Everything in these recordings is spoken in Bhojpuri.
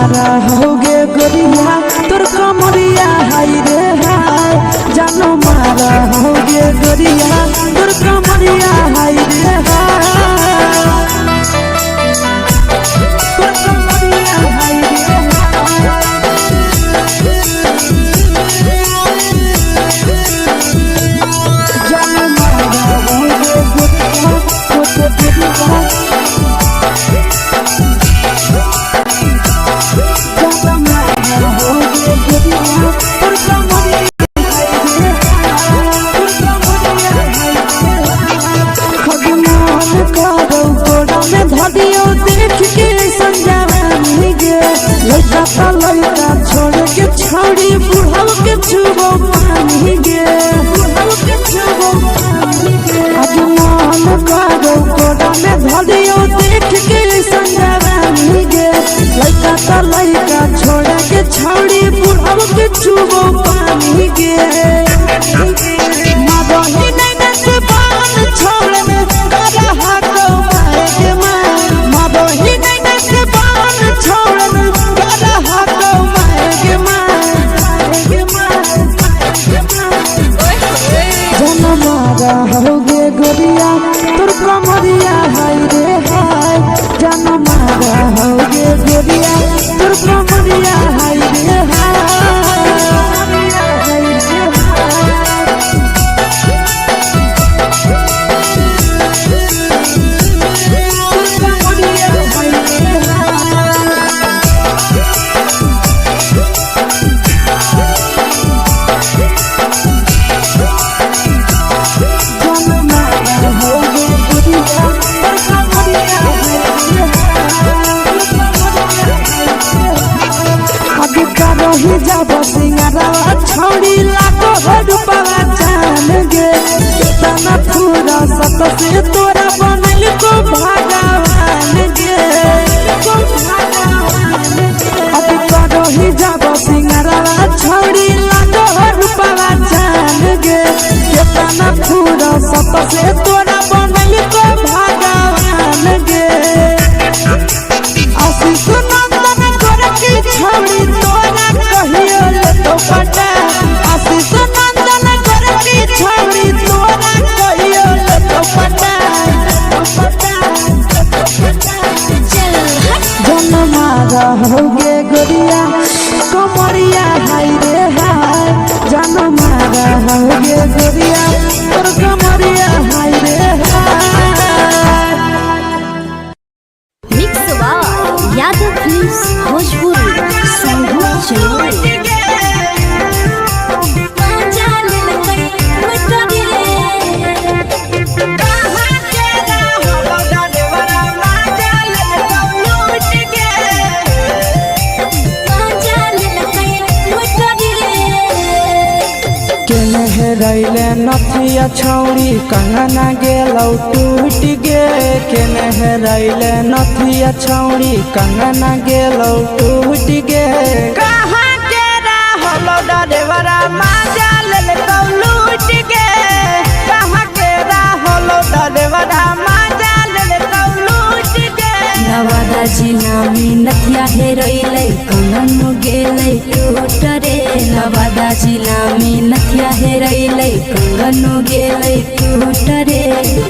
मारा होगे गोरिया तोर कमरिया हाय रे हाय जानो मारा होगे गोरिया तोर कमरिया हाय रे हाय तोर कमरिया हाय रे जानो मारा होगे गोरिया तोर कमरिया लड़का छोड़ के छौड़ी बुढ़ाव के छुबो पानी गे आज मन करो कोड़ा में धरियो देख के संजवानी गे लड़का छोड़ के छौड़ी बुढ़ाव के छुबो पानी गे मदही नहीं से बान छोड़ में करा हाथों माए के मां मदही नहीं से बान छोड़ में करा हाथों माए के मां जनमारा होगे गोरिया तोर कमरिया हाय रे हाय जनमारा होगे गोरिया तोर कमरिया हाय रे हाय जब सिंगारा छौड़ी लाखों रुपया जान गे तना पूरा सत से तोरा बनल को भगवान गे अभी करो ही जब सिंगारा छौड़ी लाखों रुपया जान गे तना पूरा सत से तोरा बनल को भगवान गे आशीष नंदन करे की छौड़ी तोरा कहियो ले तो पटा आशीष नंदन करे की छौड़ी तोरा कहियो ले तो पटा जनमारा होगे गोरिया कमरिया हाय रे हाय जनमारा होगे गोरिया तोर कमरिया हाय रे हाय मिक्स यादव फिल्म्स भोजपुरी संगीत चैनल रैले नथिया छौड़ी कंगना गेलौ टूट गे केने रैले नथिया छौड़ी कंगना गेलौ टूट गे कहाँ के रहलो डरेवरा माजा लेलकौ लूट गे कहाँ के रहलो डरेवरा माजा लेलकौ लूट गे नवादा जिला में नथिया हेरैलै कंगन गेलै टूट रे नवादा जिला में नथिया हेरैलै कंगन गेलै टूट रे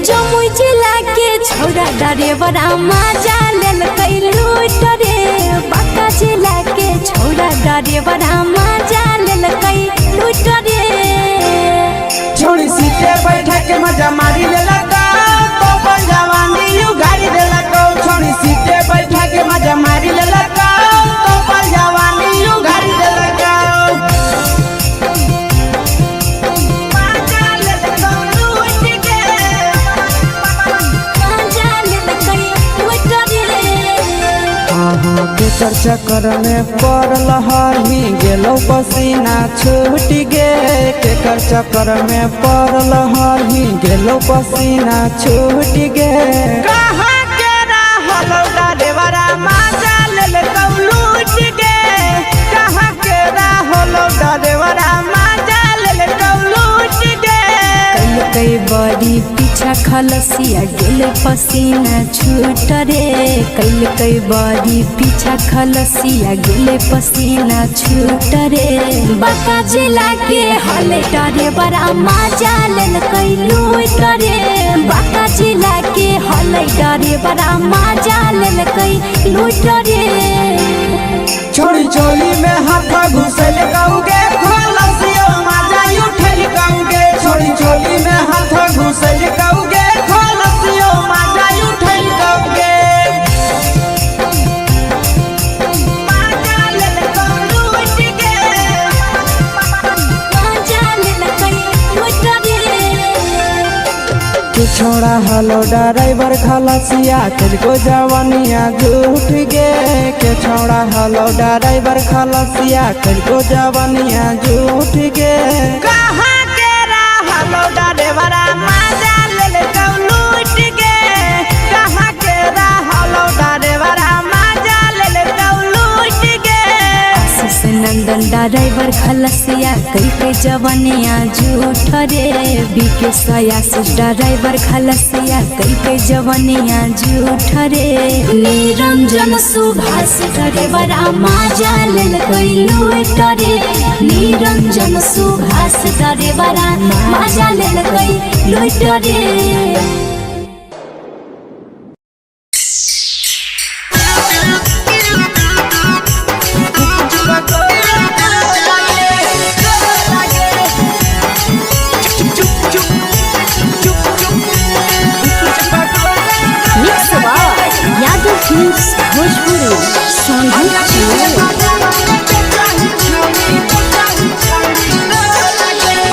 जमुई जिला के छौड़ा डरेवरा माजा लेलकै लूट रे बांका जिला के छौड़ा डरेवरा माजा लेलकै लूट रे छोड़ी सीटे बैठा के मजा मारी लेलकौ तो जवानी यू गाड़ी देलकौ छोड़ी सीटे बैठा के मजा मारी लेलकौ तो जवानी यू गाड़ी देलकौ केकर चक्कर में पड़ल हरही गेलो पसीना छूट गे केकर चक्कर में पड़ल हरही गेलो पसीना छूट गे कहाँ के रहलो डरेवरा माजा लेलकौ लूट गे कहाँ के रहलो डरेवरा माजा लेलकौ लूट गे कई बड़ी पीछा खलसिया गेले पसीना छूट रे कैल कई बारी पीछा खलसिया गेले पसीना छूट रे बाका जिला के हले डरे बड़ा मजा लेल कई लूट रे बाका जिला के हले डरे बड़ा मजा लेल कई लूट रे छोड़ी चोली में हाथ घुसल गाऊंगे खलसिया मजा उठल गाऊंगे छोड़ी चोली में हाथ घुसल गाऊंगे खलसिया मजा उठल गाऊंगे मजा लेल लूट के मजा लेल कई लूट रे के छोड़ा हलो ड्राइवर खलसिया तुझको जवानिया झूठ गे के छोड़ा हलो ड्राइवर खलसिया तुझको जवानिया झूठ गे कहाँ के रहलो ड्राइवर मजा लेल लूट के कहाँ के रहलो ड्राइवर मजा लेल लूट के आशीष नंदन ड्राइवर खलसिया कई के जवानिया झूठ रे बीके आशीष ड्राइवर खलसिया कई के जवानिया झूठ रे निरंजन सुभाष ड्राइवर मजा लेल कई लूट रे निरंजन सुभाष ड्राइवर मजा लेल कई लूट रे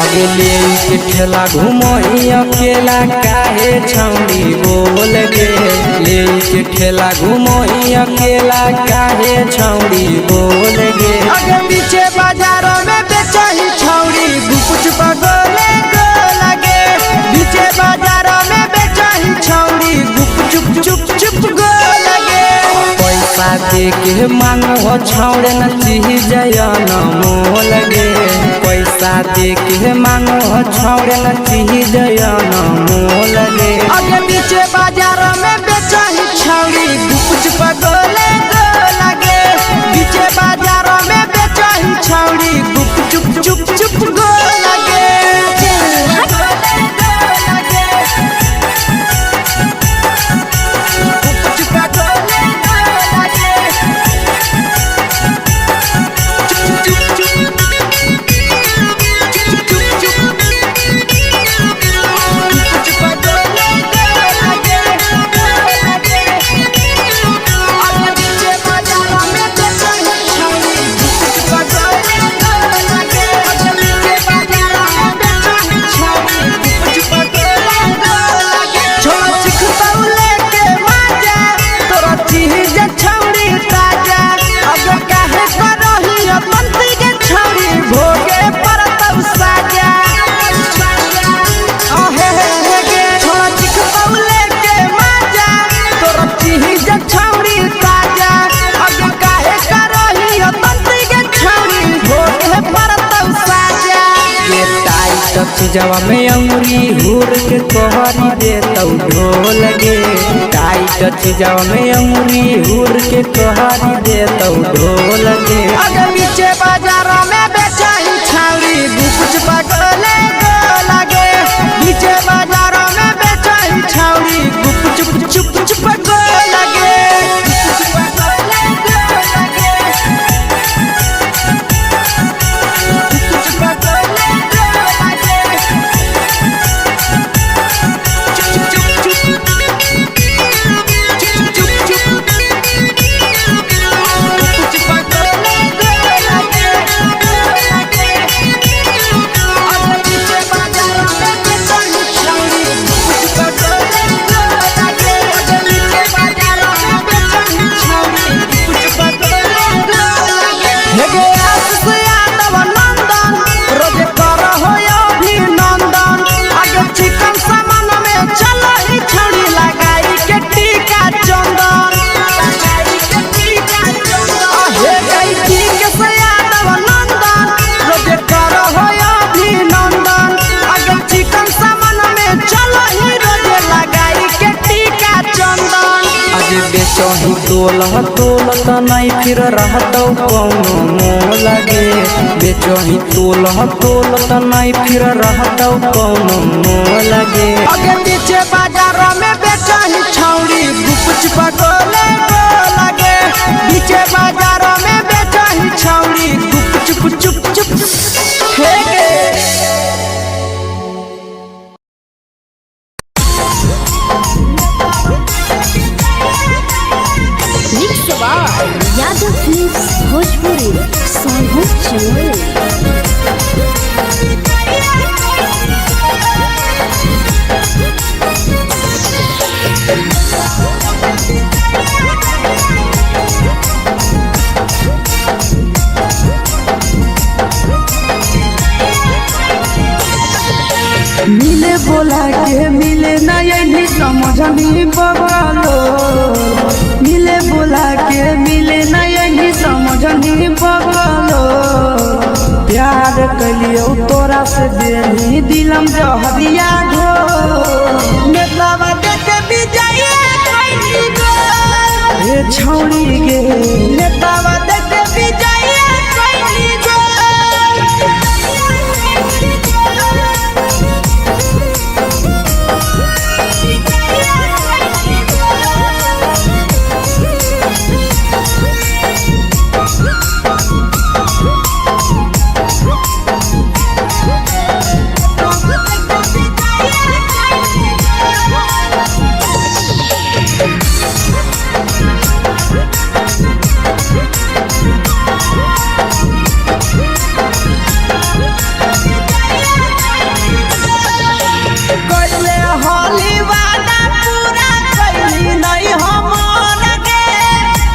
अगले के ठेला घुमोई अकेला काहे छौड़ी बोल गे ले के ठेला घुमोई अकेला काहे छौड़ी बोल गे आगे पीछे बाजारों में बेचही छौड़ी कुछ पगोले को लगे पीछे बाजारों में बेचही छौड़ी चुप चुप चुप गो लगे पैसा दे के मांगो छौड़े न चीज जयन मोल गे पैसा दे के मांगो छौड़े न चीज जयन मोल गे आगे पीछे बाजारों में बेचही छौड़ी कुछ पगोले को लगे पीछे बाजारों में बेचही छौड़ी चुप चुप चुप गो लगे जवा में अंगुरी हुर के कोहरी दे तौ ढोल गे टाइट जवा में अंगुरी हुर के कोहरी दे तौ ढोल गे आगे पीछे बाजारों में बेचही छौड़ी कुछ पगोले को लगे पीछे बाजारों में बेचही छौड़ी चुप चुप चुप गो लगे तोलह तोलत नहीं फिर रहतौ कौनो मोह लगे बेचही तोलह तोलत नहीं फिर रहतौ कौनो मोह लगे आगे पीछे बाजार में बेचही छौड़ी गुपचुप गोले लगे पीछे बाजार में बेचही छौड़ी गुपचुप चुप चुप हे यादव फिल्म्स भोजपुरी संगीत चैनल। मिले बोला के मिले नहीं समझनी बगलो मिले बोला के मिले नहीं समझनी बगलो प्यार कलियो तोरा से देनी दिलम जहरिया घो नेतावा देखे विजय कोई गो ये छौड़ी गे नेतावा देखे विजय कोई गो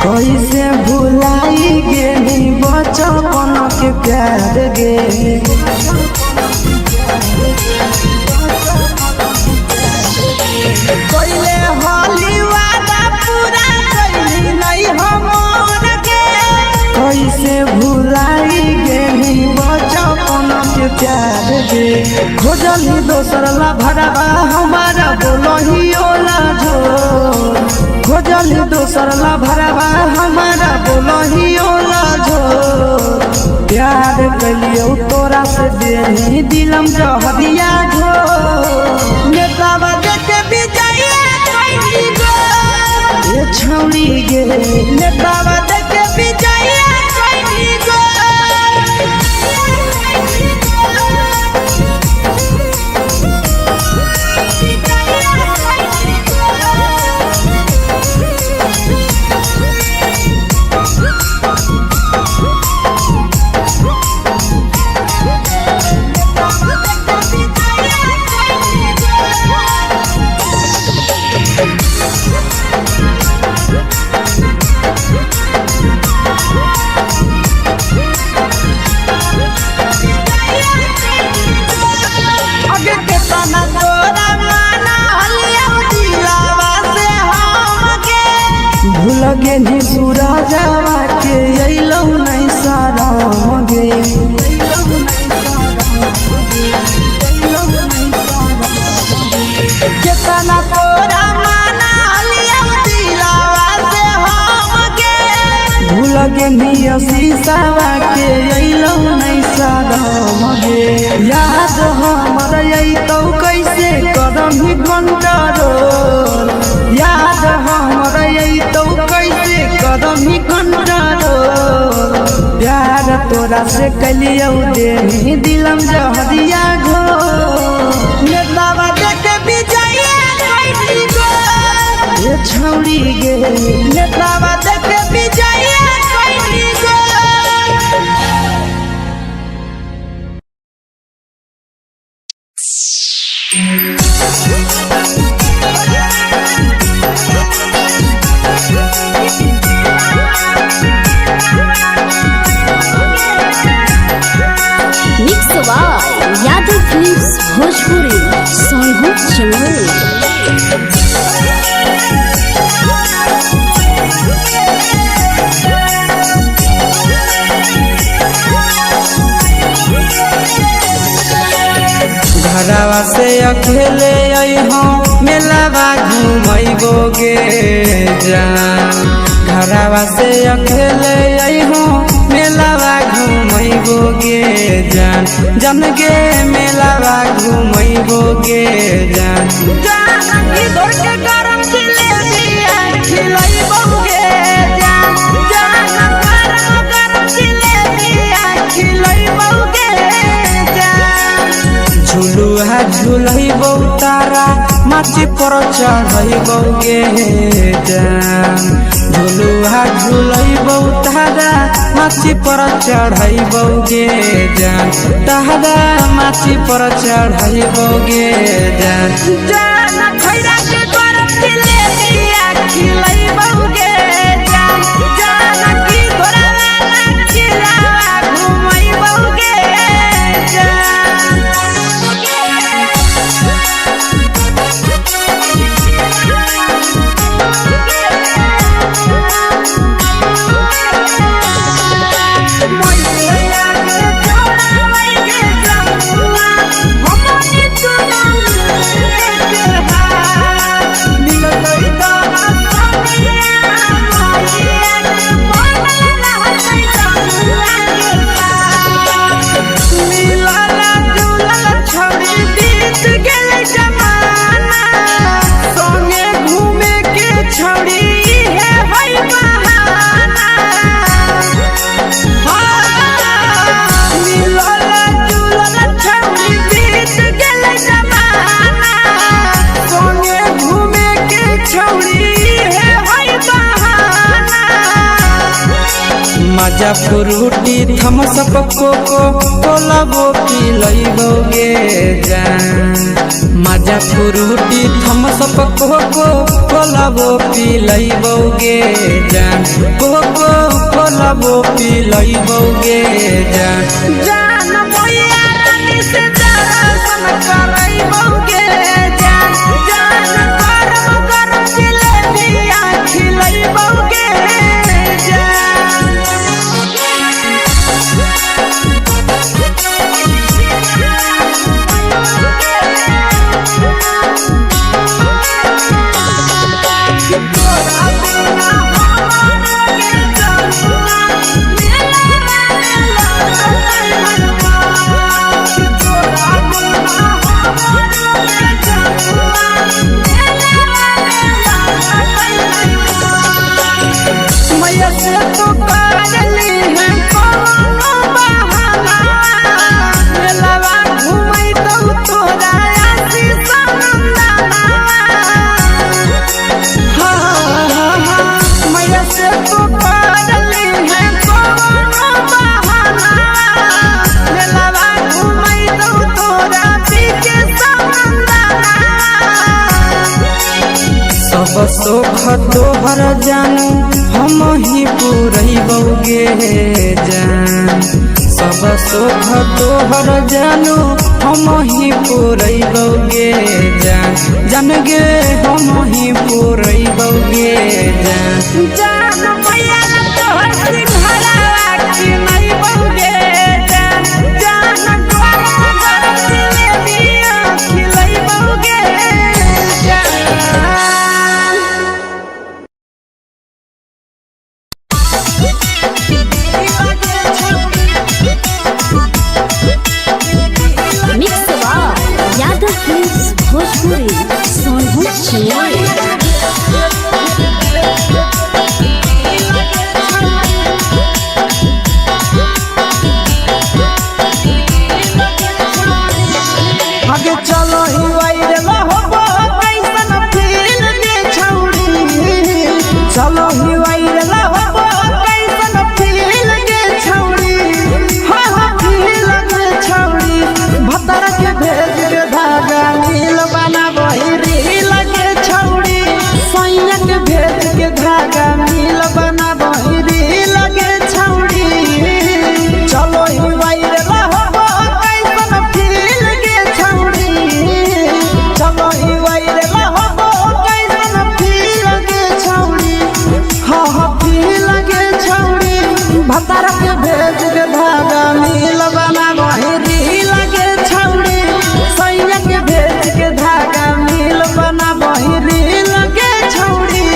कैसे भुलाई गेली बचपन के प्यार गे कोइले होली वादा पूरा कैली नहीं हमर के कैसे भुलाई गेली बचपन के प्यार गे खोजली दोसर ला भरवा हमारा बोलही ओला जो खोजली दोसर ला भरवा हमारा बोलही ओला जो प्यार कलियो तोरा से देनी दिलम जहरिया घो नेतावा देखे विजय कोई गो ये छौड़ी गे नेतावा देखे विजय कोई गो लगे नी सूरजवा के अइलौ नहीं सारा गे केतना तोरा माना लिया दिलावा से हम के भूल गे नी शीशावा के अइलौ नहीं सारा गे याद हमर अइतौ कैसे करम ही घंटारो याद हमर अइतौ कैसे करम ही घंटारो प्यार तोरा से कलियौ देनी दिलम जहरिया घो नेतावा देखे विजय कोई गो ये छौड़ी गे नेतावा देखे विजय कोई गो यादव फिल्म्स भोजपुरी संगीत चैनल। घरवा से अकेले अइहो मेलावा घुमैबो गे जान घरवा से अकेले अइहो मेलावा घूमैबो गे जान जन गे मेलावा घूमैबो गे जान जानकी दौड़ के गरम जिलेबिया खिलैबो गे जान गरम जिलेबिया खिलैबो गे जान झुलुहा झुलैबो तारा माची पर चढ़ैबो गे जान झुलुहा झुलैबो तारा माची पर चढ़ैबो गे जान तारा माची पर चढ़ैबो गे जान जान खैरा के गरम जिलेबिया खिलैबो गे जान जानकी घोड़ावाला किलावा घुमैबो गे मजा फ्रूटी थम्स अप कोको कोला वो पिलैबो गे जान मजा फ्रूटी थम्स अप कोको कोला वो पिलैबो गे जान कोको कोला वो पिलैबो गे जान जान मोया रानी से दर्शन करैबो गे जान गरम जिलेबिया खिलैबो गे सोख तोहर जानू हम ही पूरैबो गे जान सब सोख तोहर जानू हम ही पूरैबो गे जान जन गे हम ही पूरैबो गे जान जान मैया तोहर सिंघाड़ा खिलैबो गे जान गरम जिलेबिया खिलैबो गे भोजपुरी सोनू आगे चलो ही वायरल होबो कैसन फील दे छौड़ी चलो ही वायरल होबो कैसन फील दे छौड़ी हाँ फील दे छौड़ी भतर के भेज के धागा नील बना वही रील के छौड़ी सैया के भेज के धागा नील बना वही रील के छौड़ी चलो ही वायरल होबो कैसन फील के छौड़ी चलो ही वायरल होबो कैसन फील के छौड़ी हाँ फील के छौड़ी भतर के भेज के धागा नील बना वही रील के छौड़ी सैया के भेज के धागा नील बना वही रील के छौड़ी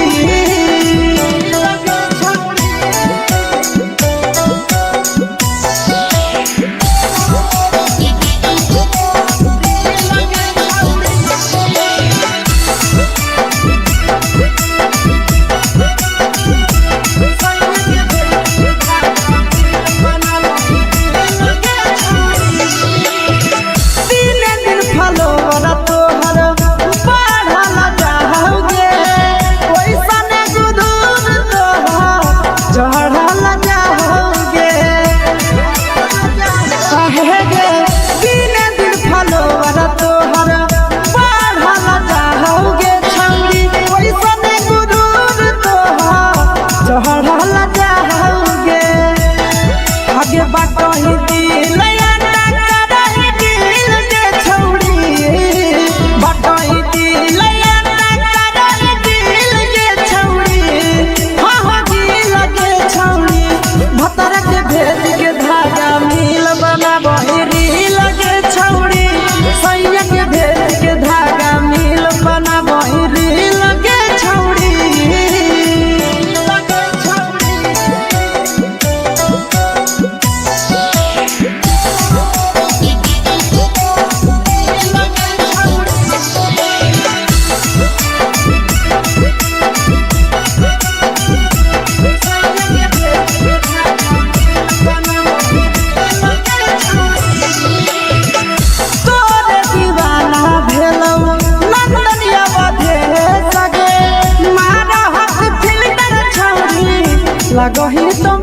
तुम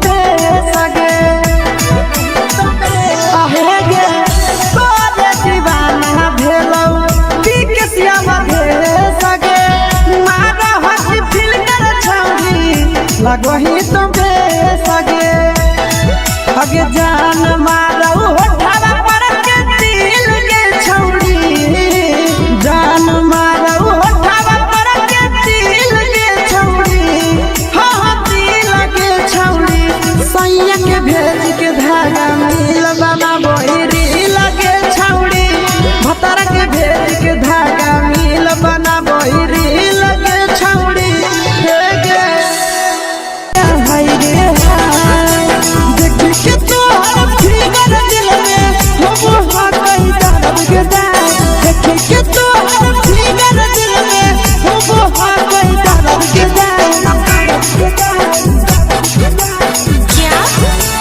सगे आहे गे तोरे दीवाना भेलौ बिकसिया भे सगे मारा हसी फिल कर छौरी लगही तुम सगे अगे जान मारौ होठवा पर के दिल के छौरी जान मारौ होठवा पर के दिल के छौरी हाँ दिल के छौरी सैया के भेज के धागा मिल बना बोरी लगे छौरी भतर के भेज के धागा मिल बना बोरी लगे छौरी हे गे हाय रे हाय देख के तोहर फिगर दिल में हम हा कहीं दर्द के दाग देख के तोहर फिगर दिल में हम हा कहीं दर्द के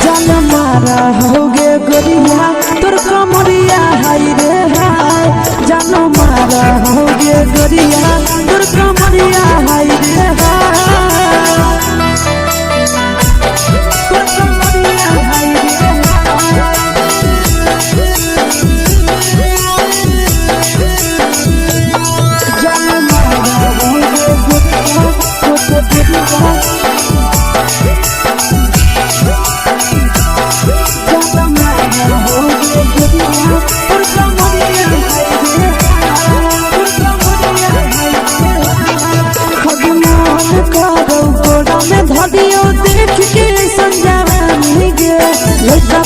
जान मारा होगे गोरिया तोर कमरिया हाय रे हाय जान मारा होगे गोरिया तोर कमरिया हाय रे हाय तोर कमरिया हाय रे हाय जान मारा होगे गोरिया तोर कमरिया लड़का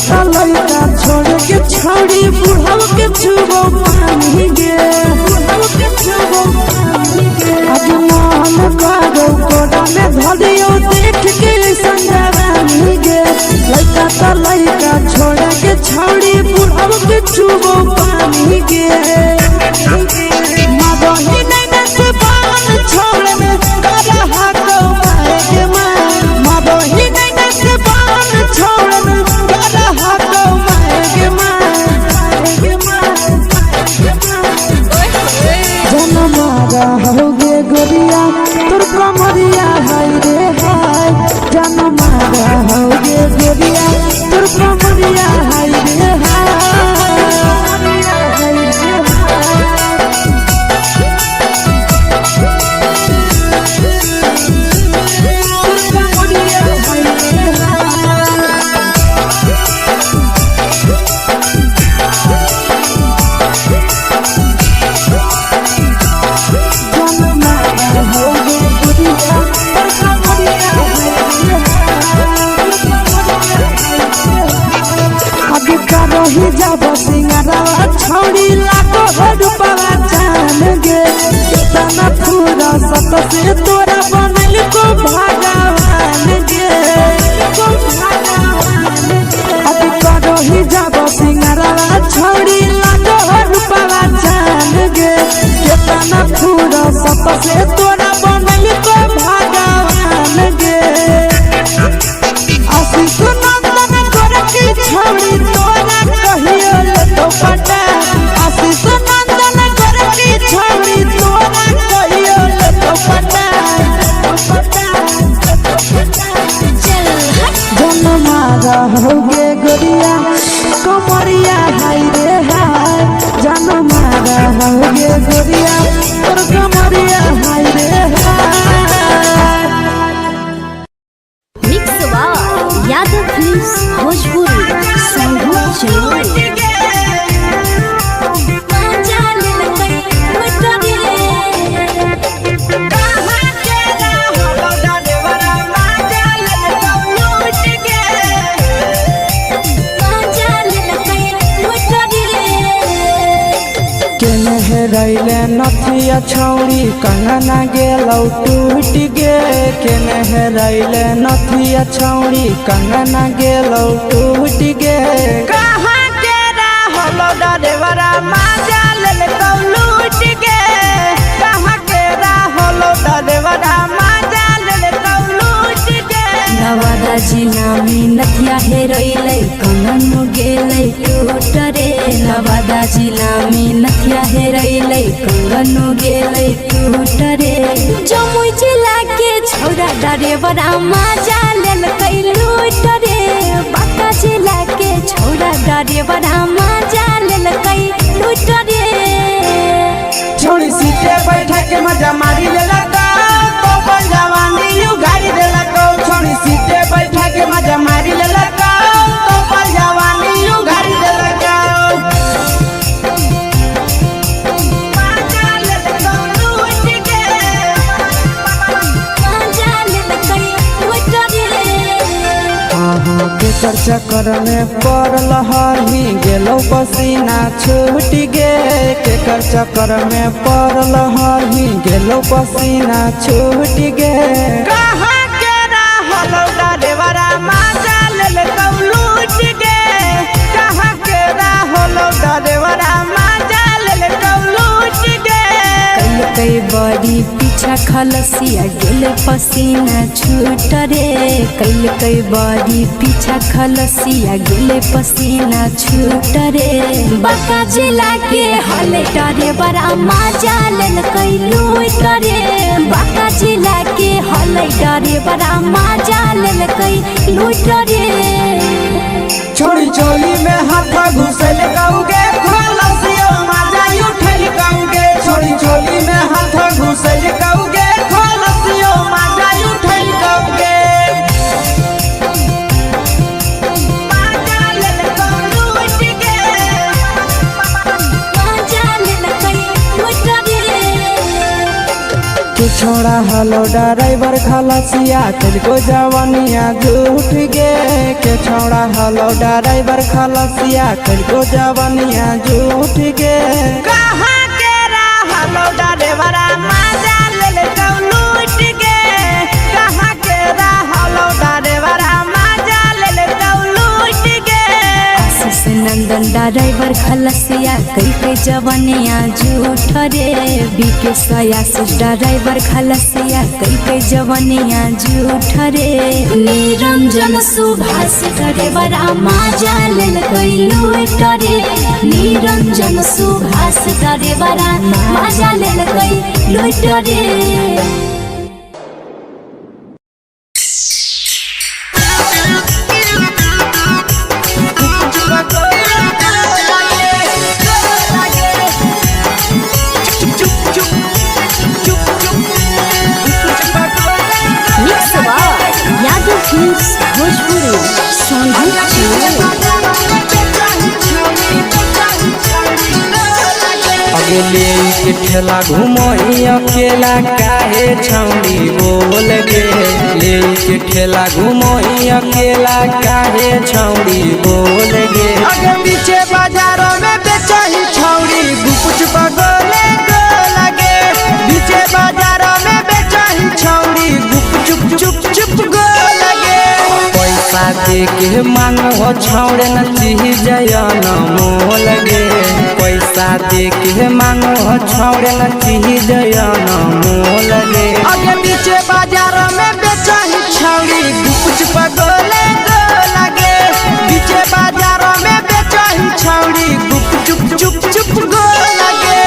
छोड़ के छौड़ी बुढ़ाव के छुबो पानी गे आज मन करो कोड़ा में धरियो देख के संजवानी गे लड़का छोड़ के छौड़ी बुढ़ाव के छुबो पानी गे मादही नहीं से बान छोड़ में करा हाथो मारे के मादही नहीं से बान छोड़ में करा हाथो मारे के जन मारा होगे गोरिया तोर कमरिया हाय रे हाय जन मारा होगे गोरिया तोर कमरिया हाय रे रही जब सिंगारवा छौड़ी लाखो रुपवा जान गे कितना पूरा सत से तोरा बनल को भगवान गे अभी रही जब सिंगारवा छौड़ी लाखो रुपवा जान गे कितना पूरा सत से तोरा बनल को भगवान गे आशीष नंदन गोरखी छौड़ी तोरा कहियो तो पटा आशीष नंदन गोरखी छौड़ी तोरा कहियो तो पटा जन मारा होगे गोरिया कमरिया हाय रे हाय जन मारा होगे गोरिया तोर कमरिया हाय रे हाय मिक्स यादव फिल्म्स भोजपुरी संगीत चैनल रैले नथिया छौड़ी कंगना गेलौ टूट गे केने रैले नथिया छौड़ी कंगना गेलौ टूट गे कहाँ के रहलो डरेवरा माजा लेलकौ लूट गे कहाँ के रहलो डरेवरा माजा लेलकौ लूट गे नवादा नवादा जिला में नथिया हेरोइले कंगन गेले टूट रे नवादा जिला में नथिया हेरोइले कंगन गेले टूट रे जमुई जिला के छौरा ड्राइवर मजा लेल कई लूट रे बांका जिला के छौरा ड्राइवर मजा लेल कई लूट रे छोड़ी सीटे बैठा के मजा मारी लेला तो अपन जवानी यू गाड़ी देला को छोड़ी सीटे बैठा के मजा मारी लेला तो अपन जवानी यू गाड़ी देला को मजा ले तो लूट के मजा लेल कई लूट रे केकर चक्कर में पड़ल हही गेलो पसीना छूट गे केकर चक्कर में पड़ल हही गेलो पसीना छूट गे कहाँ के रहलो ड्राइवरा मजा ले तो लूट के कहाँ के रहलो ड्राइवरा मजा ले तो लूट के कई बड़ी पीछा खलसिया गेले पसीना छूट रे कई बड़ी पीछा खलसिया गेले पसीना छूट रे बांका जिला के हले ड्राइवर मजा लेल कई लूट रे बांका जिला के हले ड्राइवर मजा लेल कई लूट रे छोड़ी चोली में हाथ घुसल गाऊगे खलसियो मजा उठल गाऊगे छोड़ी चोली में हाथ घुसल गाऊगे खलसियो मजा उठल गाऊगे मजा ले तो लूट के मजा लेल कई लूट रे तू छोड़ा हलो ड्राइवर खलसिया तेलको जवानिया झूठ गे के छोड़ा हलो ड्राइवर खलसिया तेलको जवानिया झूठ गे कहाँ के रहलो ड्राइवरा मजा ले तो लूट के कहाँ के रहलो ड्राइवरा मजा ले तो लूट के आशीष नंदन ड्राइवर खलसिया कई जवनिया झूठ रे बीके आशीष ड्राइवर खलसिया कई जवनिया झूठ रे निरंजन सुभाष ड्राइवर मजा लेल कई लूट रे निरंजन सुभाष ड्राइवर मजा लेल कई लूट रे यादव फिल्म्स भोजपुरी अगले के ठेला घुमई अकेला काहे छौड़ी बोल गे ले के ठेला घुमई अकेला काहे छौड़ी बोल गे आगे पीछे बाजारों में बेचही छौड़ी गुपुच बगले गो लगे पीछे बाजारों में बेचही छौड़ी गुप चुप चुप चुप गो लगे पैसा दे के मांगो छौड़े न चीज जयन मोल गे पैसा दे के मांगो छौड़े न चीज जयन मोल गे आगे पीछे बाजारों में बेचही छौड़ी गुपुच बगले गो लगे पीछे बाजारों में बेचही छौड़ी गुप चुप चुप चुप गो लगे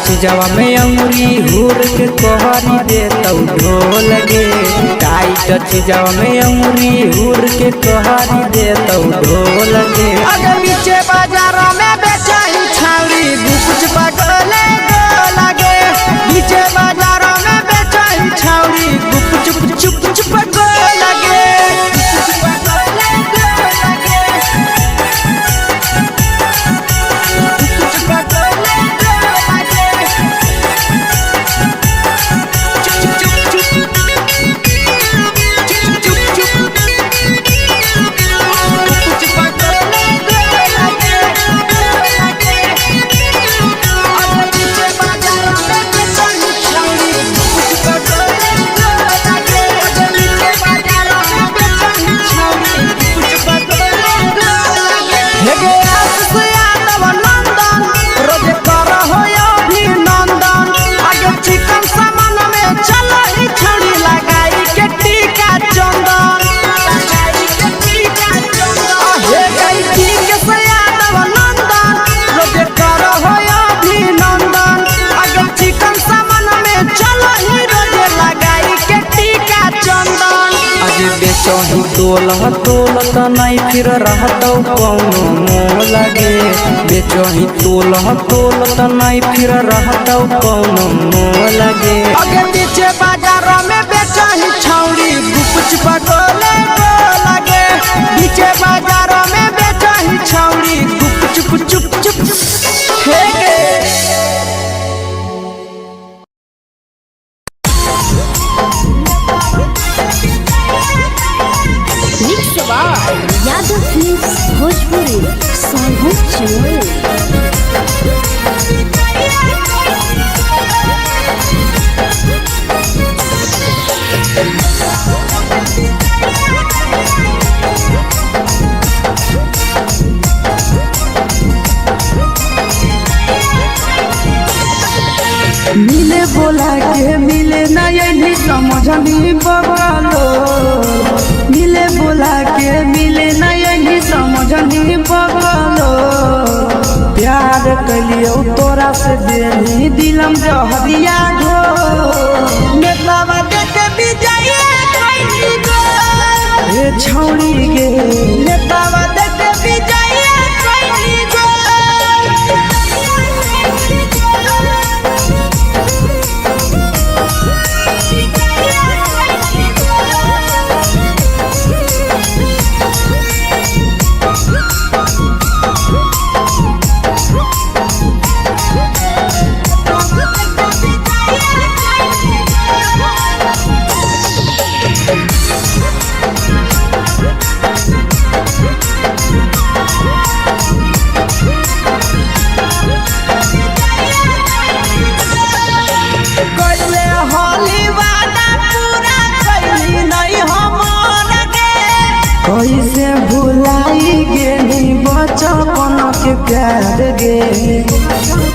चीजवा में अंगुरी हुर के कोहरी दे तौ ढोल गे टाइट टाइट चीजावा में अंगुरी हुर के कहरी दे तो ढोल के अगर नीचे बाजारों में बेचाई छावड़ी कुछ पगले लगे नीचे बाजारों में बेचाई छावड़ी चुप चुप चुप लगे बेचही तोल त नहीं फिर रहतौ कौनो मोह लगे बेचही तोल त नहीं फिर रहतौ कौनो मोह लगे अगे नीचे बाजारों में बेचही छौड़ी कुछ पगले लगे नीचे बाजारों में बेचही छौड़ी चुप चुप चुप यादव फिल्म्स भोजपुरी मिले बोला के मिले नहीं समझनी बगलो मिले बोला के मिले नहीं समझनी बगलो प्यार कलियो तोरा से देनी दिलम जहरिया घो नेतावा देखे विजय कैली गो ए छौड़ी गे नेतावा देखे विजय कैली गो कैसे भुलाई गेली बचपन के प्यार गे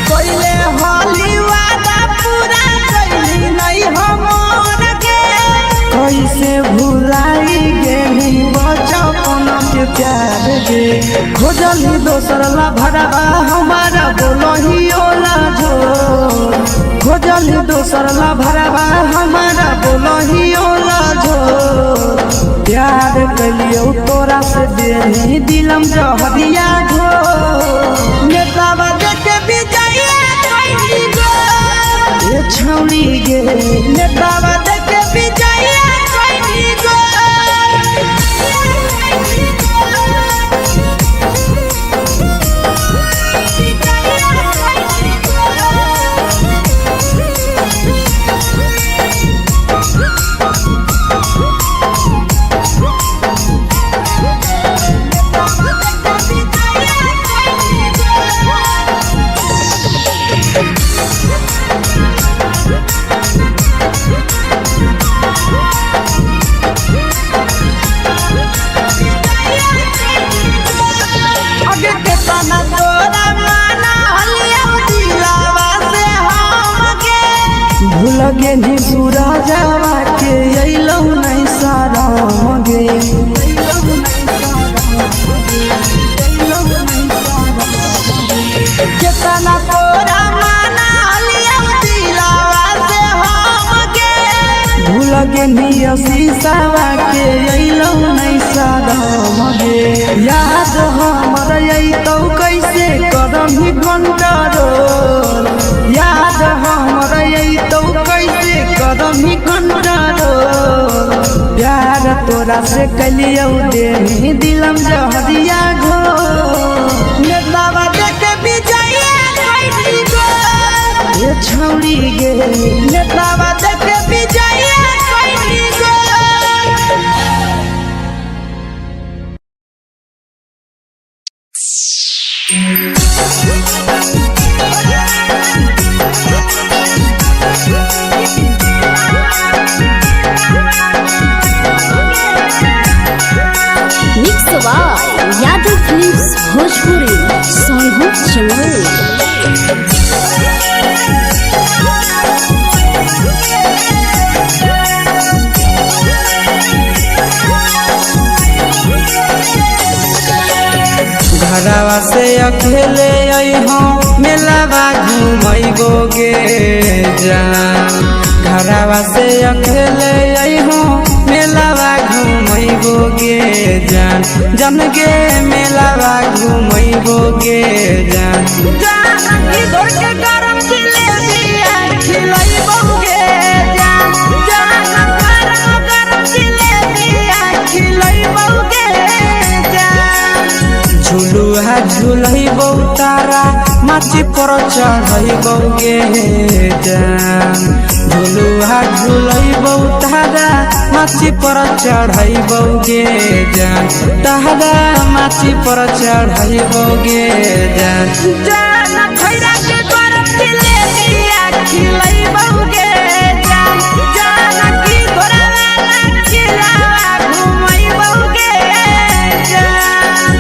कोइले होली वादा पूरा कैली नहीं हमर के कैसे भुलाई गेली बचपन के प्यार गे खोजली दोसर ला भरवा हमारा बोलही ओला झोर खोजली दोसर ला भरवा हमारा बोलही ओला झोर प्यार कलियो तोरा से देनी दिलम जहरिया घोर नेतावा देखे विजय कैली गो ए छौड़ी गे नेतावा देखे विजय कैली गो भूल गेली सूरजवा के अइलौ नहीं साराम गे केतना तोरा माना लिया लगे निया शीशावा के अइलो नहीं सादम गे याद हमर अइतौ कैसे करम ही कंट्रोल याद हमर अइतौ कैसे करम ही कंट्रोल प्यार तोरा से कलियौ देनी दिलम जहरिया घो नेतावा देखे विजया कैसी गो ये छौड़ी गे नेतावा देखे विजया कैसी गो mix by Yadav films Bhojpuri Sonu Chamoli. घरवा से अकेले अइहो मेलावा घुमैबो गे जान घरवा से अकेले अइहो मेलावा घुमैबो गे जान जन गे मेलावा घुमैबो गे जान जानकी दौड़ के गरम जिलेबिया खिलैबौ गे जान गरम जिलेबिया खिलैबौ गे जान झुलुहा झुलैबौ तारा माची पर चढ़ैबौ गे जान झुलुहा झुलैबौ तारा माची पर चढ़ैबौ गे जान तारा माची पर चढ़ैबौ गे जान खैरा के गरम जिलेबिया खिलैबौ गे जान जानकी घोड़ा वाला खिलावा घुमैबौ गे जान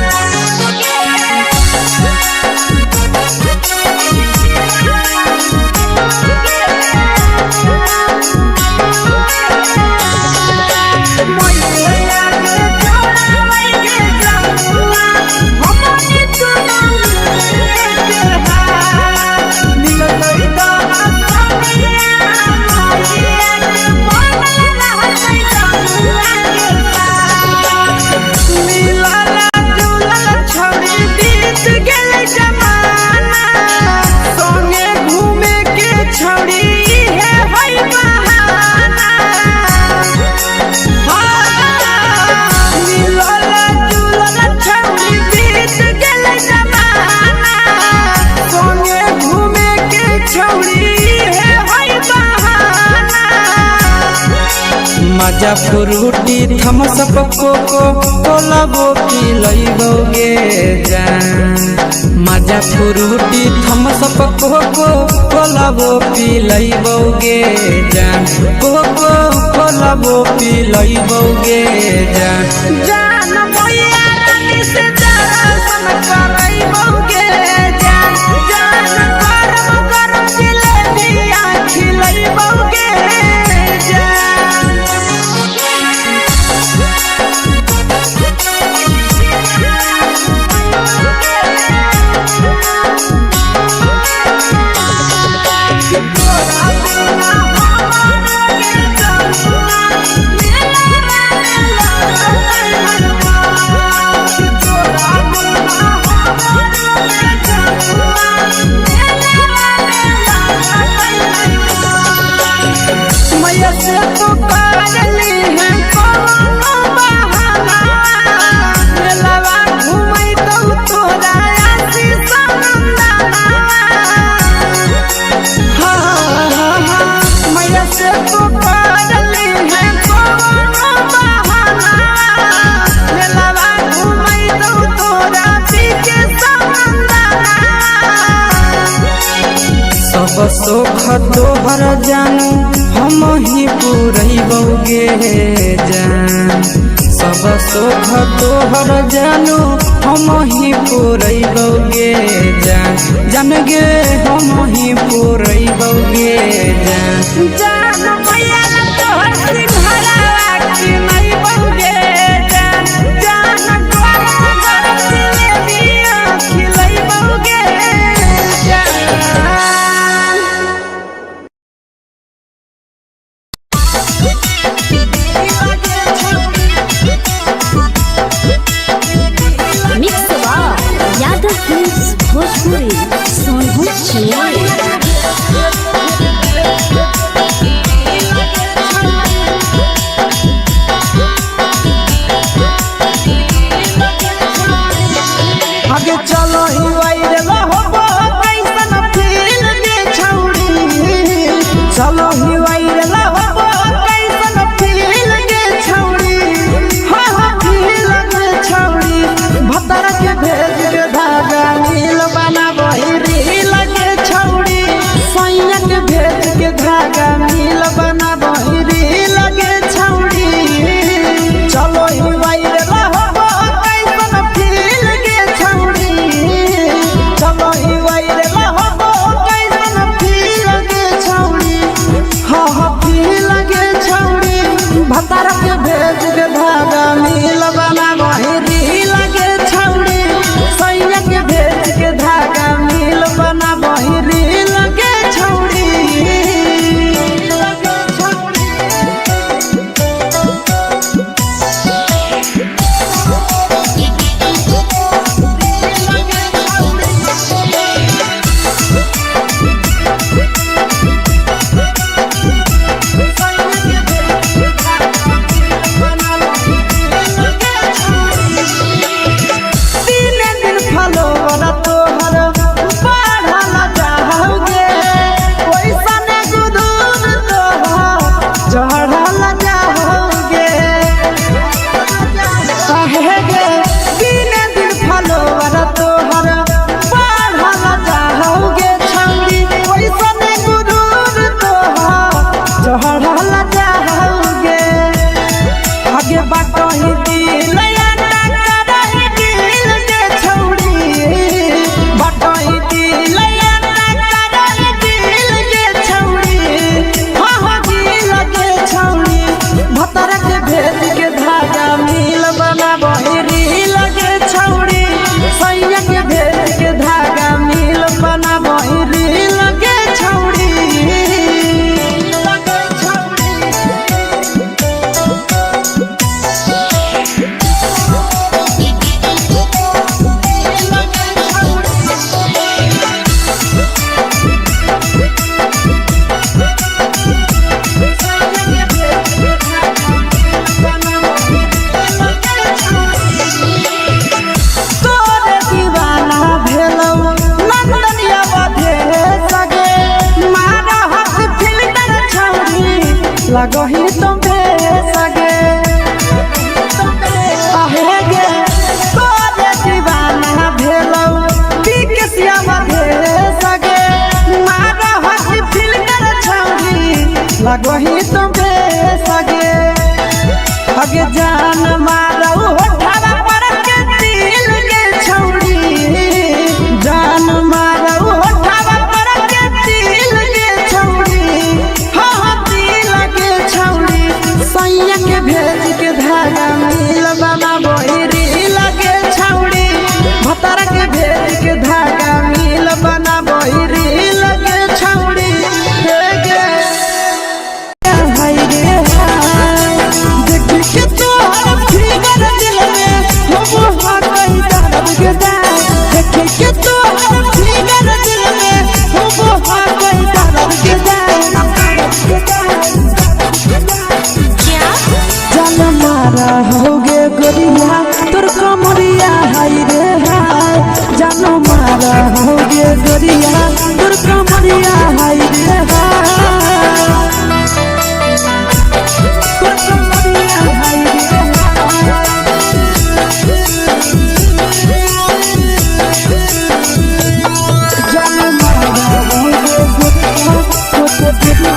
मजा फ्रूटी थम्स अप कोको कोलाबो पिलैबौ गे जान मजा फ्रूटी थम्स अप कोको कोलाबो पिलैबौ गे जान कोको कोलाबो पिलैबौ गे जान जान मैया रानी से दर्शन करैबौ गे जान गरम गरम जिलेबिया खिलैबौ गे जान मैया से तो पागली है कोनो बहाना मेलावा घुमै तो तोरा आसी सनंदना मैया से तो पागली है कोनो बहाना मेलावा घुमै तो तोरा पीछे सनंदना सब सुख तोहर जानू हम ही पुरैबौ गे जान सब सुख तोहर जानू हम ही पुरैबौ गे जान जान गे हम ही पुरैबौ गे जान जान मैया तोहर सिंघरावा खिलैबौ गे जान गरम गरम जिलेबिया खिलैबौ गे जान मिक्स यादव फिल्म्स भोजपुरी सोनू चिड़िया। आगे चलो ही वायरल होबो कैसन फील के छौड़ी, चलो ही वायरल होबो कैसन फील के छौड़ी, हाँ हाँ फील के छौड़ी। भतर के भेज के धागा नील बनाबो रील के छौड़ी, सैया के भेज के धागा नील बनाबो रील के छौड़ी। चलो ही वायरल होबो कैसन फील के छौड़ी, चलो ही वायरल होबो कैसन फील के छौड़ी, हाँ हाँ फील के छौड़ी। भतर के भेज के धागा नील बनाबो रील के छौड़ी, सैया के भेज के धागा नील बनाबो रील के छौड़ी। लगही तुम्हे सगे आहे गे तोरे दीवाना भेलौ बिकसिया बधे सगे मारा हसी फिल्टर छौरी लगही तुम्हे सगे अगे जान मारौ होठवा पर के दिल के छौरी, जान मारौ होठवा पर के दिल के छौरी, हाँ हाँ दिल के छौरी। सैया के भेज के धागा नील बनाबो रील के छौरी, भतर के भेज के धागा नील बनाबो रील के छौरी। हे गे हाय रे हाय देख के तोहर फिगर दिल में हो हाथ कहीं दर्द के दाग, देख के तोहर फिगर दिल में हो हाथ कहीं दर्द के दाग। जान मारा होगे गोरिया तोर कमरिया हाय रे हाय, जान मारा होगे गोरिया तोर कमरिया हाय रे हाय, तोर कमरिया हाय रे हाय। जान मारा होगे गोरिया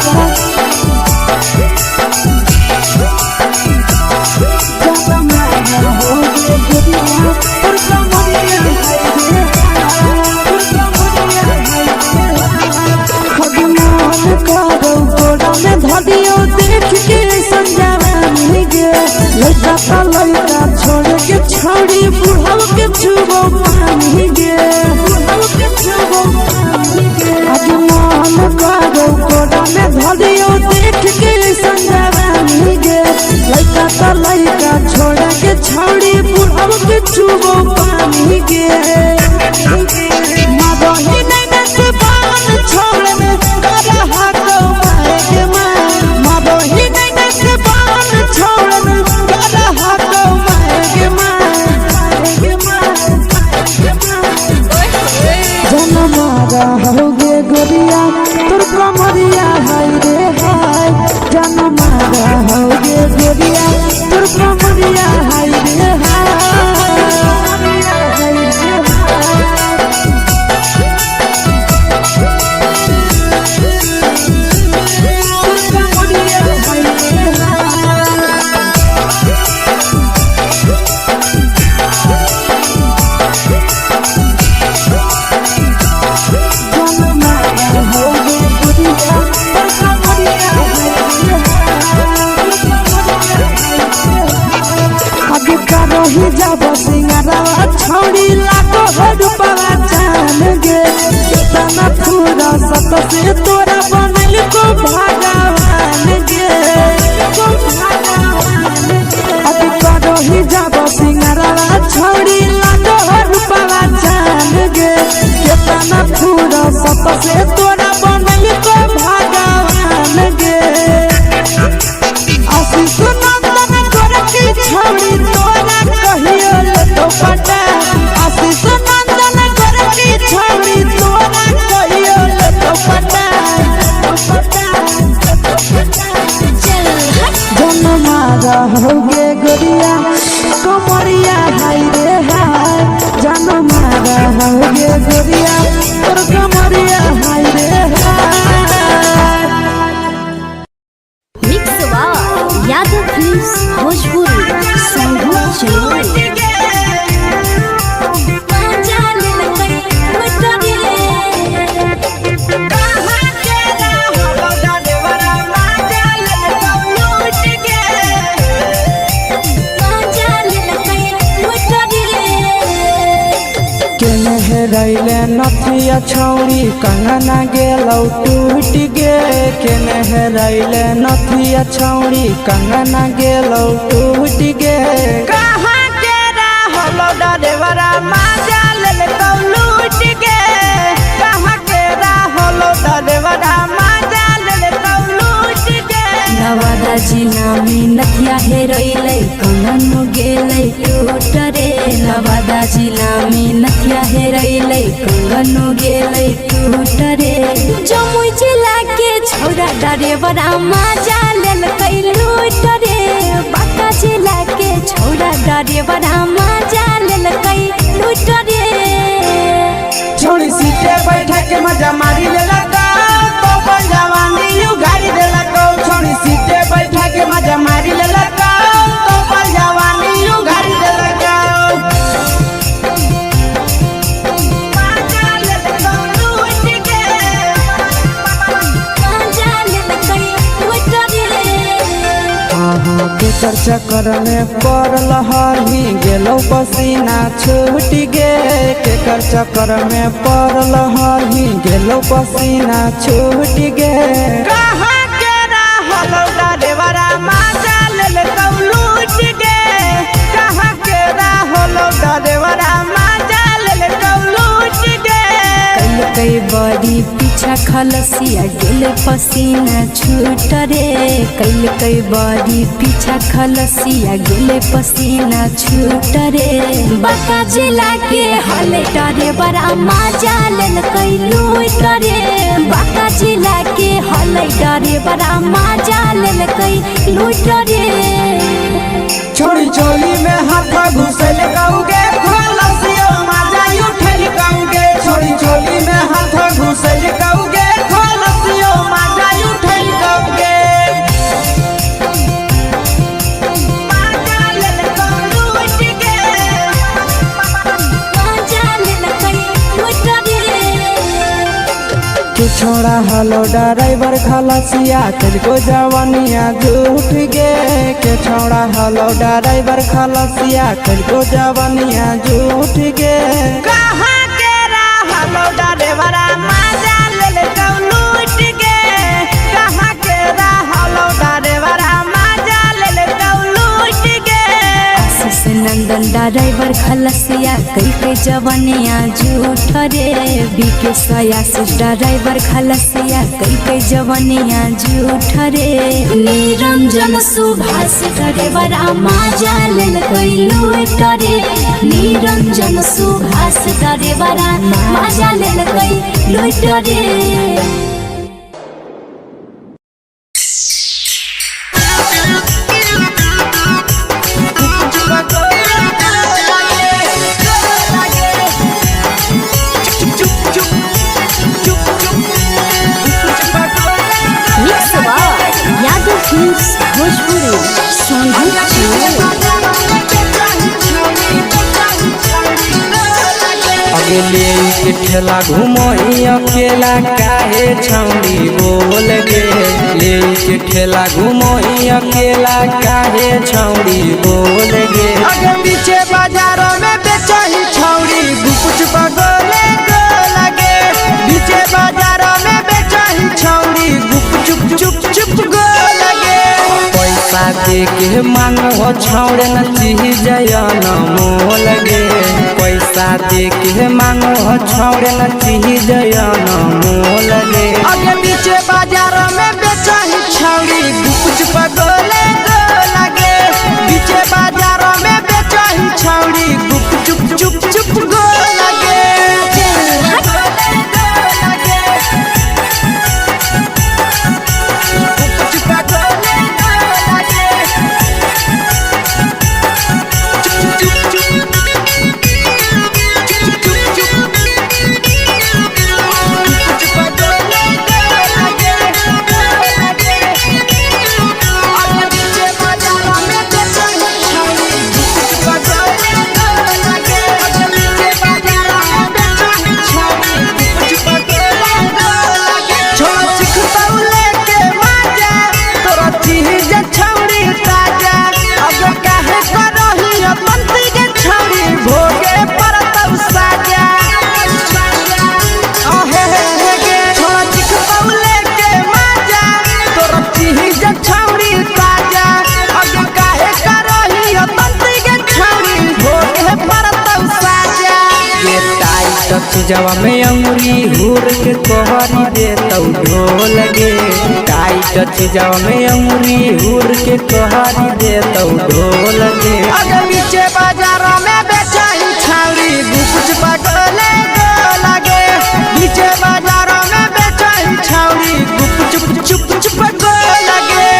तोर कमरिया लड़का छोड़ के छौड़ी बुढ़ाव के छुबो पानी गे, आज मन करो कोड़ा में धरियो देख के संजवानी गे। लड़का छोड़ के छौड़ी गोरिया तोर कमरिया हाय रे रही जब सिंगारवा छौड़ी लाखो रुपवा जान गे कितना पूरा सत से तोरा बनल को भगवान गे अभी रही जब सिंगारवा छौड़ी लाखो रुपवा जान गे कितना पूरा सत से तोरा बनल को भगवान गे आशीष नंदन गोरखी छौड़ी तोरा कहियो तो पटा आशीष नंदन गोरखी छौड़ी तोरा कहियो तो पटा जन्मा रहोगे गोरिया कमरिया हाय रे हाय जन्मा रहोगे गोरिया तोर कमरिया हाय रे हाय। Mix by Yadav films Bhojpuri संगीत चलो रैले नथिया छौड़ी कंगना गेलौ टूट गे केने रैले नथिया छौड़ी कंगना गेलौ टूट गे कहाँ के रहलो डरेवरा माजा लेलकौ लूट गे कहाँ के रहलो डरेवरा माजा लेलकौ लूट गे नवादा जिला में नथिया हेरैलै कंगन गेलै टूट रे नवादा जिला में नथिया हेरैलै कंगन गेलै टूट रे जमुई जिला के छौरा डरेवरा माजा लेलकै लूट रे बांका जिला के छौरा डरेवरा माजा लेलकै लूट रे छोड़ी सीटे बैठा के मजा मारी लेलकौ तो जवानी यू गाड़ी देलकौ छोड़ी सीटे बैठा के मजा मारी लेलकौ तो जवानी यू गाड़ी देलकौ केकर चक्कर में पड़ल हरही गेलौ पसीना छूट गे केकर चक्कर में पड़ल हरही गेलौ पसीना छूट गे कहाँ के रहलो डरेवरा माजा लेलकौ लूट गे कहाँ के रहलो डरेवरा माजा लेलकौ लूट गे कई बड़ी पीछा खलसिया गेले पसीना छूट रे कई बड़ी पीछा खलसिया गेले पसीना छूट रे बांका जिला के हले डरे बड़ा माजा लेलकै लूट रे बांका जिला के हले डरे बड़ा माजा लेलकै लूट रे छोड़ी चोली में हाथ घुसल कौगे खलसियो माजा उठल कौगे छोड़ी चोली में हाथ घुसल कौगे खलसियो माजा उठल कौगे माजा लेलकौ लूट गे माजा लेलकै लूट रे के छोड़ा हलो ड्राइवर खलसिया तेरे जवानिया झूठ गे के छोड़ा हलो ड्राइवर खलसिया तेरे जवानिया झूठ गे कहाँ के रहलो डरेवरा माजा लेलकौ लूट गे कहाँ के रहलो डरेवरा माजा लेलकौ लूट गे आशीष नंदन ड्राइवर खलसिया कई जवानिया झूठ रे बीके आशीष ड्राइवर खलसिया कई जवानिया झूठ रे निरंजन सुभाष ड्राइवरा माजा लेलकै लूट रे निरंजन सुभाष ड्राइवरा माजा लेलकै लूट रे भोजपुरी अगले के ठेला घुमई अकेला काहे छौड़ी बोल गे ले के ठेला घुमई अकेला काहे छौड़ी बोल गे आगे पीछे बाजारों में बेचही छौड़ी गुपुच बगले गो लगे पीछे बाजारों में बेचही छौड़ी गुप चुप चुप चुप गो लगे पैसा दे के मांगो छौड़े न चीज न मोल गे पैसा दे के मांगो छौड़े न चीज न मोल गे आगे पीछे बाजारों में बेचही छौड़ी गुपुच बगले गो लगे पीछे बाजारों में बेचही छौड़ी गुप चुप चुप चुप गो लगे चीजवा में अंगुरी हुर के कोहरी दे तौ ढोल गे टाइट चीजवा में अंगुरी हुर के कोहरी दे तौ ढोल गे आगे पीछे बाजारों में बेचही छौड़ी गुपुच बगले गो लगे पीछे बाजारों में बेचही छौड़ी गुप चुप चुप चुप गो लगे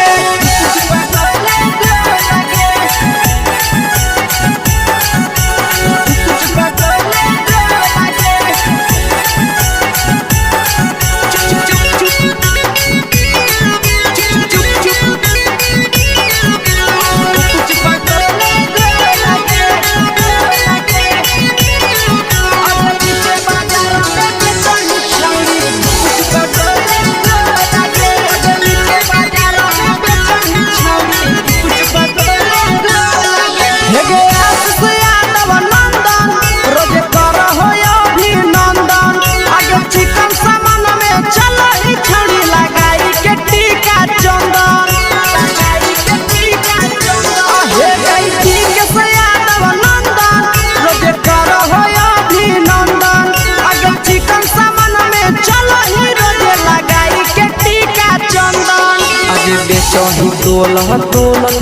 बेचही तोल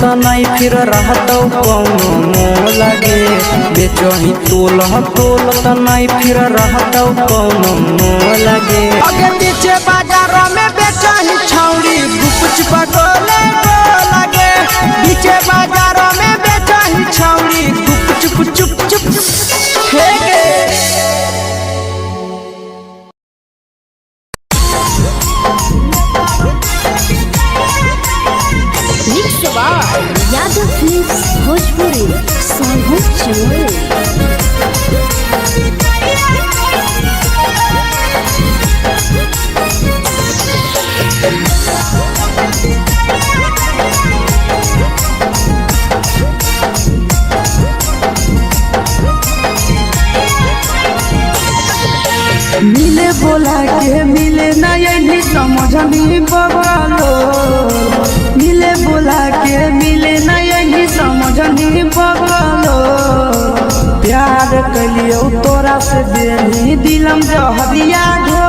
त नहीं फिर रहतौ कौनो मोल गे बेचही तोल त नहीं फिर रहतौ कौनो मोल गे आगे पीछे बाजारों में बेचही छौड़ी गुपुच बगले गो लगे पीछे बाजारों में बेचही छौड़ी गुप चुप चुप चुप हे गे यादव फिल्म्स भोजपुरी सोनू चोरी मिले बोला के मिले ना यही समझनी बगलो मिले बोला के मिले ना यही समझनी बगलो प्यार कलियो तोरा से बेनी दिलम जहरिया ढो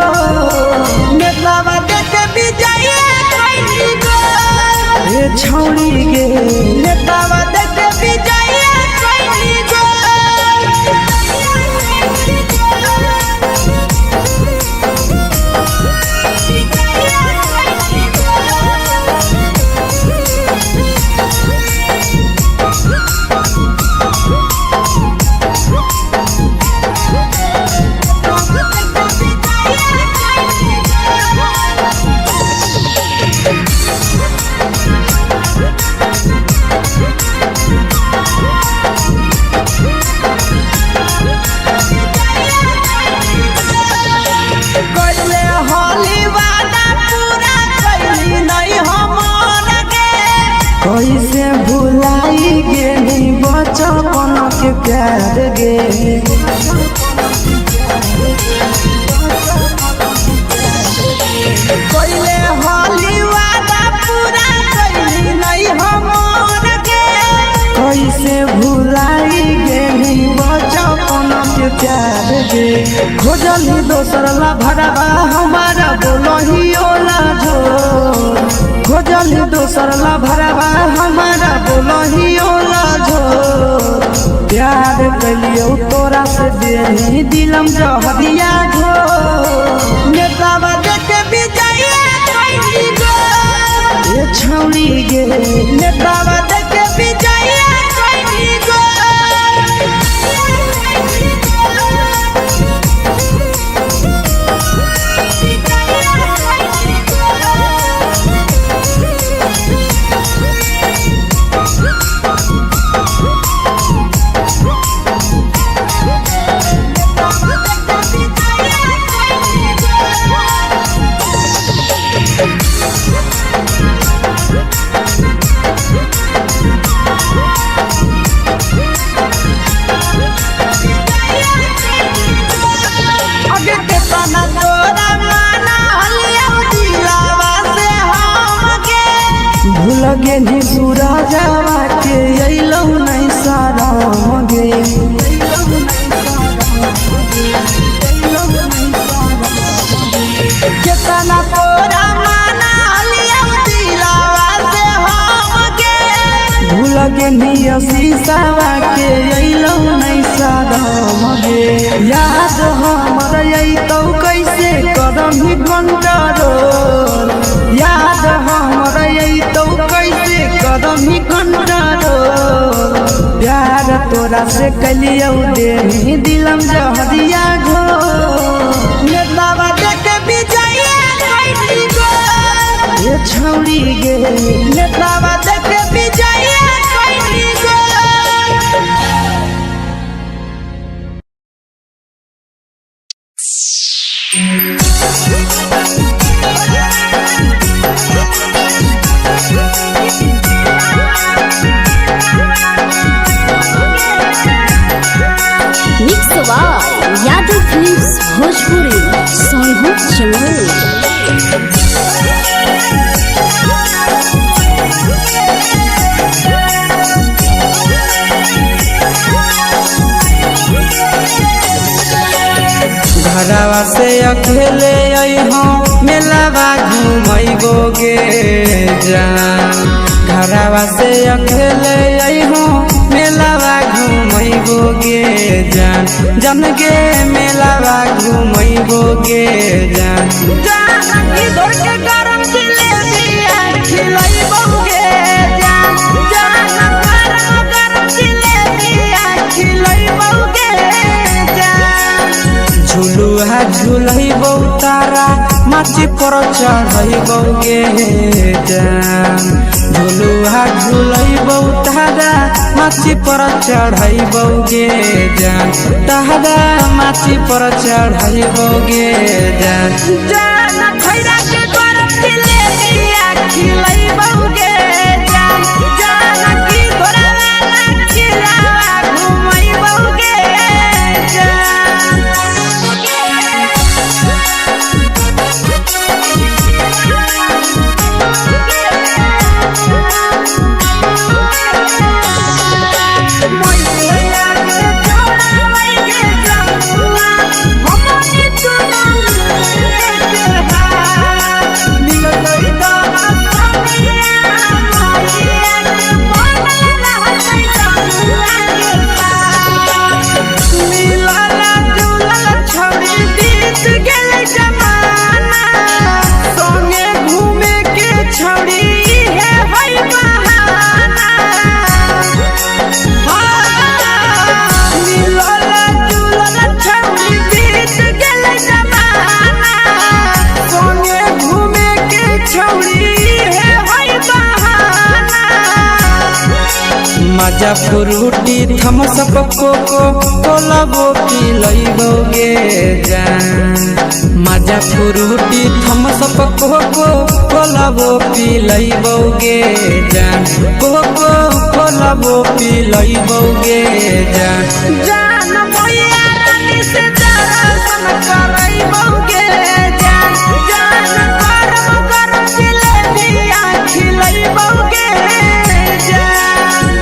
नेतावा देखे विजय कैली गो ए छौड़ी गे नेतावा देखे विजय कैली गो कैसे भुलाई गेली बचपन के प्यार गे। कोइले होली वादा पूरा कइली नहीं हमर गे। कैसे भुलाई गेली बचपन के प्यार गे। खोजली दोसर ला भरवा हमारा बोलही ओला झोर। खोजली दोसर ला भरवा हमारा बोलही ओला झोर। प्यार कलियो तोरा से देही दिलम जहरिया झोर। नेतावा देखे विजय कइली गो। ये छौड़ी गे नेतावा देखे विजय कइली गो। आगे के तना तोरा माना हलिया दिलावा से हम गे। भूल गेली सूरजवा के अइलौ नहीं साराम गे। केतना तोरा माना हलिया दिलावा से हम गे। भूल गेली शीशावा के अइलौ नहीं साराम गे। याद हमर अइतौ कैसे करही कंट्रोल। याद हमर अइतौ कैसे करही कंट्रोल। प्यार तोरा से कलियौ देही दिलम जहरिया घोर। नेतावा देखे विजय कइली गो। ये छौड़ी गे नेतावा देखे विजय कइली गो। Mix by Yadav films Bhojpuri Sonu Chamoli. घरवा से अकेले अइहो मेलावा घुमैबो गे जान। घरवा से अकेले अइहो मेलावा घुमैबो गे जान। जन गे मेलावा घुमैबो गे जान। जानकी धर के गरम जिलेबिया खिलैबौ गे जान। गरम जिलेबिया खिलैबौ गे जान। झुलुहा झुलैबौ तारा माची पर चढ़ैबौ गे जान। झुलुहा झुलैबौ तारा माची पर चढ़ैबौ गे जान। तारा माची पर चढ़ैबौ गे जान। जान खैरा के गरम जिलेबिया खिलैबौ गे जान। जानकी धर वाला खिलावा घुमैबौ गे जान। मैया के छोड़ा गे जमुआ हमनी तुना छौड़ी है भाई बहाना मजा फ्रूटी थम्स अप कोको कोला वो पी लइबोगे जान मजा फ्रूटी थम्स अप कोको कोला वो पी लइबोगे जान कोको कोला वो पी लइबोगे जान जान मोया रानी से दर्शन करइबोगे जान जान गरम गरम जिलेबिया खिलइबोगे जान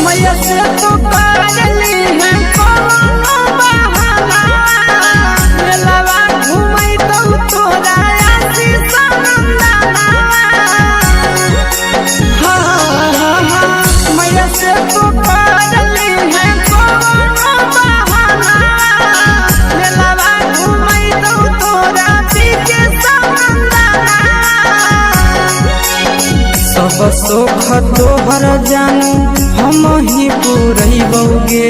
मैया से तो करली है कोनो बहाना मेलावा घुमई तो तोरा आसी सनंदना हाँ मैया से तो करली है कोनो बहाना मेलावा घुमई तो तोरा पीके सनंदना सब सुख तोहर जानू हम ही पूरइबोगे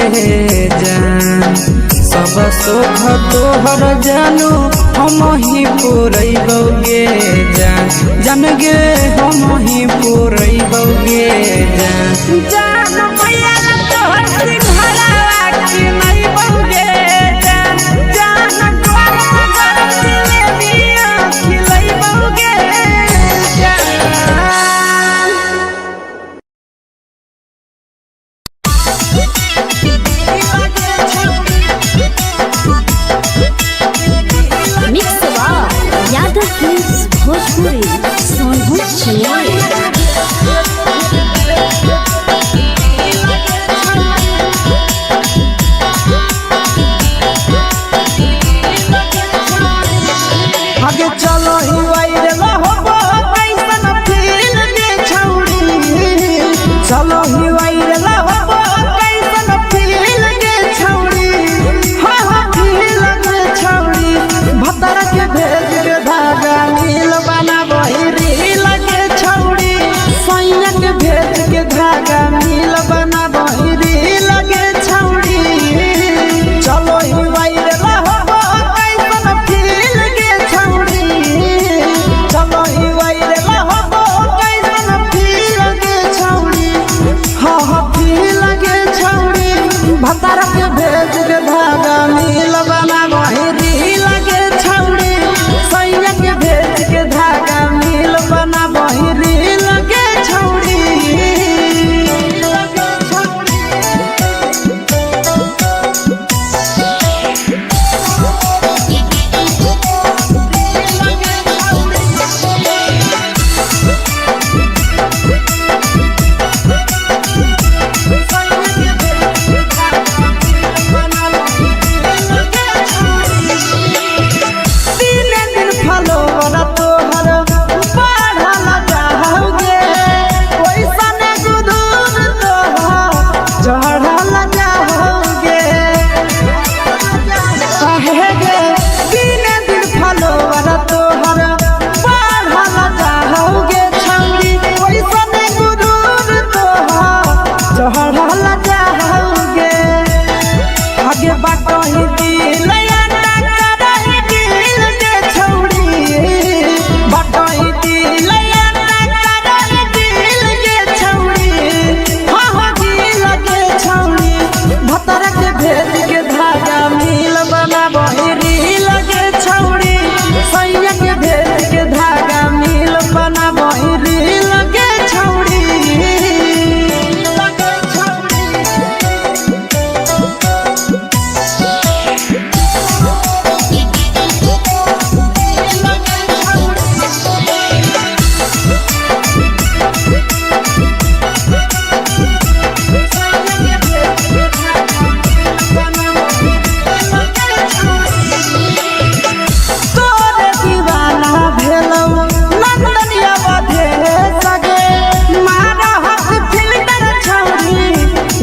जान सब सुख तोहर जानू हम ही पूरइबोगे जान जान गे हम ही पूरइबोगे जान जान मैया तोहर सिंघारा खिलइबोगे जान जान गरम गरम जिलेबिया खिलइबोगे जान मिक्स यादव फिल्म्स भोजपुरी सोनभद्र आगे चलो ही वायरल होबो कैसन फील दे छौड़ी चलो ही वायरल होबो कैसन फील दे छौड़ी हाँ फील दे छौड़ी भतर के भेज के धागा नील बना बहिरी लगे छौड़ी सैया के भेज के धागा नील बना बहिरी लगे छौड़ी चलो ही वायरल होबो कैसन फील दे छौड़ी चलो ही वायरल होबो कैसन फील दे छौड़ी हाँ फील दे छौड़ी भतर के भेज के धागा नील बना बहिरी लगे छौड़ी सैया के भेज के धागा नील बना बहिरी लगे छौड़ी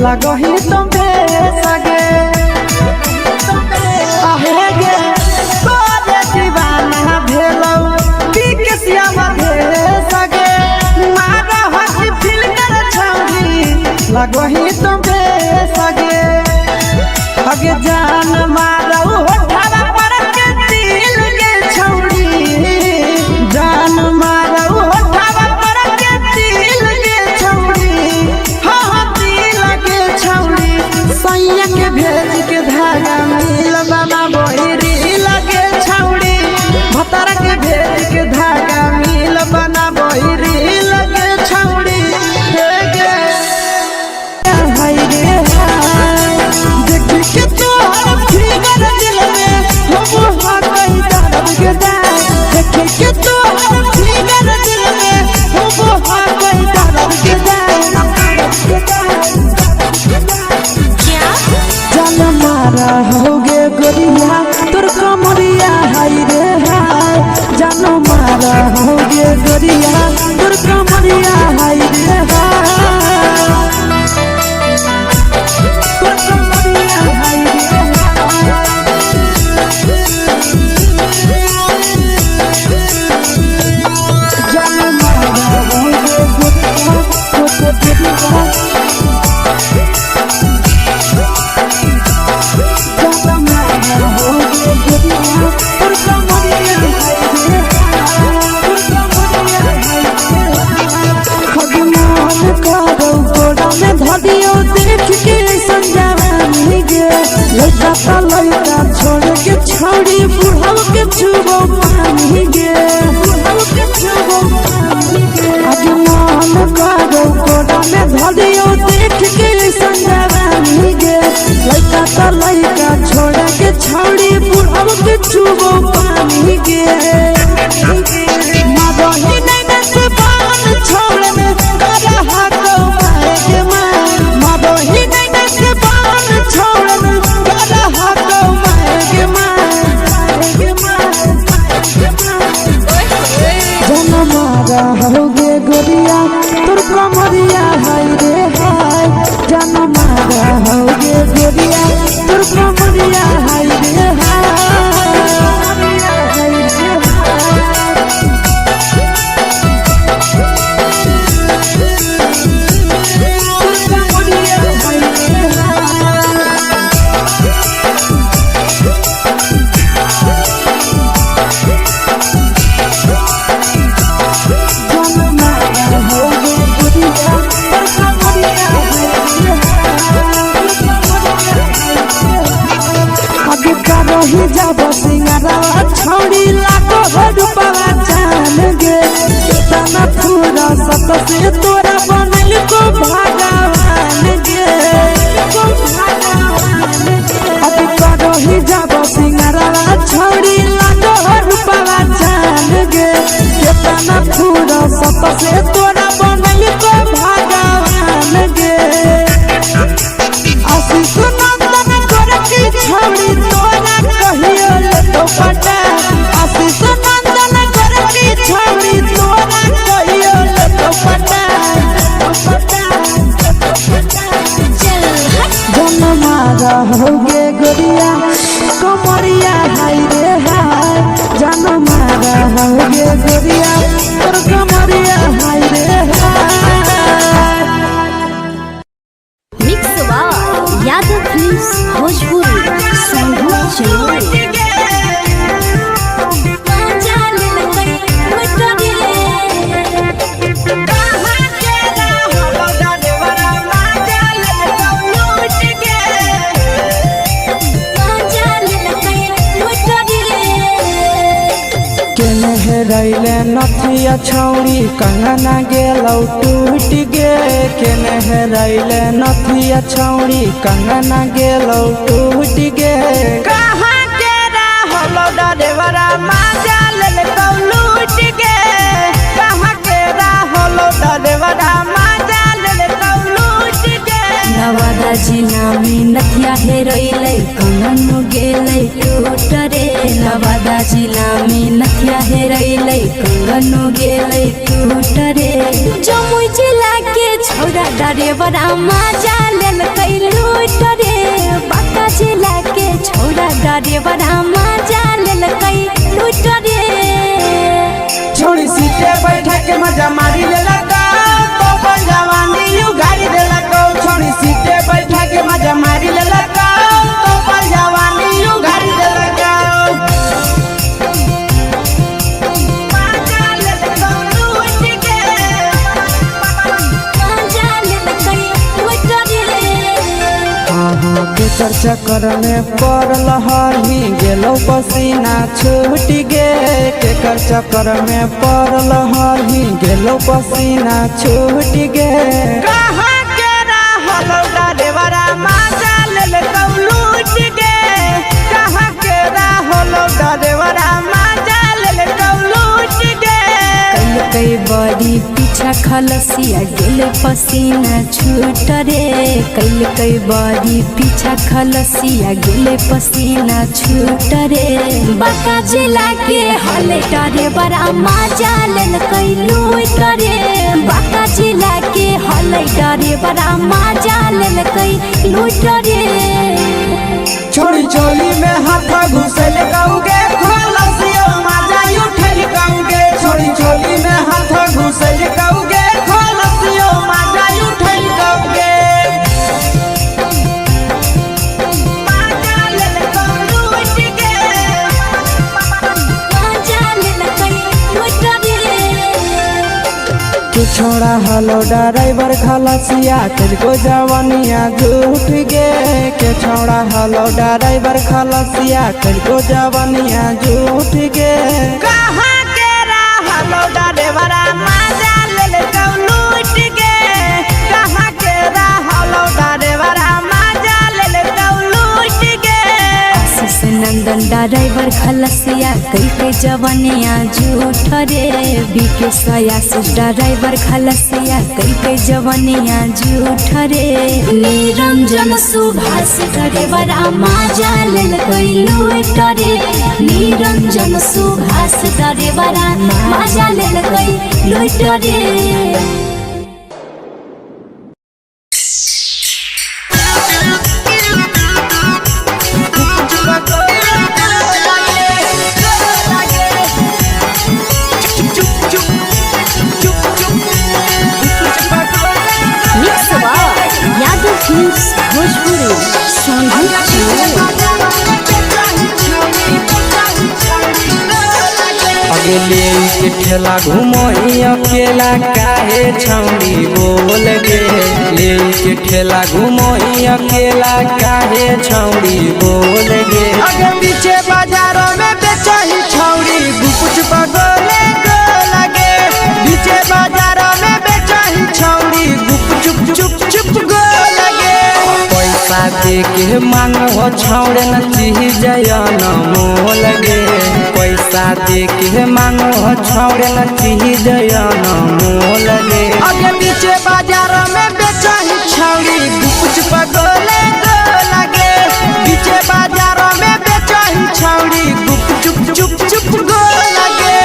लगही तुम्हें लगो ही तुमे सगे अगे जान मारो होठवा पर के दिल के छौड़ी जान मारो होठवा पर के दिल के छौड़ी हाँ दिल के छौड़ी सैया के भेज के धागा मिल बना बोरी लगे छौड़ी भतार के भेज के धागा मिल बना बोरी लगे छौड़ी हाय रे हाय देख के तो फिगर दिल में हम हाथ दर्द के देख के तो फिगर दिल में हम हाथ दर्द के जान मारा होगे गोरिया तोर कमरिया हाय रे हाय जान मारा होगे गोरिया तोर कमरिया हाय रे हाय तोर कमरिया हाय रे जान मारा होगे गोरिया तोर कमरिया धदियो देख के संजावानी गे लड़का लड़का छोड़ के छौड़ी बुढ़ाव के छुबो पानी गे बुढ़ाव के छुबो पानी गे आज मन करो कोड़ा में धदियो देख के संजावानी गे लड़का लड़का छोड़ के छौड़ी बुढ़ाव के छुबो पानी गे मादही नहीं न से बान छोड़ में करा हाथ के मादही नहीं न से बान छोड़ में करा हाथ के जन मारा होगे गोरिया तोर कमरिया हाय रे हाय जन मारा होगे गोरिया तोर कमरिया हाय रे ही जब सिंगारा छौड़ी लाखो रुपया जान गे कितना पूरा सत से तोरा बनल को भगवान गे अभी करो ही जब सिंगारा छौड़ी लाखो रुपया जान गे कितना पूरा सत से तोरा बनल को भगवान गे आशीष नंदन कर की छौड़ी तोरा कहियो ले तो पटा आशीष नंदन कर की छौड़ी तोरा कहियो ले तो पटा जन मारा होगे गोरिया कमरिया हाय रे हाय जन मारा होगे गोरिया तोर कमरिया हाय रे हाय mix by Yadav films Bhojpuri संगीत चैनल रैले नथिया छौड़ी कंगना गेलौ टूट गे केने रैले नथिया छौड़ी कंगना गेलौ टूट गे कहाँ के रहलो डरेवरा माजा लेलकौ लूट गे कहाँ के रहलो डरेवरा माजा लेलकौ लूट गे नवादा जिला में नथिया हेरोइले कंगन गेले टूट रे नवादा जिला में नथिया हेरोइले कंगन गेले टूट रे जमुई जिला के छौड़ा डरेवरा माजा लेलकै लूट रे बांका जिला के छौड़ा डरेवरा माजा लेलकै लूट रे छोड़ी सीटे बैठा के मजा मारी लेलकौ तो जवानी यू गाड़ी देलकौ केकर चक्कर में पड़ल हही गेलो पसीना छूट गे केकर चक्कर में पड़ल हही गेलो पसीना छूट गे कहाँ के रहलो डरेवरा माजा ले लूट गे कहाँ के रहलो डरेवरा माजा ले लूट गे कई बड़ी पीछा खलसिया गेले पसीना छूट रे कई बड़ी पीछा खलसिया गेले पसीना छूट रे बाका जिला के हले डरे बड़ा मजा लेल कई लूट रे बाका जिला के हले डरे बड़ा मजा लेल कई लूट रे छोड़ी चोली में हाथ घुसल गाऊंगे खलसिया मजा उठल गाऊंगे छोड़ी चोली में हाथ घुसल गाऊंगे खलसिया मजा उठल गाऊंगे मजा लेल कई लूट गे मजा लेल कई लूट रे तू छोड़ा हलो ड्राइवर खलसिया तुझको जवानिया झूठ गे के छोड़ा हलो ड्राइवर खलसिया तुझको जवानिया झूठ गे कहाँ के रहलो ड्राइवर मजा ले लूट गे कहाँ के रहलो ड्राइवर मजा ले लूट गे आशीष नंदन ड्राइवर खलसिया कई के जवानिया झूठ रे बीके आशीष ड्राइवर खलसिया कई के जवानिया झूठ रे निरंजन सुभाष ड्राइवर मजा लेल कई लूट रे निरंजन सुभाष ड्राइवर मजा लेल कई लूट रे अगले के ठेला घुमोई अकेला काहे छौड़ी बोल गे ले के ठेला घुमोई अकेला काहे छौड़ी बोल गे अगे पीछे बाजारों में बेचही छौड़ी गुपुच बगले गो लगे पीछे बाजारों में बेचही छौड़ी गुप चुप चुप चुप गो लगे पैसा दे के मांगो छौड़े न चीज न मोल गे पैसा दे के मांगो छौड़े न चीज न मोल गे अगे पीछे बाजारों में बेचही छौड़ी गुपुच बगले गो लगे पीछे बाजारों में बेचही छौड़ी गुप चुप चुप चुप गो लगे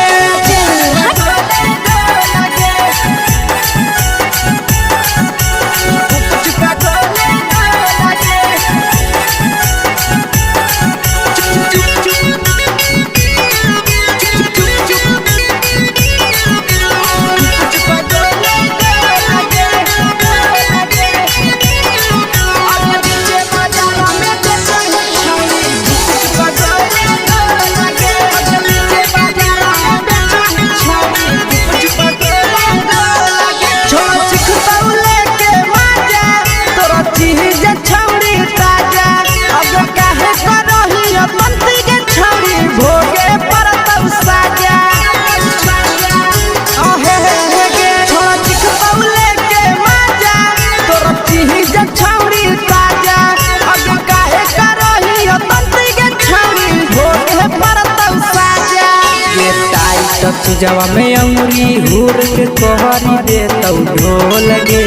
जवा में अंगुरी हुर के कोहरी दे तौ ढोल गे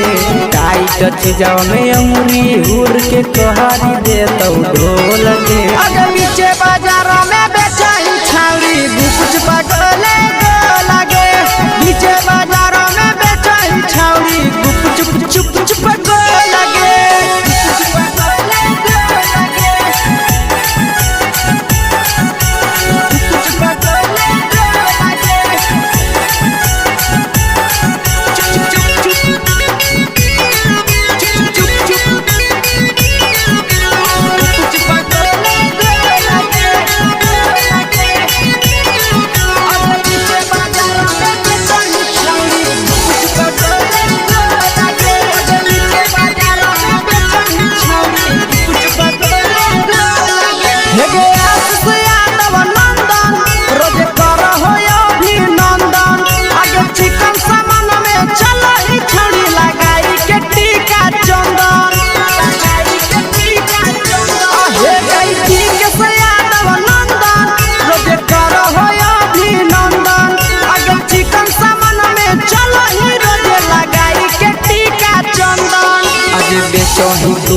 टाइट जवा में अंगुरी हुर के कोहरी दे तौ ढोल गे अगे पीछे बाजारों में बेचही छौड़ी गुपुच बगले गो लगे पीछे बाजारों में बेचही छौड़ी गुप चुप चुप चुप गो लगे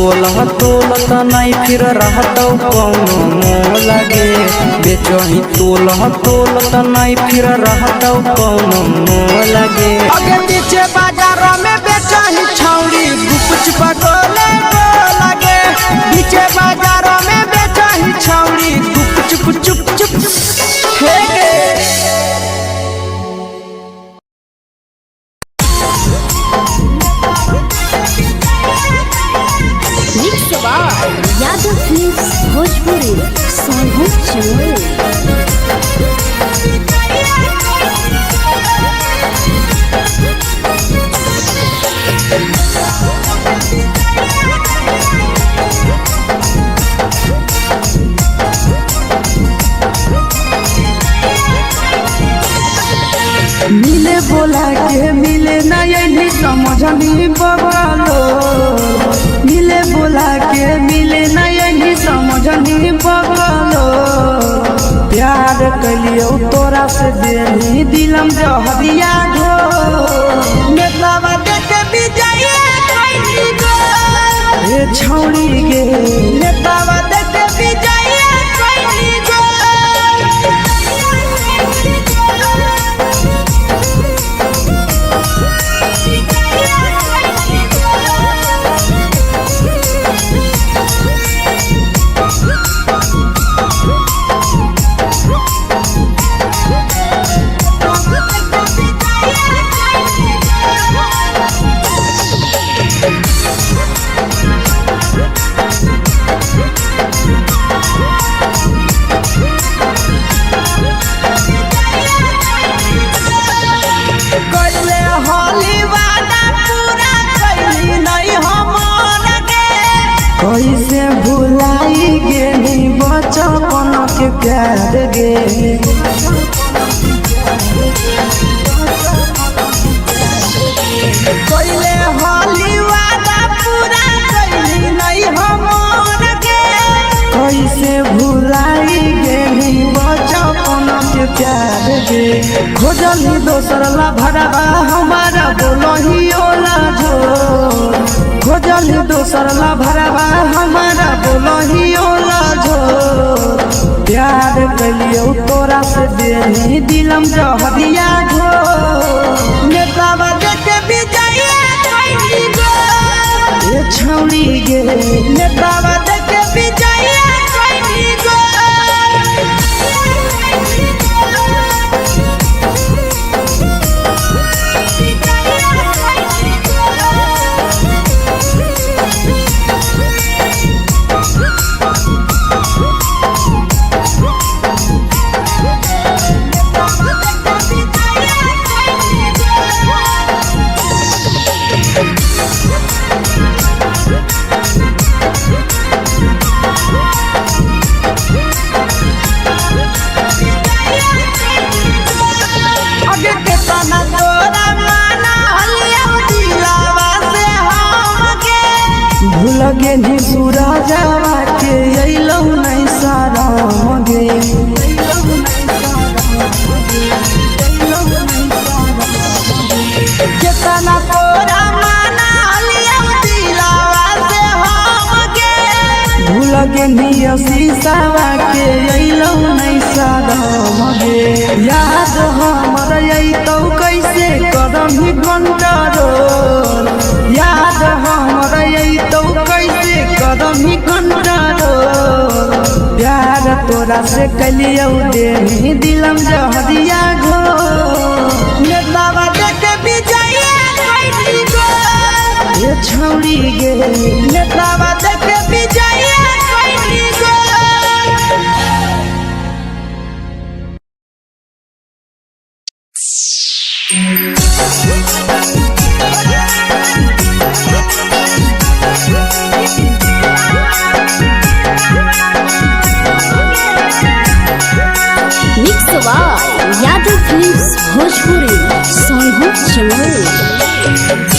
तोलह तोलत नहीं फिर रहतौ कौनो मोल गे बेचही तोलह तोलत नहीं फिर रहतौ कौनो मोल गे अगे पीछे बाजार में बेचही छौड़ी गुपचुप गोले लगे पीछे बाजार में बेचही छौड़ी गुपचुप चुप चुप हे यादव फिल्म्स भोजपुरी सोनू चमोली। मिले बोला के मिले ना यही समझनी बगलो मिले बोला के मिले ना यही समझनी बगलो प्यार कलियो तोरा से देनी दिलम जहरिया घो नेतावा देखे विजय कोई गो ए छौड़ी गे नेतावा देखे विजय कोई गो कैसे भुलाई गेली बचपन के प्यार गे कोइले होली वादा पूरा कैली नहीं हमर के कैसे भुलाई गेली बचपन के प्यार गे खोजली दोसर ला भरवा हमारा बोलही ओला जो खोजली दोसर ला भरवा हमारा बोलही ओला जो प्यार कलियो तोरा से देनी दिलम जहरिया घो नेतावा देखे विजय कोई गो ए छौड़ी गे नेतावा देखे विजय कोई गो लगे नी सूरजवा के अइलौ नहीं सारा गे केतना तोरा माना लिया दिलावा से हम गे लगे नी शीशावा के अइलौ नहीं सारा गे याद हमर अइतौ कैसे करम कंट्रोल याद हमर अइतौ कैसे करम कंट्रोल प्यार तोरा से कलियो देनी दिलम जहरिया घो नेतावा देखे विजय कोई गो ए छौड़ी गे नेतावा देखे विजय कोई गो यादव फिल्म्स भोजपुरी सोनू चमोली।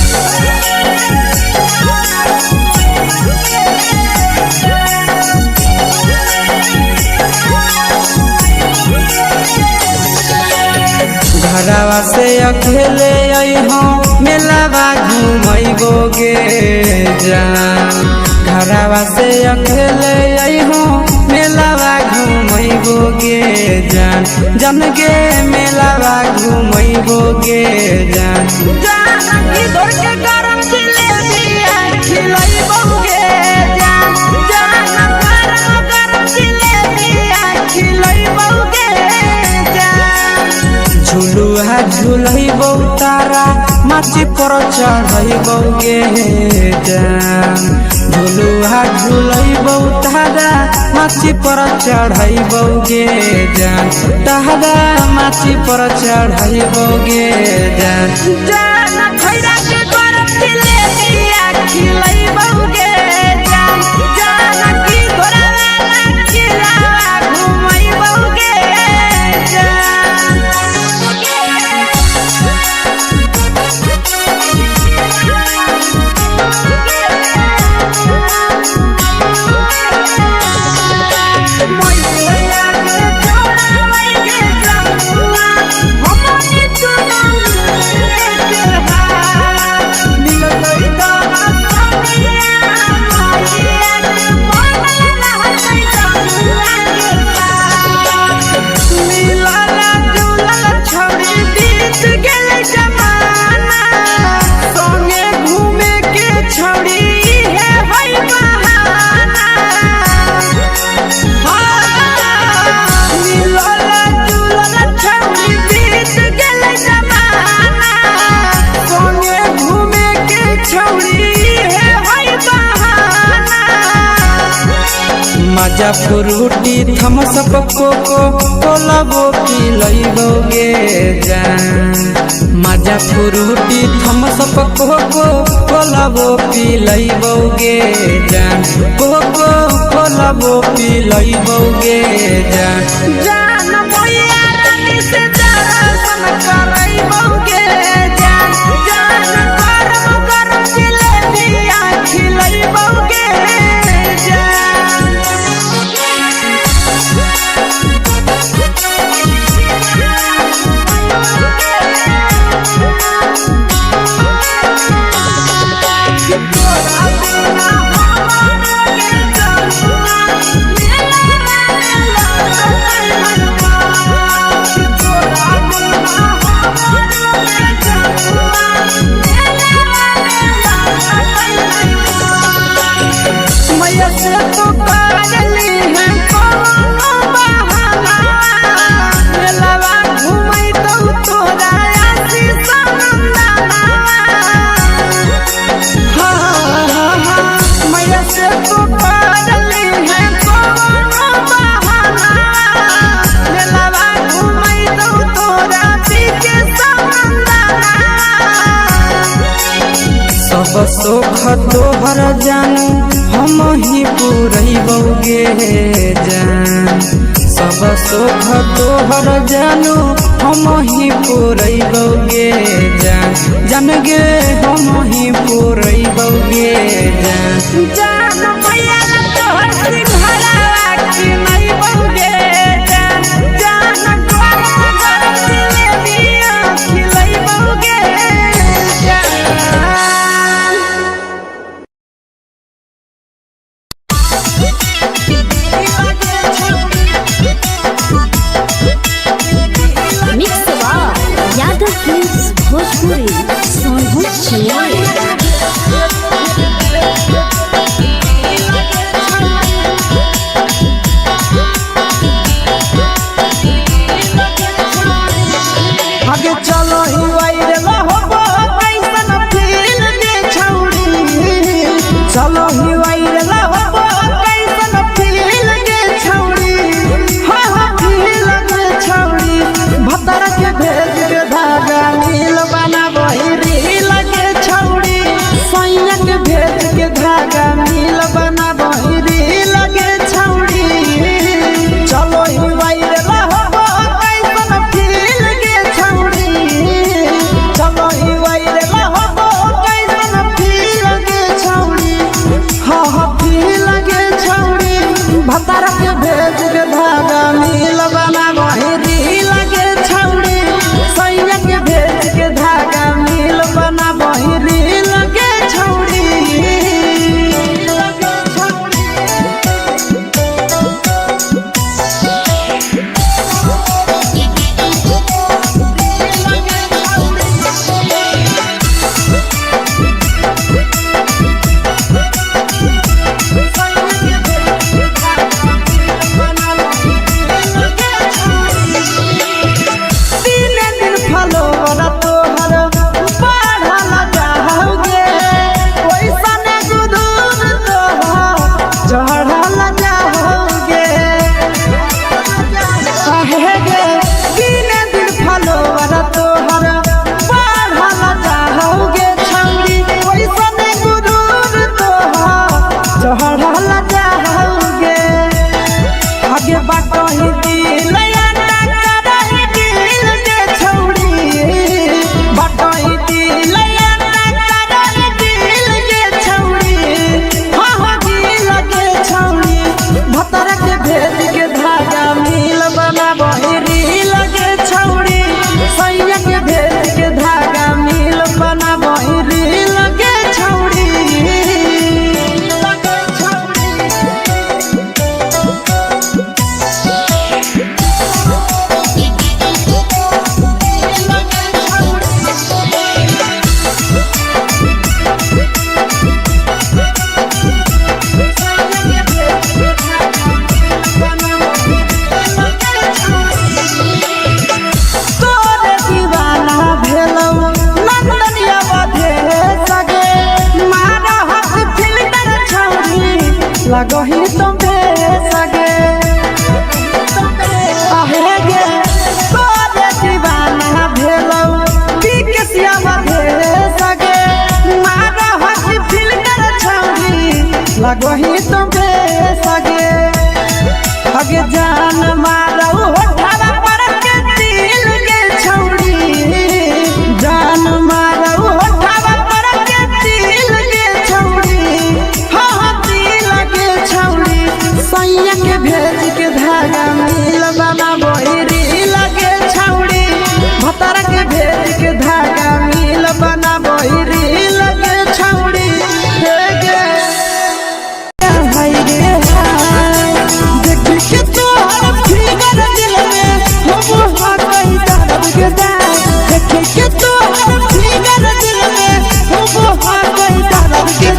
घरवा से अकेले अइहो मेलावा घुमैबो गे जान घरवा से अकेले अइहो मेलावा घूमैबो गे जान जन गे मेलावा घूमैबो गे जान जानकी दौड़ के गरम जिलेबिया खिलैबो गे जान गरम जिलेबिया खिलैबो गे जान झुलुहा झुलैबो तारा माची पर चढ़ैबो गे जान झुलुहा झुलैबो तारा माची पर चढ़ैबो गे जान तारा माची पर चढ़ैबो गे जान जान खैरा के गरम जिलेबिया खिलैबो गे जान जानकी घोड़ा खिलावा घुमैबो गे जान मजा फ्रूटी थम्स अप कोको कोला वो पिलैबो गे जान मजा फ्रूटी थम्स अप कोको कोला वो पिलैबो गे जान कोको कोला वो पिलैबो गे जान जान भैया रानी से दर्शन करैबो गे जान गरम जिलेबिया खिलैबो गे जान मैया से तो काजली है कोनो बहाना मेलावा घूमै तो तोरा आशीष नंदना मैया से तो काजली है कोनो बहाना मेलावा घूमै तो तोरा पीछे नंदना सब सुख तोहर जानू हम ही पुरैबो गे जान सब सुख तोहर जानू हम ही पुरैबो गे जान जन गे हम ही पुरैबो गे जान जान भैया तोहर सिंघाड़ा खिलैबो गे जान गरम जिलेबिया खिलैबो गे जान मिक्स यादव फिल्म्स भोजपुरी सोनभद्र सगे आहे गे तोरे दीवाना भेलौ पी के सियावा भे सगे मारा हसी फिल कर छौरी लगही तो भे सगे अगे जान मारौ होठवा पर के दिल के छौरी जान मारौ होठवा पर के दिल के छौरी हाँ दिल के छौरी सैया के भेज के धागा मिल बाबा बोरी लगे छौरी भतर के भेज के धागा मिल बना बोरी लगे छौरी हे गे हाय रे हाय देख के तोहर फिगर दिल में हम हा कहीं दर्द के दाग देख के तोहर फिगर दिल में हम हा कहीं दर्द के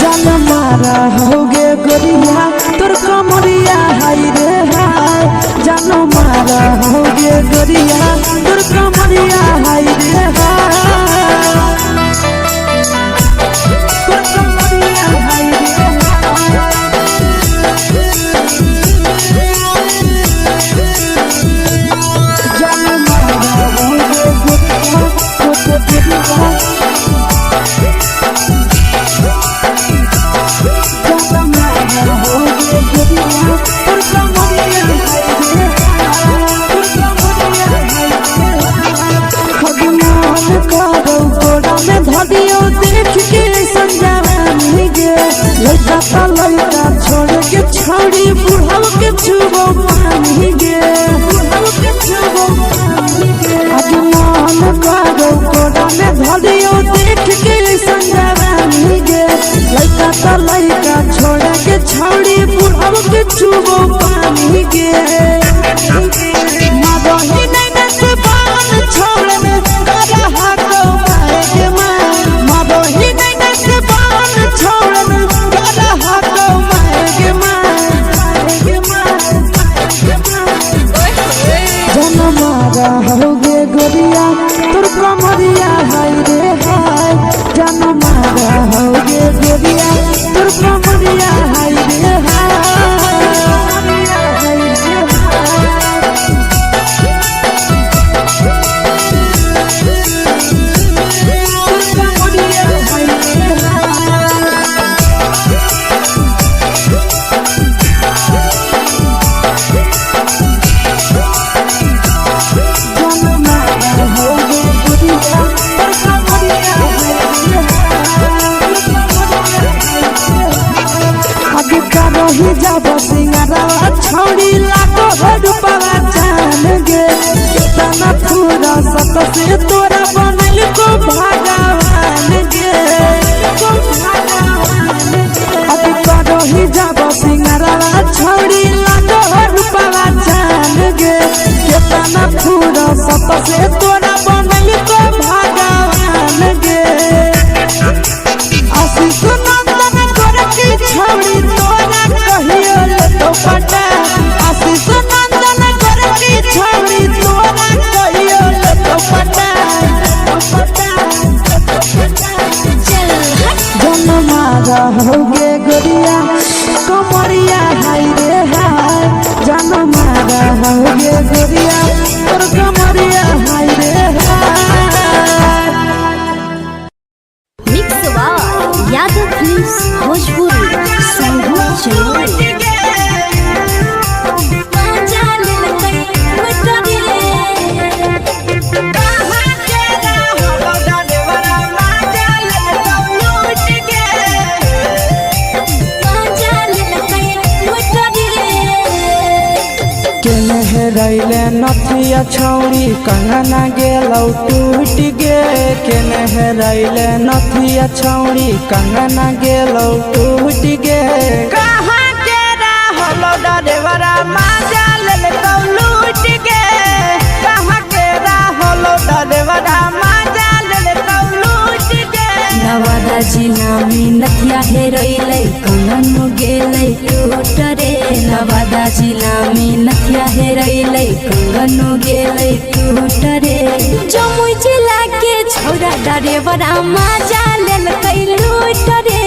जान मारा होगे गोरिया तोर कमरिया हाय रे हाय जान मारा होगे गोरिया तोर कमरिया हाय रे हाय तोर कमरिया हाय रे हाय जान मारा होगे गोरिया तोर कमरिया लड़का छोड़ के छौड़ी बुढ़ाव के छुबो पानी गे आगे मन करो कोड़ा में धरियो देख के संजवानी गे लड़का छोड़ के छौड़ी बुढ़ाव के छुबो पानी गे मदही नहीं से बान छोड़ में करा हाथो पाए के मां मदही नहीं से बान छोड़ में करा हाथो पाए के मां जन मारा होगे गोरिया तोर कमरिया हाय रे हाय जन मारा होगे गोरिया तोर कमरिया हाय रे ही जब सिंगारा छौड़ी लाखो रुपवा जान गे कितना पूरा सत से तोरा बनल को भगवान गे अभी करो ही जब सिंगारा छौड़ी लाखो रुपवा जान गे कितना पूरा सत से तोरा बनल को भगवान गे आशीष नंदन करती छौड़ी तोरा कहियो ले तो पटा आशीष नंदन करती छौड़ी तोरा कहियो ले तो पटा जन मारा होगे गोरिया कमरिया हाय रे हाय जन मारा होगे गोरिया तोर कमरिया हाय रे हाय मिक्स यादव फिल्म्स भोजपुरी संगीत चलो रैले नथिया छौड़ी कंगना गेलौ टूट गे केने रैले नथिया छौड़ी कंगना गेलौ टूट गे कहाँ के रहलो डरेवरा माजा लेलकौ लूट गे कहाँ के रहलो डरेवरा माजा लेलकौ लूट गे नवादा जिला में नथिया हेरैलै कंगन गेलै टूट रे नवादा जिला में नथिया हेरैलै कंगन गेलै टूट रे जमुई जिला के छौरा डरेवरा माजा लेलकै लूट रे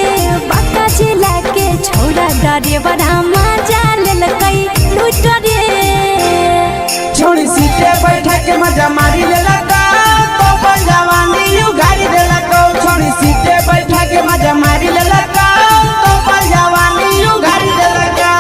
डरे बड़ा मजा लेलकै लूट रे छोड़ी सीटे बैठा के मजा मारी लेलका तो अपन जवानी उगाड़ी देलका छोड़ी सीटे बैठा के मजा मारी लेलका तो अपन जवानी उगाड़ी देलका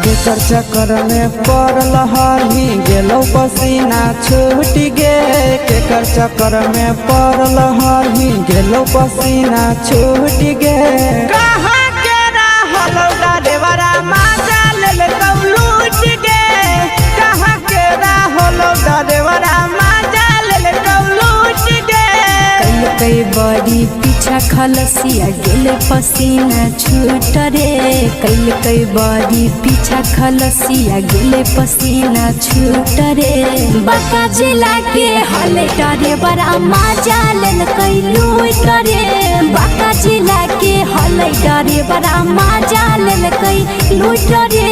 केकर चक्कर में पड़ल हही गेलो पसीना छूट गे केकर चक्कर में पड़ल हही गेलो पसीना छूट गे कहाँ के रहल डरेवरा मजा लेलकौ लूट गे कहाँ के रहल डरेवरा मजा लेलकौ लूट गे कई बड़ी पीछा खलसिया गेले पसीना छूट रे कई बड़ी पीछा खलसिया गेले पसीना छूट रे बाका जिला के हले डरे बड़ा मजा लेलकै लूट रे बाका जिला के हले डरे बड़ा मजा लेलकै लूट रे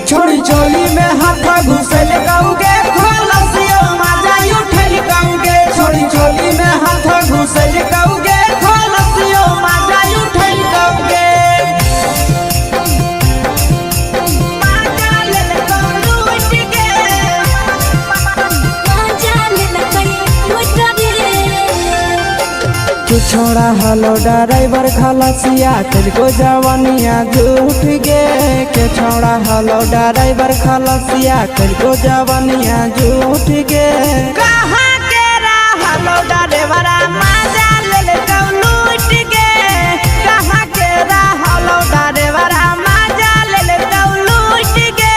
छोड़ी चोली में हाथ घुसल गाऊगे खलसिया मजा उठल गाऊगे छोड़ी चोली में हाथ घुसल गाऊगे खलसिया मजा उठल गाऊगे छोड़ा हलो ड्राइवर खलसिया तुझको जवानिया झूठ गे के छोड़ा हलो ड्राइवर खलसिया तुझको जवानिया झूठ गे कहाँ के हलो ड्राइवर मजा लेलकौ लूट गे कहाँ के हलो ड्राइवर मजा लेलकौ लूट गे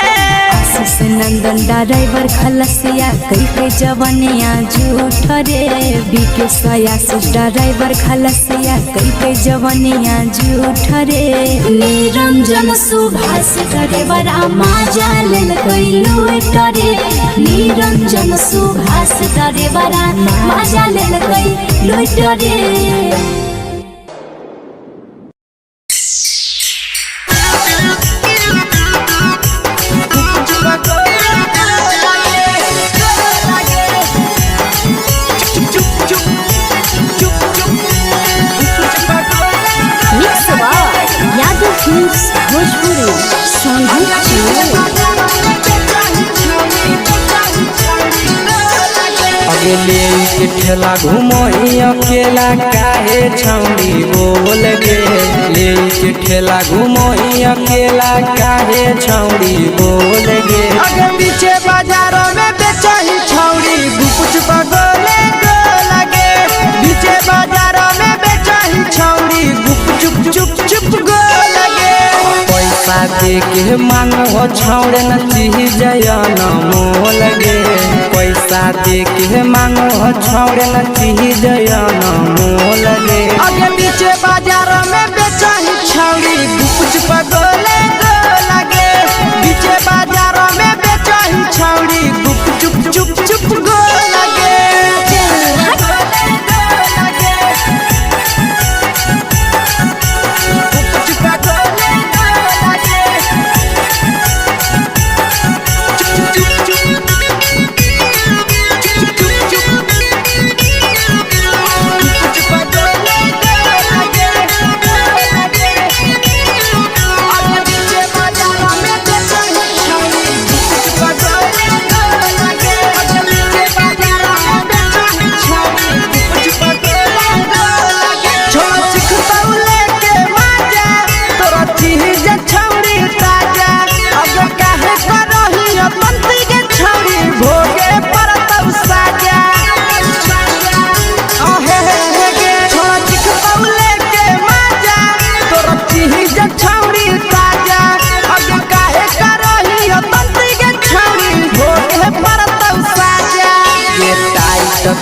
आशीष नंदन ड्राइवर खलसिया कई जवानिया झूठ रे बीके आशीष ड्राइवर खलसिया कई जवानिया झूठ रे निरंजन सुभाष ड्राइवर मजा लेलकै लूट रे निरंजन सुभाष ड्राइवर मजा लेलकै लूट रे भोजपुरी अगले के ठेला घुमई अकेला काहे छौड़ी बोल गे ले के ठेला घुमई अकेला काहे छौड़ी बोल गे अगे पीछे बाजारों में बेचही छौड़ी गुपुच पगोले गो लगे पीछे बाजारों में बेचही छौड़ी गुप चुप चुप चुप गो लगे पैसा दे के मांग हो छौड़े न चीज न मोल गे पैसा दे के मांग हो छौड़े न चीज न मोल गे अगे पीछे बाजारों में बेचही छौड़ी गुपुच पगोले गो लगे पीछे बाजारों में बेचही छौड़ी गुप चुप चुप चुप गो लगे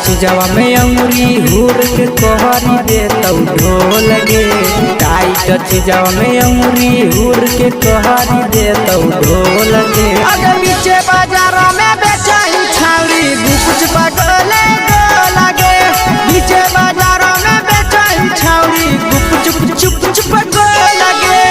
चीजवा में अंगुरी हुर के कोहरी दे तौ ढोल गे टाइट चीजवा में अंगुरी हुर के कोहरी दे तौ ढोल गे अगे पीछे बाजारों में बेचही छौड़ी गुपुच पगोले गो लगे पीछे बाजारों में बेचही छौड़ी गुप चुप चुप चुप गो लगे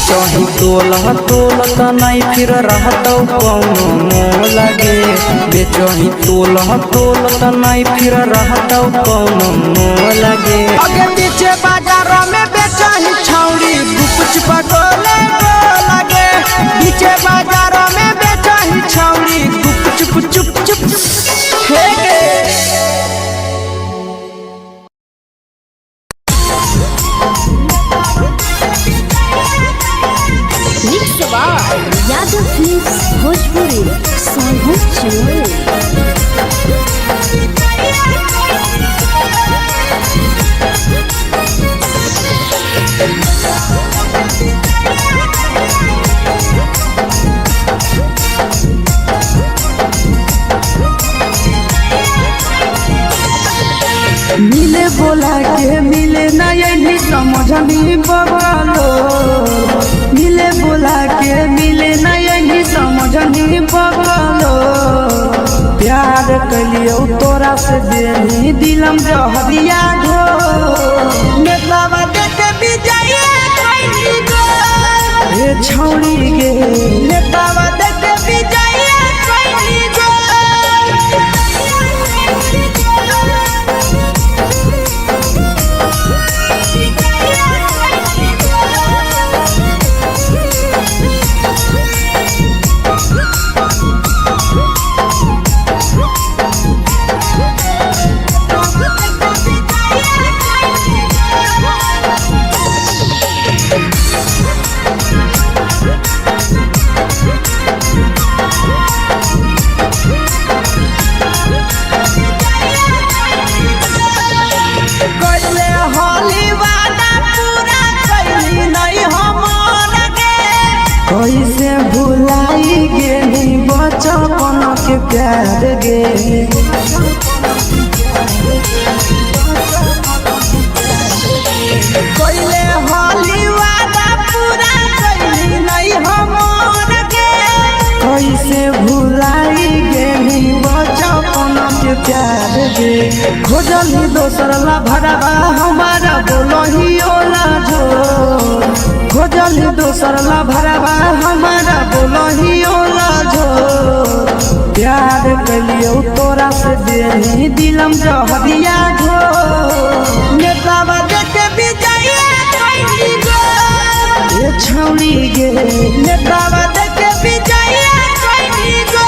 बेचही तोलत नहीं फिर रहतौ कौनो मोह लगे बेचही तोलत नहीं फिर रहतौ कौनो मोह लगे आगे पीछे बाजारों में बेचही छौड़ी गुप पटोले लगे पीछे बाजारों में बेचही छौड़ी गुप चुप फेंके यादव फिल्म्स भोजपुरी सोनू चमोली। मिले बोला के मिले नहीं समझनी बगलो मिले बोला के मिले नहीं समझनी बगलो प्यार कलियो तोरा से देनी दिलम जहरिया घो नेतावा देखे विजय कैली गो ए छौड़ी गे नेतावा देखे विजय कैली गो कैसे भुलाई गेली बचपन के प्यार गे कोइले होली वादा पूरा कैली नहीं हमर के कैसे भुलाई गेली बचपन के प्यार गे खोजली दोसर ला भरवा हमारा बोलही ओला जो खोजली दोसर ला भरवा हमारा बोलही ओला जो प्यार कलियो तोरा से देनी दिलम जहरिया घो नेतावा देखे विजय कैली गो ए छौड़ी गे नेतावा देखे विजय कैली गो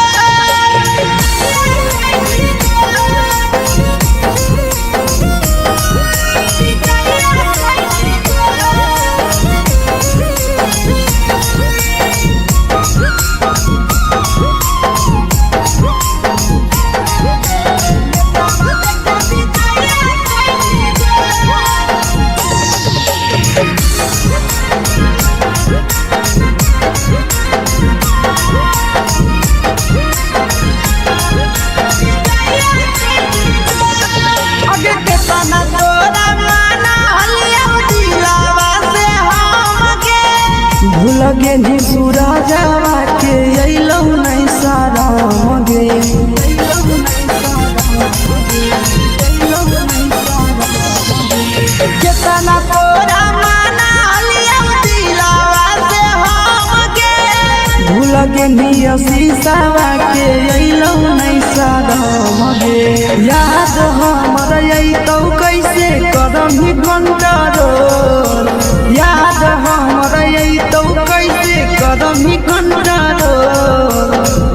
लगे नी सूरजवा के अइलौ नहीं सारा मगे केतना तोरा माना लिया दिलावा से हम गे भूल गे नी शीशावा के अइलौ नहीं सारा मगे याद हमर अइतौ कैसे करही कंट्रोल याद हमर अइतौ कैसे करही कंट्रोल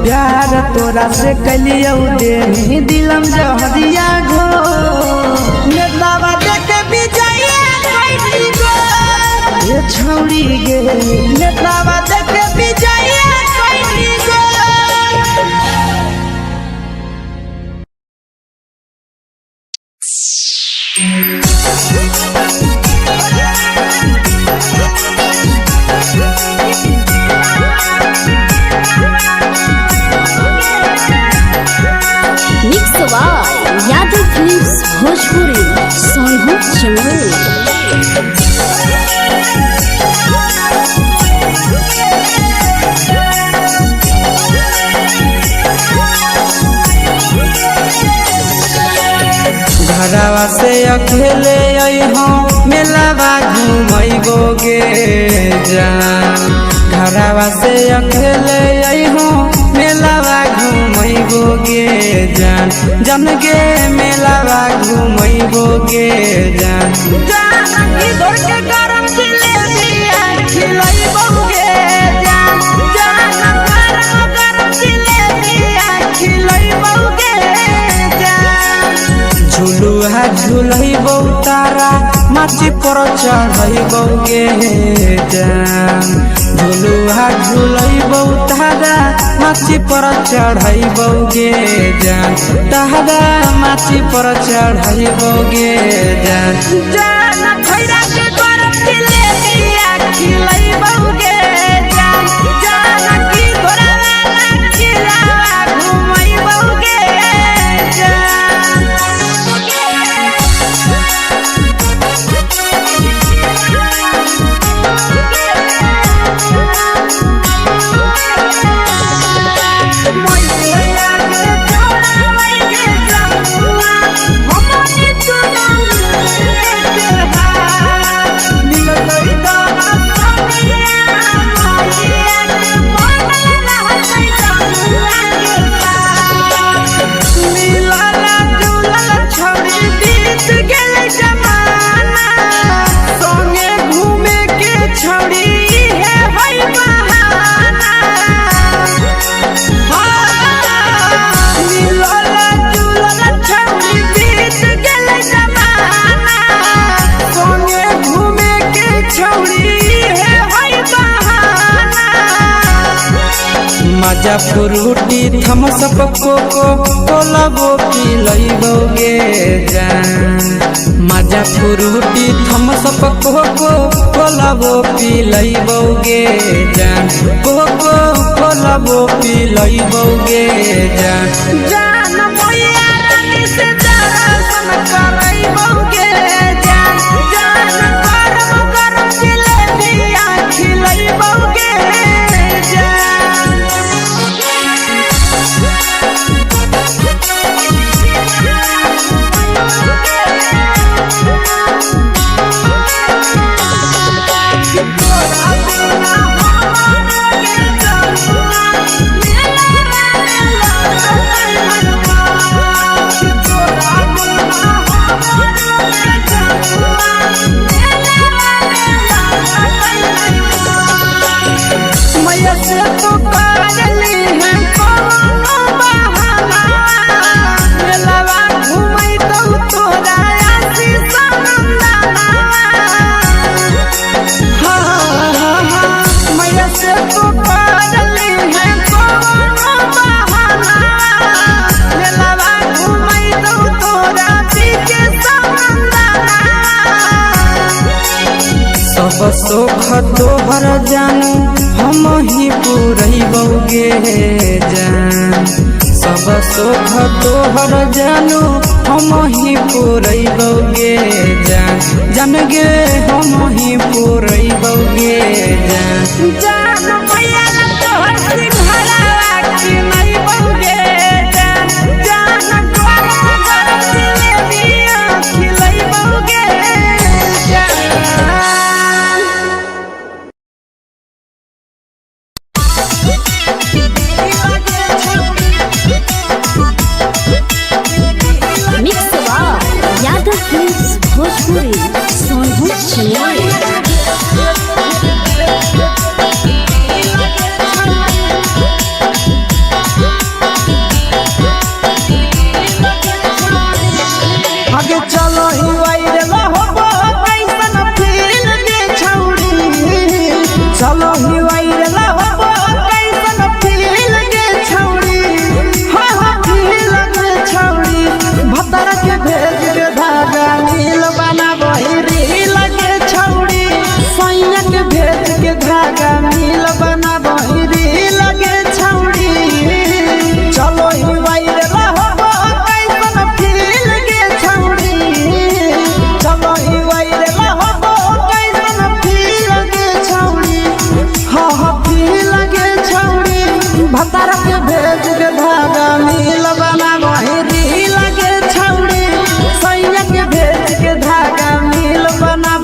प्यार तोरा से कलियौ देनी दिलम जहरिया घो नेतावा देखे विजय कैली गो ए छौड़ी गे नेतावा देखे विजय कैली गो यादव फिल्म्स भोजपुरी सोनू चमोली। घरवा से अकेले आई हम मेलावा घुमैबोगे जान घरवा से अकेले अइहो मेलावा घुमैबोगे जान जन गे मेलावा घुमैबोगे जान जानकी दौड़ के गरम जिलेबिया खिलैबोगे जान गरम जिलेबिया खिलैबोगे जान झुलुहा झुलैबौ तारा माची पर चढ़ैबोगे जान झुलुहा झुलैबौ तारा माची पर चढ़ैबोगे जान तारा माची पर चढ़ैबोगे जान खैरा के गरम जिलेबिया खिलैबोगे जान जानकी घोड़ावाला खिलावा घुमैबोगे मजा फ्रूटी थम्सअप कोको कोलाबो पिलैबोगे जान मजा फ्रूटी थम्सअप कोको कोलाबो पिलैबोगे जान कोको कोलाबो पिलैबोगे जान मैया रानी से दर्शन करैबोगे जान गरम गरम जिलेबिया खिलैबोगे मैया से तो करली है कोनो बहाना मेलावा घुमै तो तोरा आसी सनंदना मैया से तो करली है कोनो बहाना मेलावा घुमै तो तोरा पीके सनंदना सब सुख तोहर जानू हम ही पुरैबोगे जान सब सुख तोहर जानू हम ही पुरैबोगे जान जन गे हम ही पुरैबोगे जान मैया तोहर सिंघरावा खिलैबोगे जान गरम गरम जिलेबिया खिलैबोगे मिक्स यादव फिल्म्स भोजपुरी सोनू चिन्मय आगे चलो ही वायरल होबो कैसन फील के छौड़ी चलो ही वायरल होबो कैसन फील के छौड़ी फील के छौड़ी भतर के भेज के धागा नील बना बहिरी लगे छौड़ी सैया के भेज के धागा नील बना बहिरी लगे छौड़ी चलो ही वायरल होबो कैसन फील के छौड़ी चलो ही वायरल होबो कैसन फील के छौड़ी फील के छौड़ी भतर के भेज के धागा नील बना बहिरी लगे छौड़ी सैया के भेज के धागा नील बना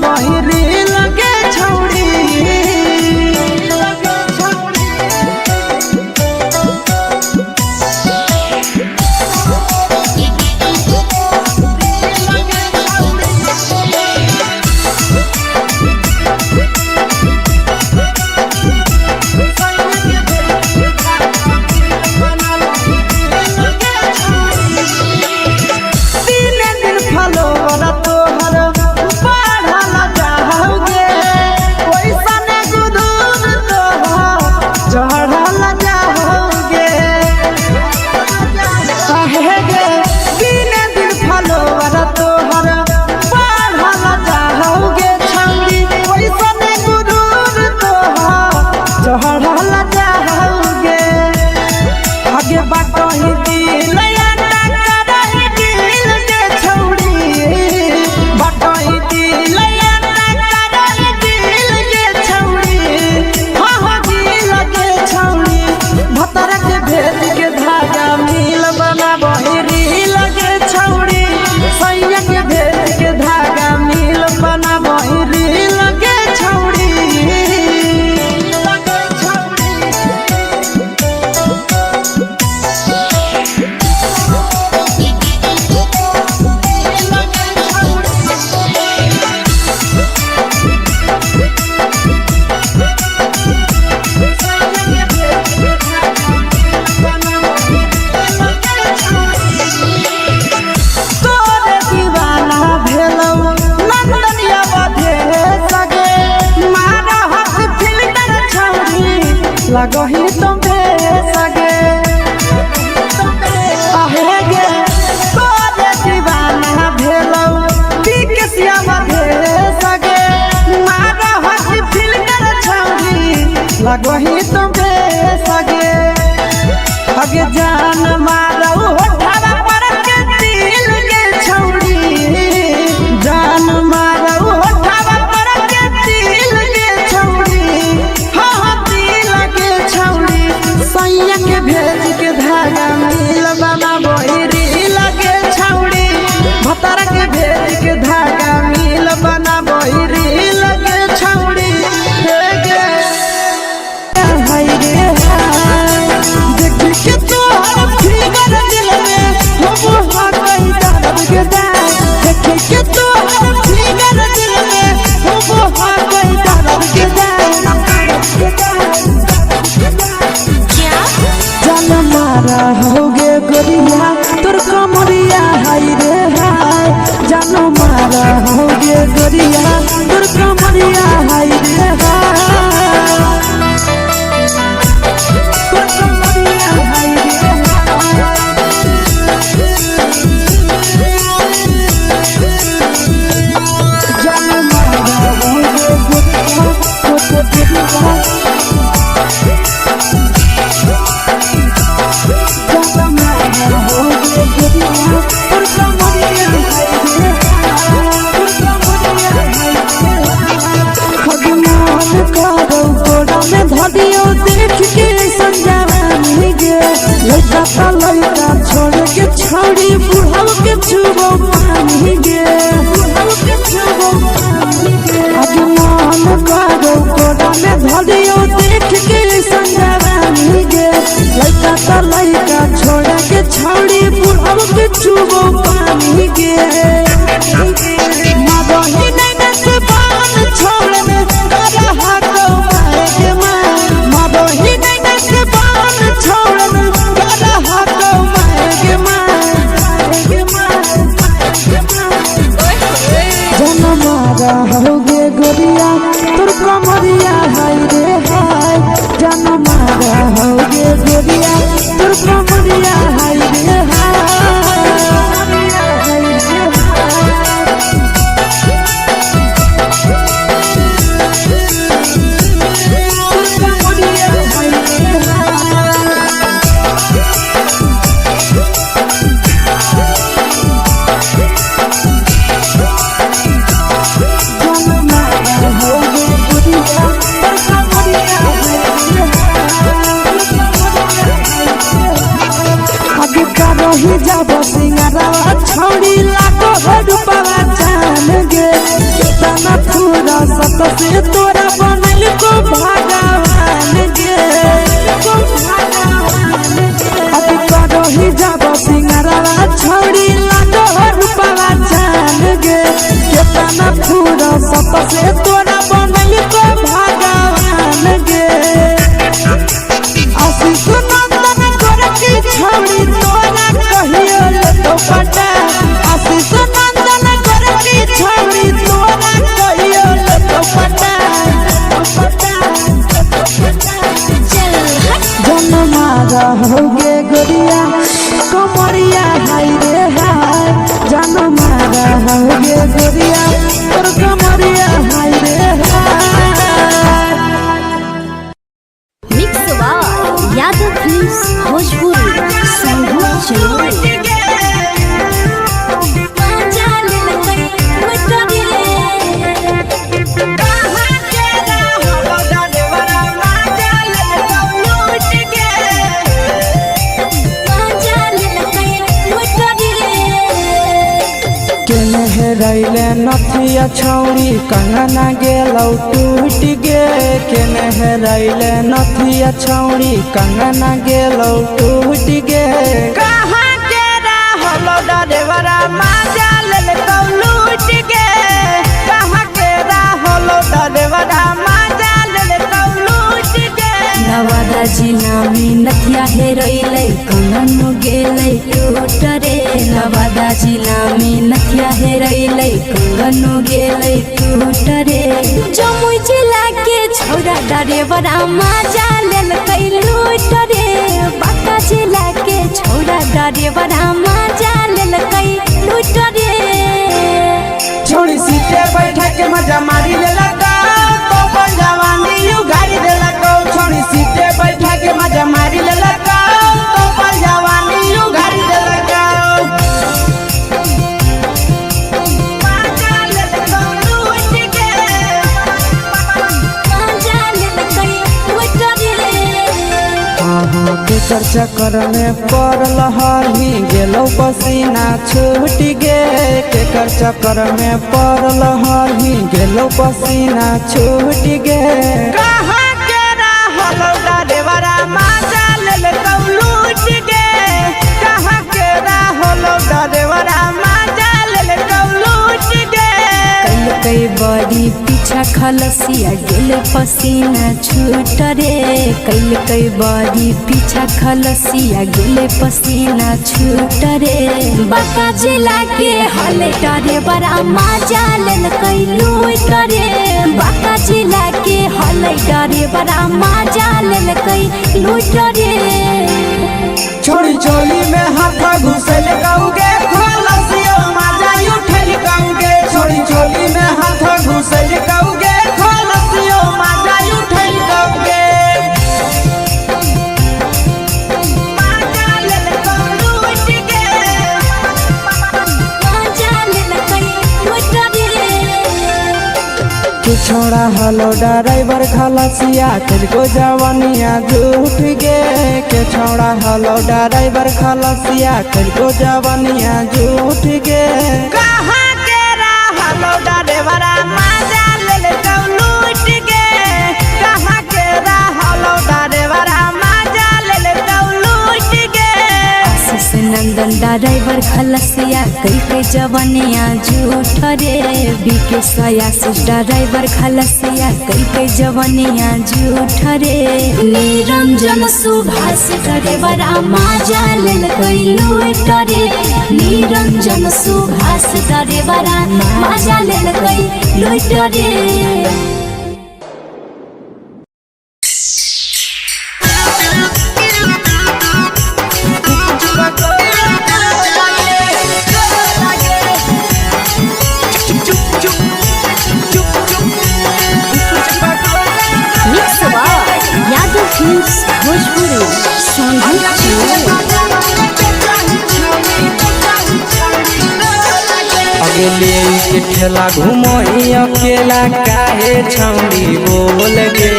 तुम सगे आहे गे तोरे दीवाना भेलौ पीके श्यामा भेल सगे मारा हसी फिल्टर छौरी लगही तुम सगे अगे जान मारौ होठवा पर के दिल के छौरी जान मारौ होठवा पर के दिल के छौरी हाँ दिल के छौरी सैया के भेज के धागा मिल बना बोरी लगे छौरी भतर के भेज के धागा मिल बना बोरी लगे छौरी हे गे हाय रे देख के तोहर फिगर दिल में हम हाथ दर्द के देख के तोहर फिगर दिल में हम हाथ दर्द के जान मारा होगे गोरिया तोर कमरिया हाय रे हाय जान मारा होगे गोरिया तोर कमरिया हाय रे हाय तोर कमरिया हाय रे जान मारा होगे गोरिया तोर कमरिया धदियो देख के संजवानी गे लड़का लड़का छोड़ के छौड़ी बुढ़ाव के छुबो पानी गे अजमान करो कोड़ा में धदियो देख के संजवानी गे लड़का लड़का छोड़ के छौड़ी बुढ़ाव के छुबो पानी गे मदही नहीं से बान छोड़ में करा हाथों मारे के मदही नहीं से बान छोड़ में करा हाथों मारे के जन मारा होगे गोरिया तोर कमरिया हाय रे हाय जन मारा होगे गोरिया तोर कमरिया हाय रे ही जब सिंगारवा छौड़ी लागो रुपवा जान गे कितना पूरा सत से तोरा बनल को भगवान गे अभी करो ही जब सिंगारवा छौड़ी लागो रुपवा जान गे कितना पूरा सत से तोरा बनल को भगवान गे आशीष नंदन गोरखी छौड़ी तोरा कहियो तो पटा आशीष नंदन गोरखी छौड़ी तोरा कहियो तो पटा जन मारा होगे गोरिया कमरिया हाय रे हाय जन मारा होगे गोरिया तोर कमरिया हाय रे हाय मिक्स वाव यादव फिल्म्स भोजपुरी संगीत चलो रैले नथिया छौड़ी कंगना गेलौ टूट गे केने रैले नथिया छौड़ी कंगना गेलौ टूट गे कहाँ के रहलो डरेवरा माजा लेलकौ लूट गे कहाँ के रहलो डरेवरा माजा लेलकौ लूट गे नवादा जिला में नथिया हेरोइलै कंगन गेलै टूट रे नवादा जिला में नथिया हेरोइलै कंगन गेलै टूट रे जमुई जिला के छौरा ड्राइवरा मजा लेलकै लूट रे बांका जिला के छौरा ड्राइवरा मजा लेलकै लूट रे छोड़ी सीटे बैठा के मजा मारी लेला तो अपन जवानी यू गाड़ी देला को छोड़ी सीटे बैठा के मजा मारी लेला तो अपन जवानी यू गाड़ी देला को केकर चक्कर में पड़ल हही गेलो पसीना छूट गे केकर चक्कर में पड़ल हही गेलो पसीना छूट गे कहाँ के रहलो ड्राइवरा मजा लेलकौ लूट गे कहाँ के रहलो ड्राइवरा मजा लेलकौ लूट गे कई बड़ी पीछा खलसिया गेले पसीना छूट रे कई बड़ी पीछा खलसिया गेले पसीना छूट रे बांका जिला के हले डरे बड़ा मजा लेलकै लूट रे बांका जिला के हले डरे बड़ा मजा लेलकै लूट रे छोड़ी चोली में हाथ घुसल गौगे खलसियो मजा उठल गौगे छोड़ी चोली में हाथ घुसल गौगे खलसियो मजा उठल गौगे मजा लेलकौ लूट गे मजा लेलकै लूट रे तू छोड़ा हलो ड्राइवर खलसिया तुझको जवानिया झूठ गे के छोड़ा हलो ड्राइवर खलसिया तुझको जवानिया झूठ गे कहाँ के रहलो ड्राइवरा मजा लेलकौ लूट गे कहाँ के रहलो ड्राइवरा मजा लेलकौ लूट गे आशीष नंदन ड्राइवर खलसिया कई जवानिया झूठ रे बीके आशीष ड्राइवर खलसिया कई जवानिया झूठ रे निरंजन सुभाष ड्राइवरा मजा लेलकै लूट रे निरंजन सुभाष ड्राइवरा मजा लेलकै लूट रे यादव फिल्म्स भोजपुरी अगले के ठेला घुमोई अकेला काहे छौड़ी बोल गे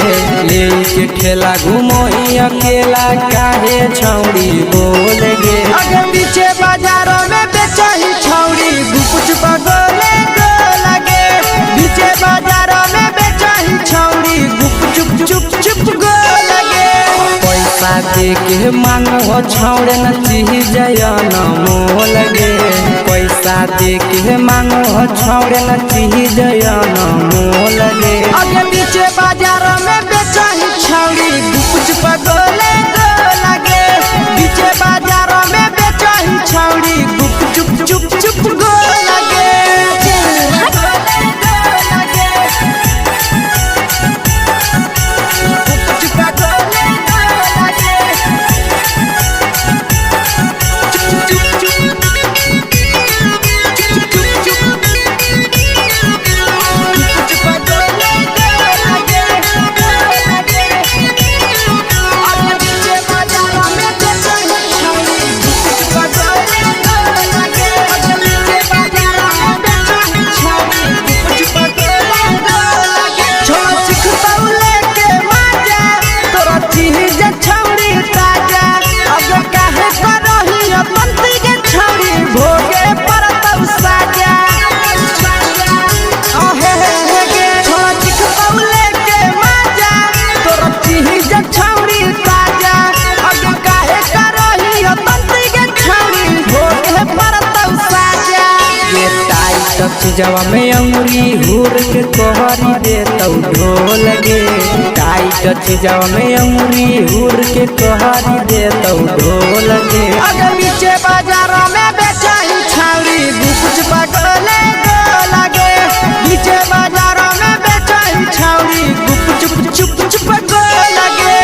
ले के ठेला घुमोई अकेला काहे छौड़ी बोल गे अगे पीछे बाजारों में बेचही छौड़ी गुपुच बगले गो लगे पीछे बाजारों में बेचही छौड़ी गुप चुप चुप चुप गो लगे पैसा दे के मांगो छौड़े न चीज न मोल गे पैसा दे के मांगो छौड़े न चीज न मोल गे अगे पीछे बाजारों में बेचही छौड़ी गुपुच बगले गो लगे पीछे बाजारों में बेचही छौड़ी गुप चुप चुप चुप गो लगे चीजवा में अंगुरी हुर के कहरी दे तो ढोल गे टाइट चीजवा में अंगुरी हुर के कहरी दे तो ढोल गे अगर नीचे बाजारों में बेचाई छावरी कुछ पकड़ले लगे नीचे बाजारों में बेचाई छावरी चुप चुप चुप लगे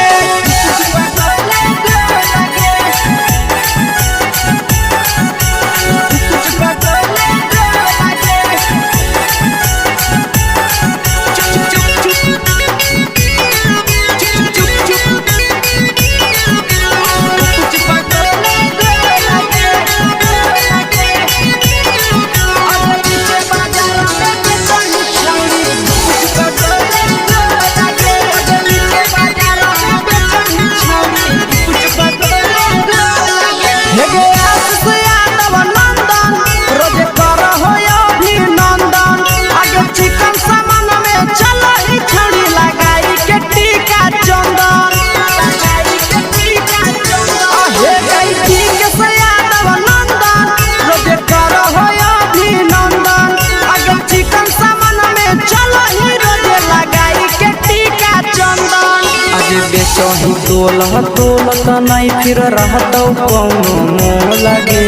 बेचही तोलत नहीं फिर रहतौ कौनो मोह लगे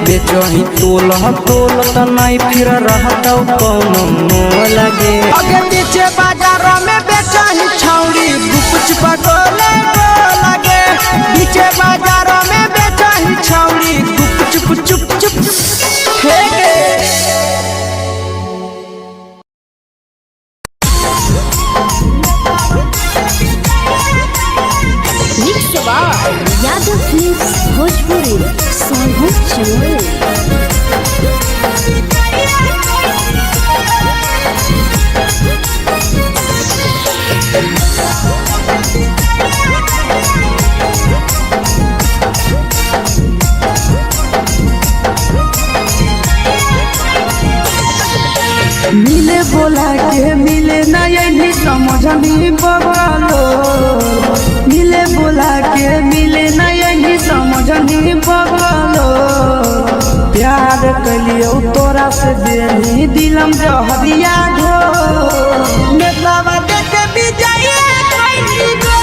बेचही तोलत नहीं फिर रहतौ कौनो मोह लगे अगे नीचे बाजारों में बेचही छौड़ी कुछ पकड़ले लगे नीचे बाजारों में बेचही छौड़ी चुप चुप चुप यादव फिल्म्स भोजपुरी सोनू चंदेल मिले बोला के मिले ना यही समझ नहीं बगलो मिले बोला के मिले ना यही समझ नहीं बगलो प्यार कलियो तोरा से देनी दिलम जहरिया घो नेतावा देखे भी जाइए कोई गो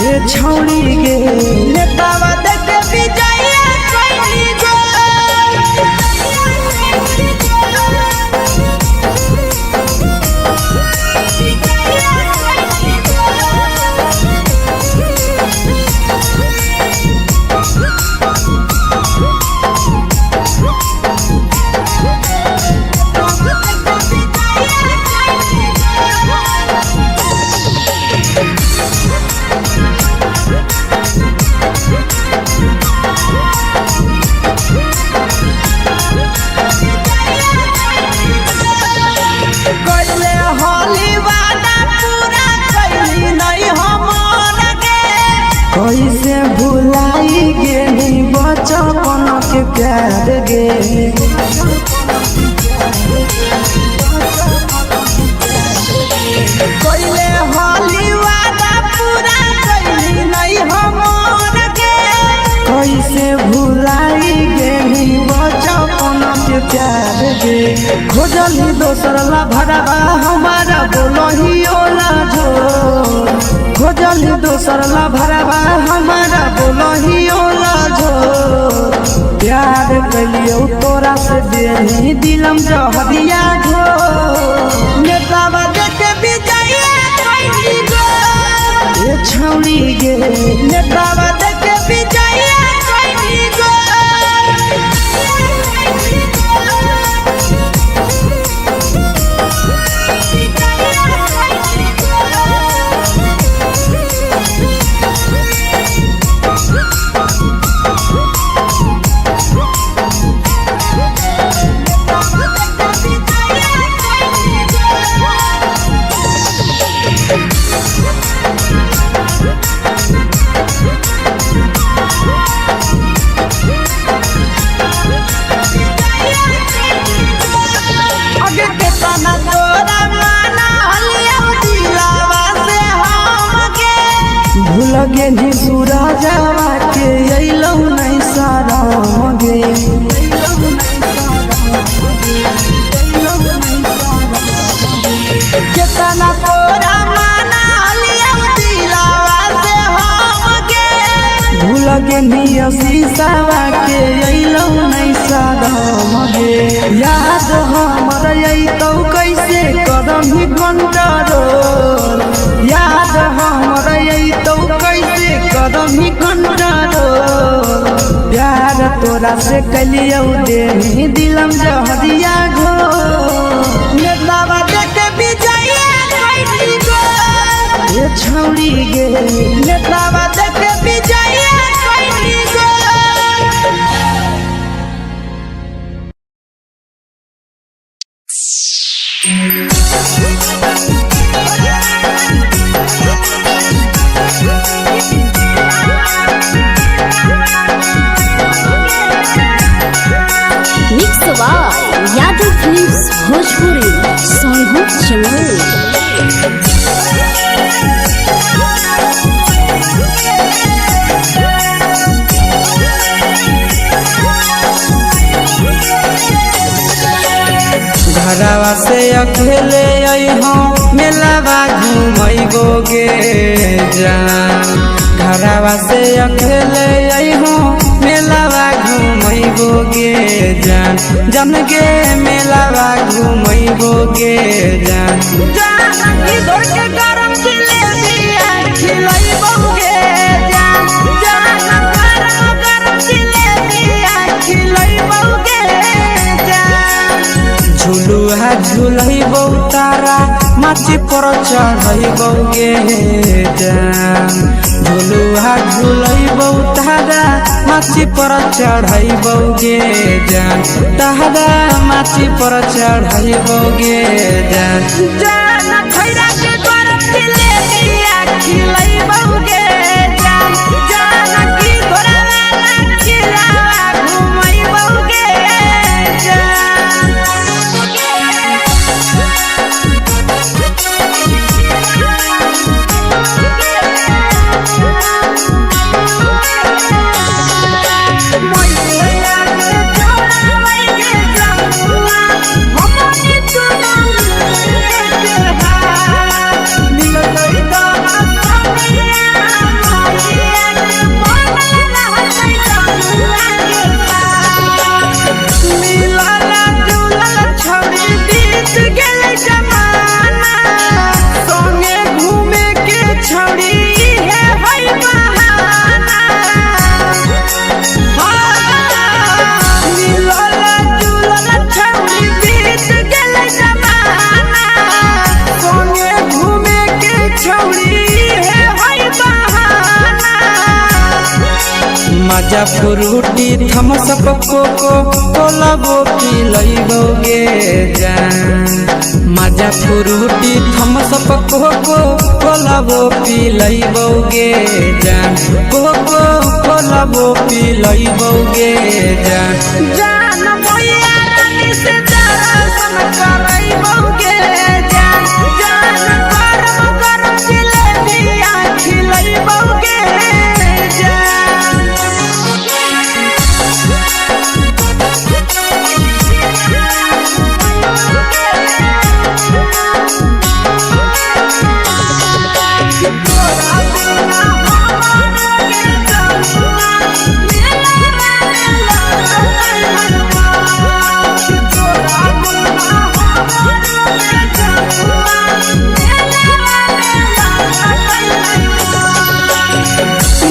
ए छौड़ी गे नेतावा देखे भी जाइए कोई गो कैसे भुलाई गेली बचपन के प्यार गे कोइले होली वादा पूरा कैली नहीं हमर के कैसे भुलाई गेली बचपन के प्यार गे खोजली दोसर ला भरवा हमारा बोलही ओला जो खोजली दोसर ला भरवा हमारा बोलही ओला जो प्यार कलियो तोरा से देनी दिलम जहरिया घो नेतावा देखे भी जाइए कोई गो ए छौड़ी गे नेतावा देखे भी जाइए कोई गो लगे नी सूरजवा के अइलौ नहीं सारा गे लगे निया शीशावा के अइलौ नहीं सादम गे याद हमरा अइतौ कैसे करम ही कंट्रोल याद हमरा अइतौ कैसे करम ही कंट्रोल प्यार तोरा से कलियौ देनी दिलम जहरिया घो नेतावा देखे विजया कैली गो ये छौड़ी गे नेतावा देखे विजया कैली गो mix by Yadav films Bhojpuri Sonu Chamoli. घरवा से अकेले अइहो मेलावा घूमैबो गे जान घरवा से अकेले अइहो मेलावा घूमैबो गे जान जन गे मेलावा घूमैबो गे जान जानकी दौड़ के गरम जिलेबिया खिलैबौ गे जान जान गरम जिलेबिया खिलैबौ गे जान झुलुहा झुलैबौ तारा माची पर चढ़ैबौ गे जान झुलुहा झुलैबौ तारा माची पर चढ़ैबौ गे जान तारा माची पर चढ़ैबौ गे जान जान खैरा के गरम जिलेबिया खिलैबौ गे जान जानकी घोड़ावाला खिलावा घुमैबौ गे जान मजा फ्रूटी थम्स अप कोको कोला वो पिलैबौ गे जान मजा फ्रूटी थम्स अप कोको कोला वो पिलैबौ गे जान कोको कोला वो पिलैबौ गे जान जान भैया रानी से दर्शन करैबौ गे जान जान गरम गरम जिलेबिया खिलैबौ गे जान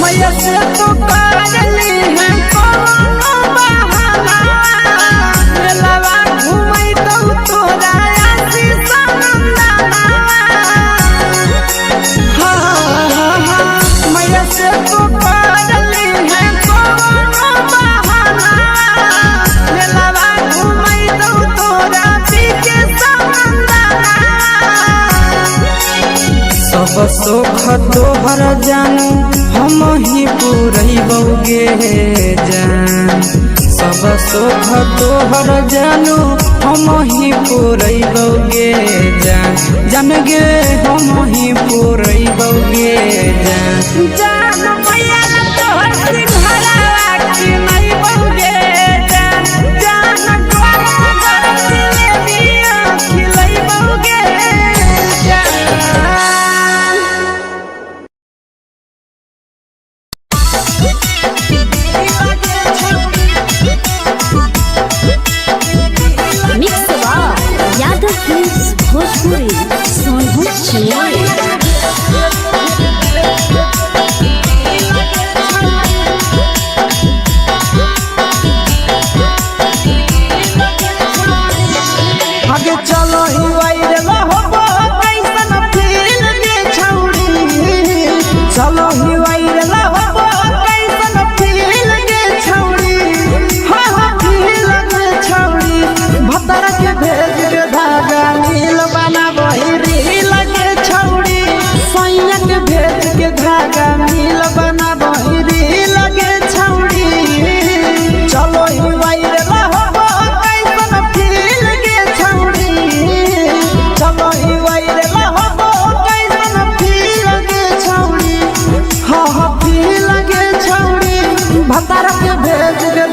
मैया से तो करली है कोनो बहाना मेलावा घुमैतौ तोरा आशीष नंदना मैया से तो करली है कोनो बहाना मेलावा घुमैतौ तोरा पीके नंदना सब सुख तोहर जानू हम ही पुरैबौ गे जान सब सुख तोहर जानू हम ही पुरैबौ गे जान जान गे हम ही पुरैबौ गे जान जान मैया तोहर सिंघरावा खिलैबौ गे जान जान गरम गरम जिलेबिया खिलैबौ गे जान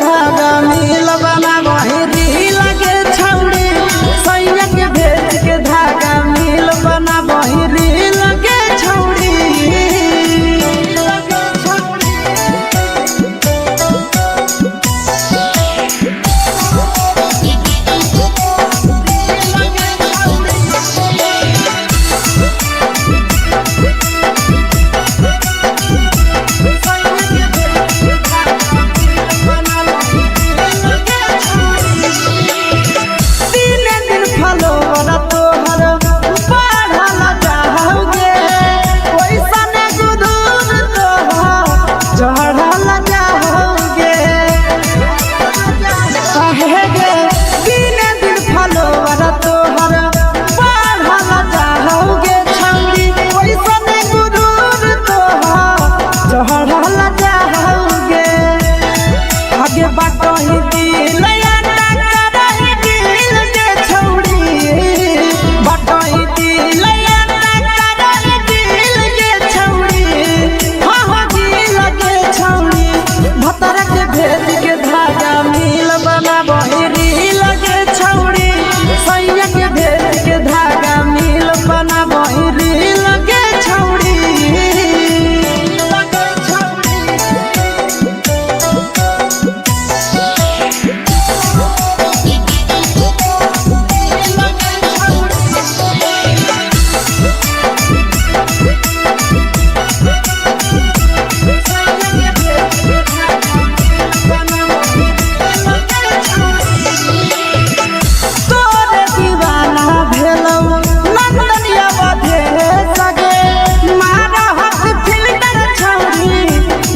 धागा मिल बना बहिरी लगे छौड़ी सैया के भेज के धागा मिल बना बहिरी लगे छौड़ी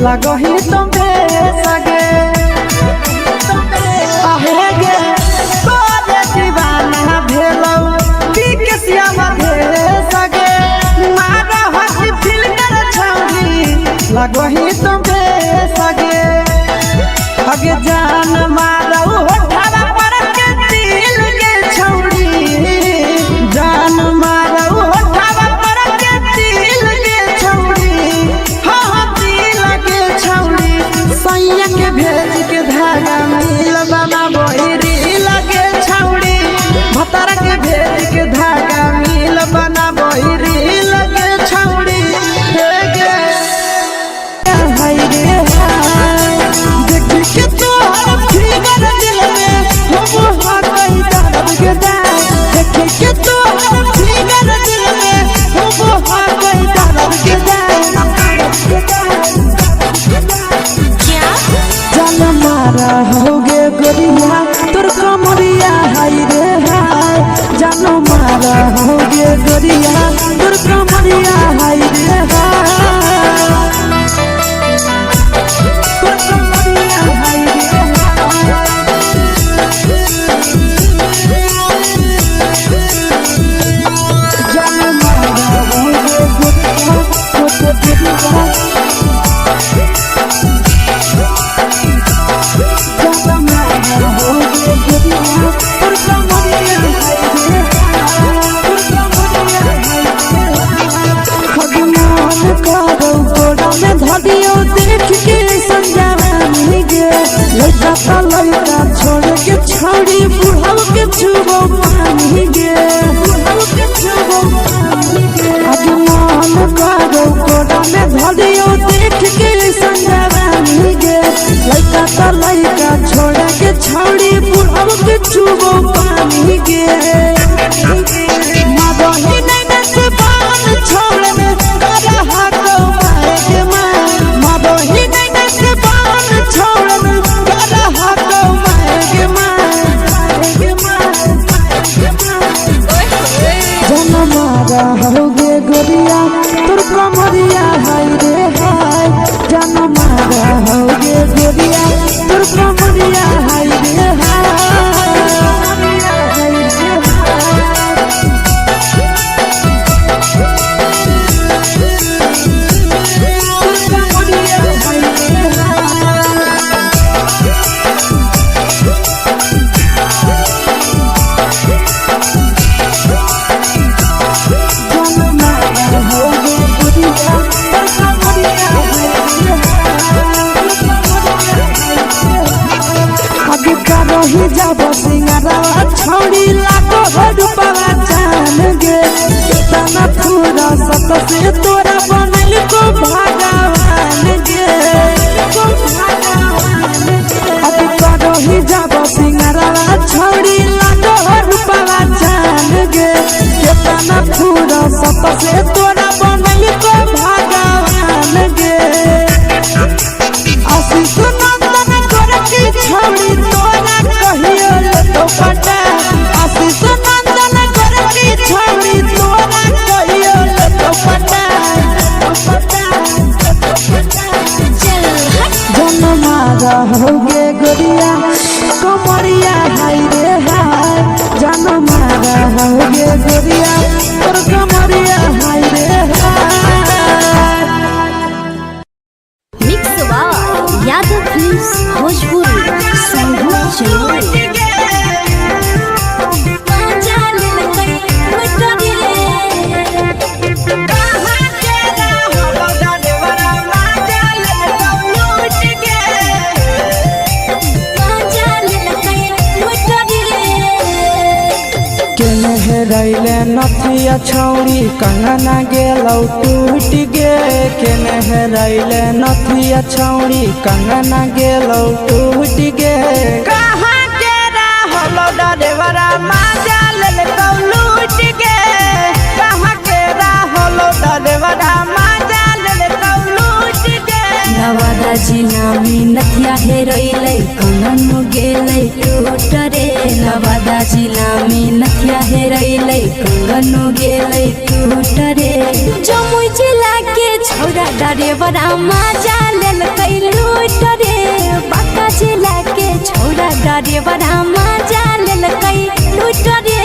लगही तुम्हे सगे आहे गे तोरे दीवाना भेलौ की के सियावा भे सगे मारा हसी फिल्टर छौरी लगही तुम्हे सगे अगे जान मारौ होठवा पर के दिल के छौरी जान मारौ होठवा पर के दिल के छौरी सैया के भेज के धागा मिल बना बहिरी लगे छौड़ी भतारा के भेज के धागा मिल बना बहिरी लगे छौड़ी हाय रे हाय देख के तोहर फिगर दिल में हो कहीं दर्द के दाग देख के तोहर फिगर दिल में हो कहीं दर्द के दाग जान मारा होगे गोरिया तोर कमरिया हाय रे हाय जान मारा होगे गोरिया तोर कमरिया हाय रे हाय तोर कमरिया हाय रे जान मारा होगे गोरिया तोर कमरिया देख के संजानी गे लड़का ता लड़का छोड़ के छौड़ी बुढ़ाव के छुबो पानी गे बुढ़ाव के छुबो पानी गे आज मन करो कोड़ा में धरियो देख के संजानी गे लड़का ता लड़का छोड़ के छौड़ी बुढ़ाव के छुबो पानी गे मादही नहीं से बाल छोड़ में करा हाथों के होगे गोरिया तोर कमरिया हाय रे हाय जान मारा होगे गोरिया तोर कमरिया हाय रे हाय रही जब सिंगारवा छौड़ी लाखों रुपया जान गे कितना पूरा सत से तोरा बनल को भगवान गे अब रही जब सिंगारवा छौड़ी लाखों रुपया जान गे कितना पूरा सत से तोरा बनल को भगवान गे आशीष नंदन गोरखी छौड़ी तोरा कहियो तो पटा आशीष नंदन गोरखी छौड़ी तोरा कहियो तो पटा जन्मा रहोगे गोरिया कमरिया हाय रे हाय जन्मा रहोगे गोरिया और कमरिया हाय रे हाय। Mix by Yadav films Bhojpuri संगीत चलो रैले नथिया छौड़ी कंगना गेलौ टूट गे केने हेरैले नथिया छौड़ी कंगना गेलौ टूट गे कहाँ के रहलो डरेवरा माजा लेल कौ लूट गे कहाँ के रहलो डरेवरा माजा लेल कौ लूट गे नवादा जिला में नथिया हेरैले कंगन गेलै टूट रे नवादा जिला में नथिया हेरैले कंगन गेलै टूट रे जमुई जिला के छौड़ा डरेवरा माजा लेल कै लूट रे बांका जिला के छौड़ा डरेवरा माजा लेल कै लूट रे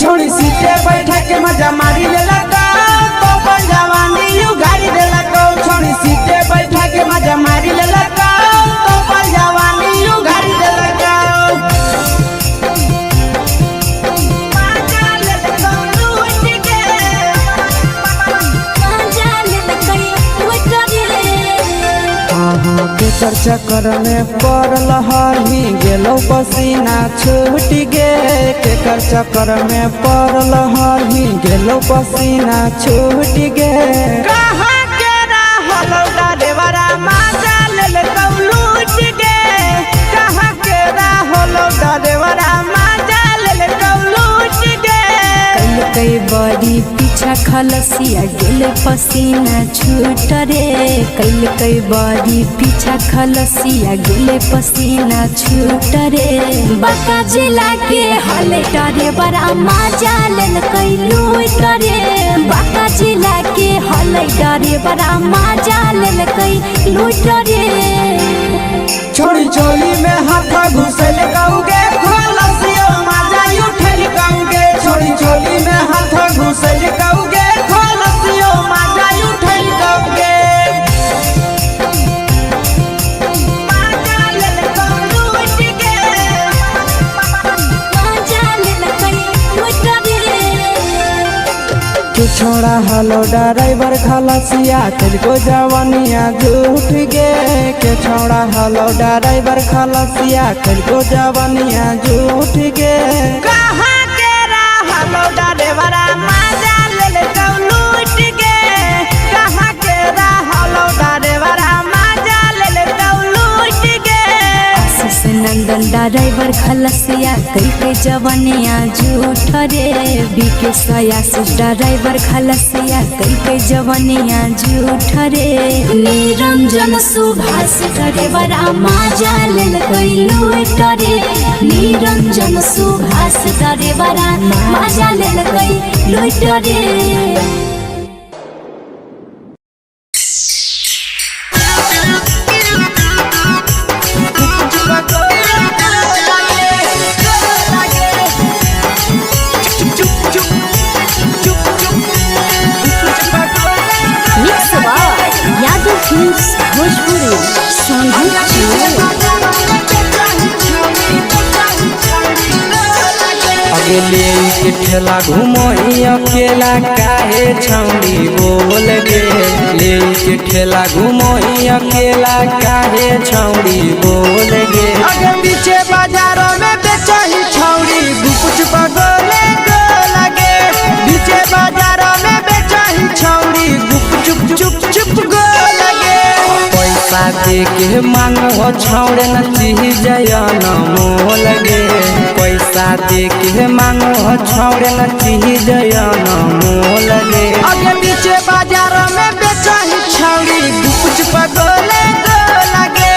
छोड़ी सीटे बैठा के मजा मारी लेला तो पर जवानी यू गाड़ी देला को छोड़ी सीटे बैठा के मजा मारी लेला तो पर जवानी यू गाड़ी देला के चक्कर में पड़ल हरही गेलो पसीना छूट गे केकर चक्कर में पड़ल हरही गेलो पसीना छूट गे कहाँ के रहलो डरेवरा माजा लेल कौ लूट गे कहाँ के रहलो डरेवरा माजा लेल कौ लूट गे कई बड़ी पीछा खलसिया गेल पसीना छूट रे कई बड़ी पीछा खलसिया गेल पसीना छूट रे बांका जिला के हले डरे बड़ा माजा लेल कई लूट रे बांका जिला के हले डरे बड़ा माजा लेल कई लूट रे छोड़ी चोली में हाथ घुसल गाऊंगे खलसिया माजा उठल गाऊंगे छोड़ी चोली में हाथ घुसल गाऊंगे खलसिया माजा उठल गाऊंगे माजा लेल कौ लूट गे माजा लेल कई लूट रे तू छोड़ा हलो ड्राइवर खलसिया तेलको जवानिया झूठ गे के छोड़ा हलो ड्राइवर खलसिया तेलको जवानिया झूठ गे कहाँ के रहलो ड्राइवरा माजा लेल कौ लूट गे कहाँ के रहलो ड्राइवरा माजा लेल कौ लूट गे आशीष नंदन ड्राइवर खलसिया कई जवानिया झूठ रे बीके आशीष ड्राइवर खलसिया कई जवानिया झूठ रे निरंजन सुभाष ड्राइवरा माजा लेल कई लूट रे निरंजन सुभाष ड्राइवरा माजा लेल कई लूट remix by Yadav films Bhojpuri संगीत चलो अगले के के ठेला घुमई अकेला काहे छौड़ी बोल गे ले के ठेला घुमई अकेला काहे छौड़ी बोल गे आगे पीछे बाजारों में बेचही छौड़ी गुपुच बगले गो लगे पीछे बाजारों में बेचही छौड़ी गुप चुप चुप चुप गो लगे पैसा दे के मांगो छौड़े न चीज न मोल गे पैसा दे के मांगो छौड़े न चीज न मोल गे आगे पीछे बाजारों में बेचही छौड़ी गुपुच बगले गो लगे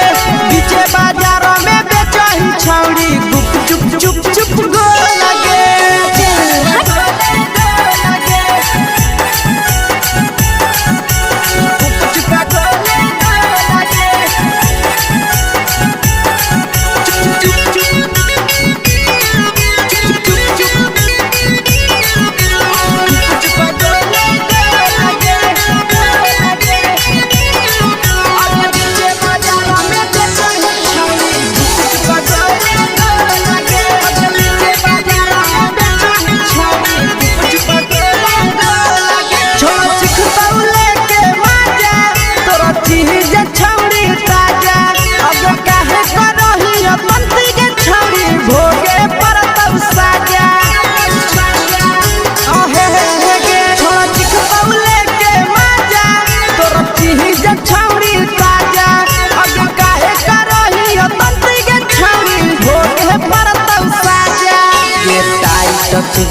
पीछे बाजारों में बेचही छौड़ी गुप चुप चुप चुप गो लगे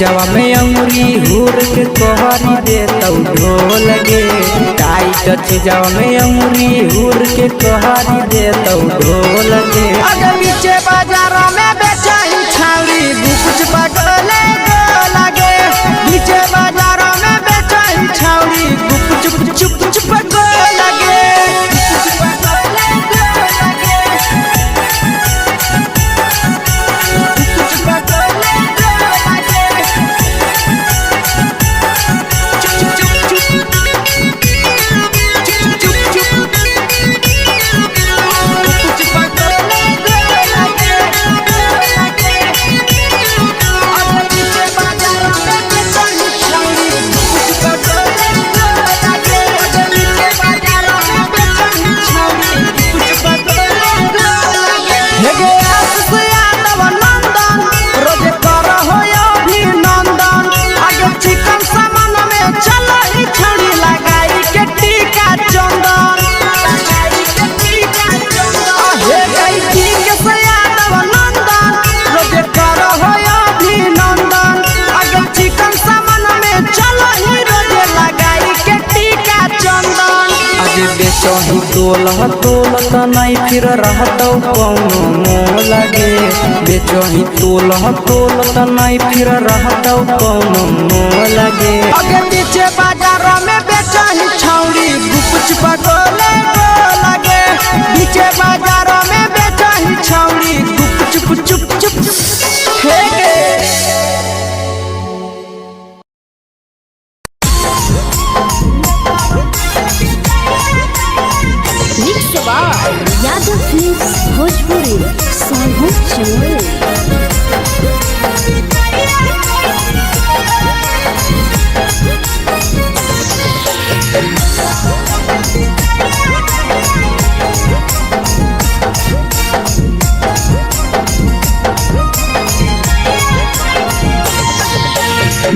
जवा में अंगुरी हुर के कोहरी दे तौ ढोल गे टाइट जवा में अंगुरी हुर के कोहरी दे तौ ढोल गे आगे पीछे बाजारों में बेचही छौड़ी गुपुच बगले गो लगे पीछे बाजारों में बेचही छौड़ी गुप चुप चुप चुप गो लगे बेचही तोलत नहीं फिर रहतौ कौनो मोल गे बेचही तोलत नहीं फिर रहतौ कौनो मोल गे आगे पीछे बाजारों में बेचही छौड़ी गुपुच बगले गो लगे पीछे बाजारों में बेचही छौड़ी गुप चुप चुप चुप हे गे यादव फिल्म्स भोजपुरी सोनू चोर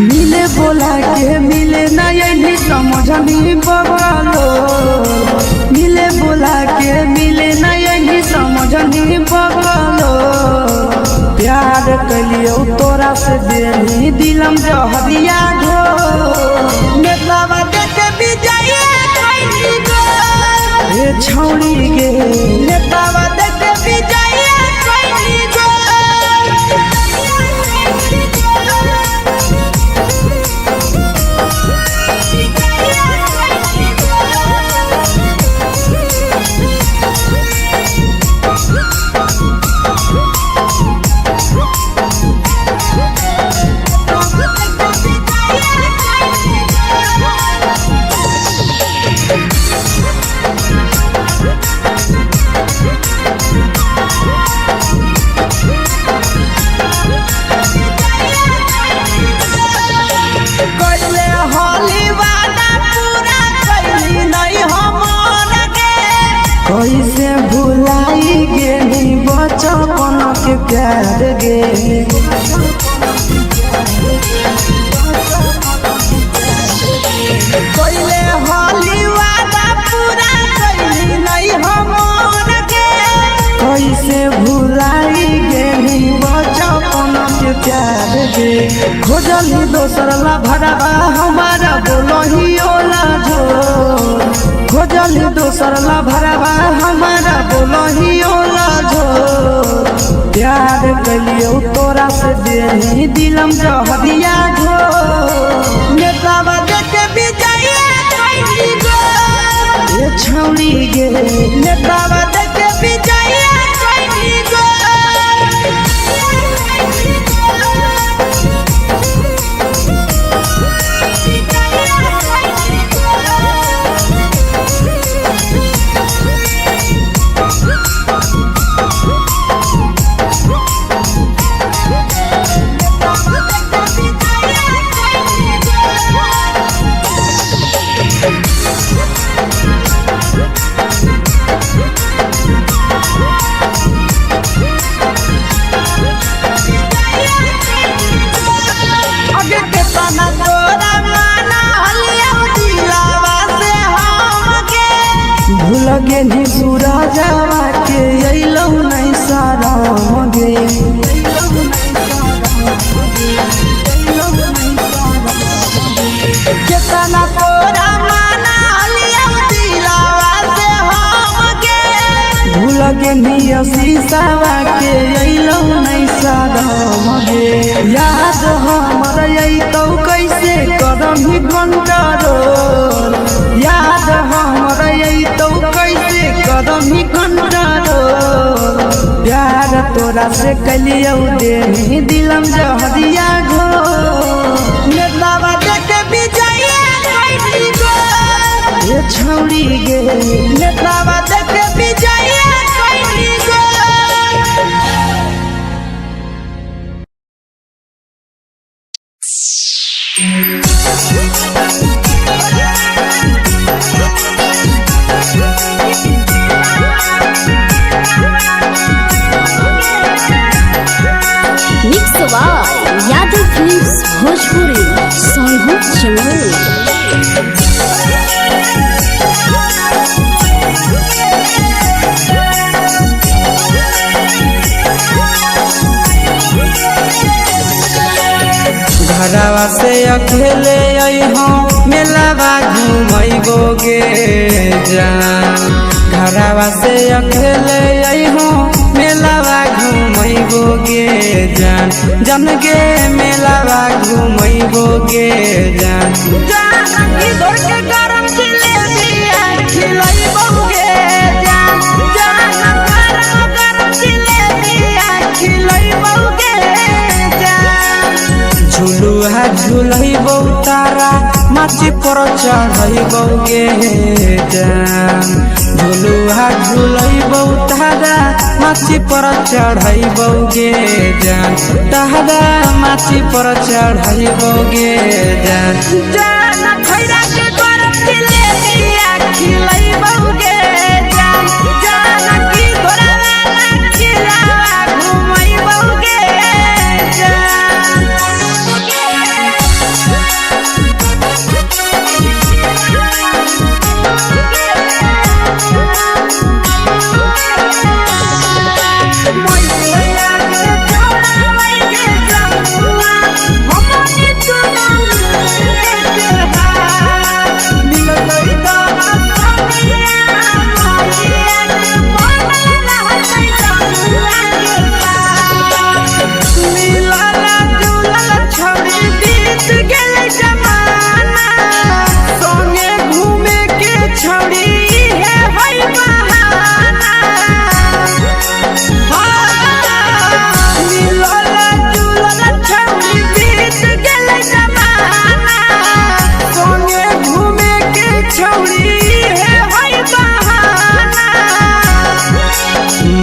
मिले बोला के मिले नहीं समझनी बगलो मिले बोला के मिले नहीं समझनी बगलो प्यार कलियो तोरा से देनी दिलम जहरिया घो नेतावा देखे विजय कैली गो ए छौड़ी गे नेतावा देखे विजय कैली गो कैसे भुलाई गेली बचपन के प्यार गे कोइले होली वादा पूरा कइली नहीं हमर के कैसे भुलाई गेली बचपन के प्यार गे खोजली दोसर ला भरवा हमारा बोलही ओला जो खोजली दोसर ला भरवा हमारा बोलही ओला जो प्यार कलियो तोरा से देनी दिलम जहरिया घो नेतावा देखे विजय कइली गो ये छौड़ी गे नेतावा देखे विजय कइली गो आगे के तना तोरा माना हलिया दिलावा से हमके भूल गेली सूरजवा के अइलौ नहीं सारा गे केतना तोरा माना हलिया दिलावा से हमके भूल गेली शीशावा के अइलौ नहीं सारा गे याद हमर अइतौ कैसे करही कंट्रोल याद हमर अइतौ कैसे करही कंट्रोल प्यार तोरा से कलियौ देनी दिलम जहरिया घो नेतावा देखे विजय कइली गो ये छौड़ी गे नेतावा देखे विजय कइली गो mix by Yadav films Bhojpuri संगीत चैनल। घरवा से अकेले अइहो मेलावा घुमैबो गे जान घरवा से अकेले अइहो मेलावा घुमैबो गे जान जन गे मेलावा घुमैबो गे जान जानकी दौड़ के गरम जिलेबिया खिलैबौ गे जान गरम जिलेबिया खिलैबौ गे जान झुलुहा झुलैबौ तारा माची पर चढ़ैबौ गे जान झुलुहा झुलैबौ तारा माची पर चढ़ैबौ गे जान तारा माची पर चढ़ैबौ गे जान जान खैरा के गरम जिलेबिया खिलैबौ गे जान जानकी दौड़ वाला खिलावा घुमैबौ गे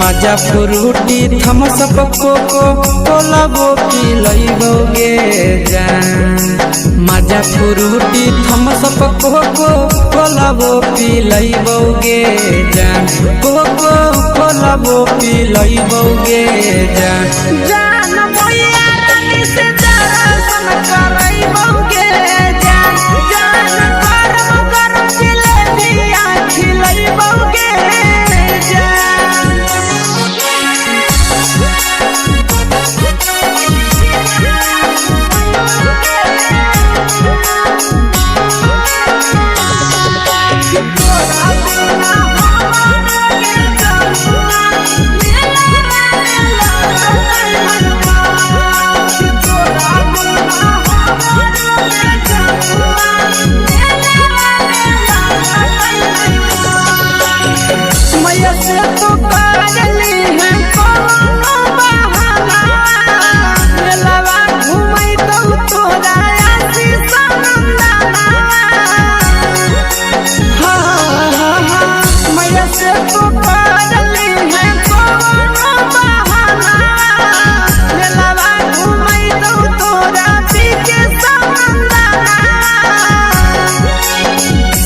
मजा फ्रूटी थम्स अप कोको कोला वो पी लइबोगे जान मजा फ्रूटी थम्स अप कोको कोला वो पी लइबोगे जान कोको कोला वो पी लइबोगे जान जान भैया रानी से दर्शन करइबोगे जान जान गरम गरम जिलेबिया खिलइबोगे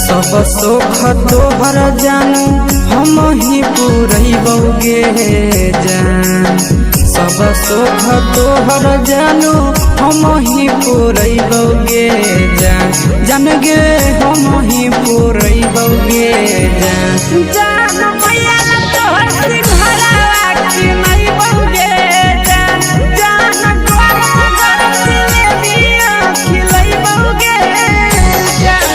सब सुख तोहर जानू हम ही पूरइबोगे जान सब सुख तोहर जानू हम ही पूरइबोगे जान जान गे हम ही पूरइबोगे जान जान भैया तोहर सिंघरावा खिलइबोगे जान जान गरम गरम जिलेबिया खिलइबोगे जान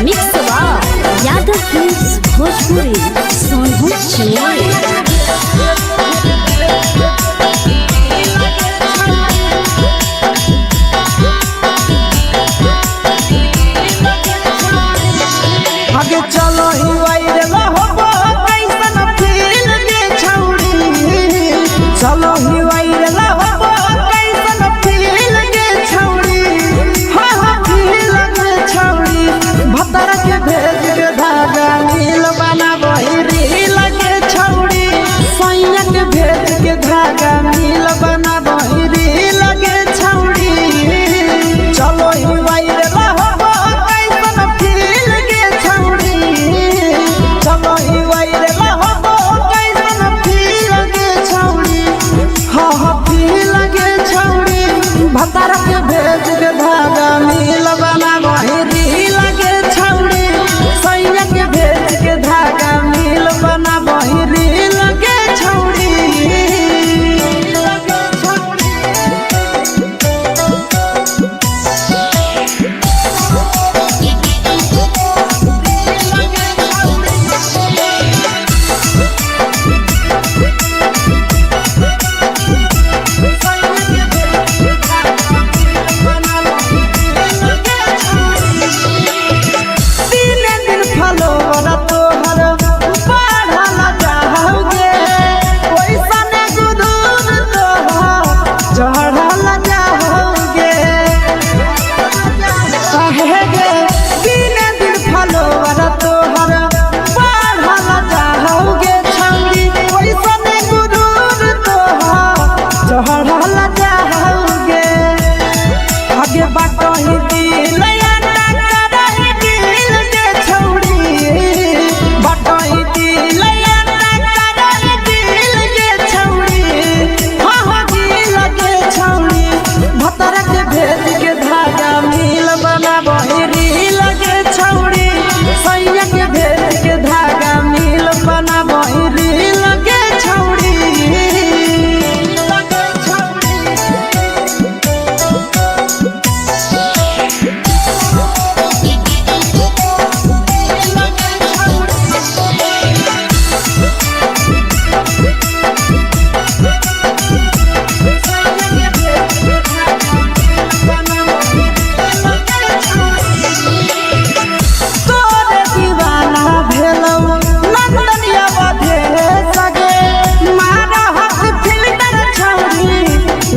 मिक्स यादव फिल्म्स भोजपुरी सोनू चिन्मय आगे चलो ही वायरल होबो कैसन फील के छौड़ी चलो ही वायरल होबो कैसन फील के छौड़ी हां हां फील के छौड़ी भतर के भेज के धागा नील बनाबो रील के छौड़ी सैया के भेज के धागा नील बनाबो रील के छौड़ी चलो ही वायरल होबो कैसन फील के छौड़ी चलो ही वायरल होबो कैसन फील के छौड़ी हां हां फील के छौड़ी भतर के भेज के धागा नील बनाबो रील के छौड़ी सैया के भेज के धागा नील बनाबो रील के छौड़ी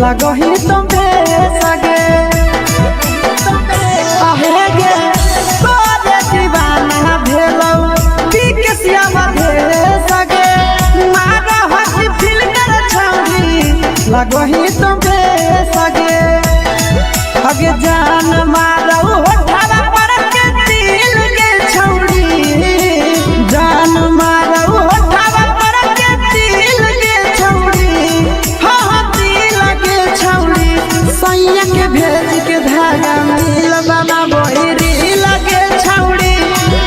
लगही तो सगे आहे गे तोरे दीवाना भेलौ बिकसिया मधे सगे मारा हसी फिल कर छौरी लगही तुमे सगे अगे जान मारौ होठवा पर के दिल के छौरी जान मारौ होठवा पर के दिल के छौरी हाँ दिल के छौरी सैया के भेज के धागा मिल बना बहिरी लगे छौरी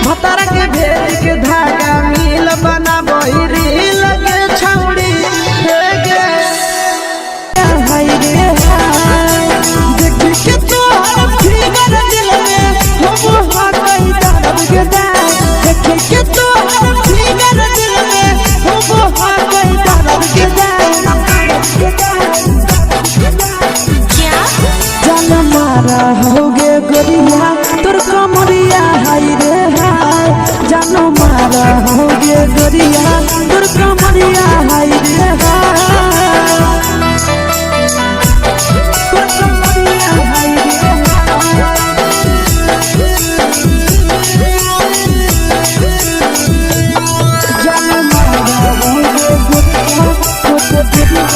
भतारा के भेज के धागा मिल बना बहिरी लगे छौरी हे गे हाय रे हाय देख के तोहर फिगर दिल में हम हाथई दर्द के दाग देख के तोहर फिगर दिल में हम हाथई दर्द के जान मारा होगे गोरिया तोर कमरिया हाय रे हाय जान मारा होगे गोरिया तोर कमरिया हाय रे हाय तोर कमरिया हाय रे जान मारा होगे गोरिया तोर कमरिया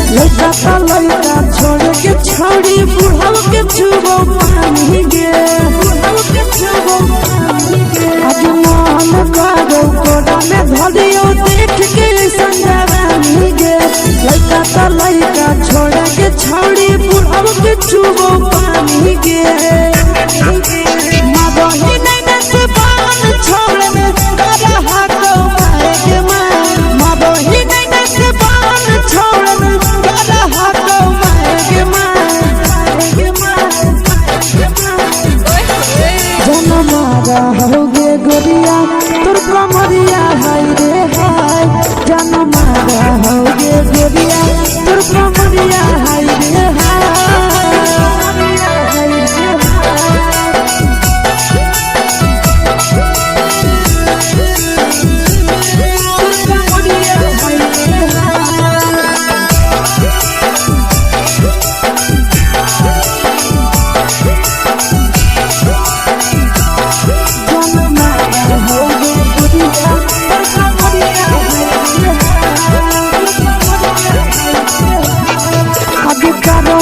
लड़का छोड़ के छौड़ी बुढ़ाव के छुबो पानी गे आज मन करो कोड़ा में धरियो देख के संजवानी गे लड़का छोड़ के छौड़ी बुढ़ाव के छुबो पानी गे मादही नहीं से बान छोड़ में करा हाथो मारे के मादही नहीं से बान छोड़ में करा हाथो मारे के जन मारा होगे गोरिया तोर कमरिया हाय रे हाय जन मारा होगे गोरिया तोर कमरिया हाय रे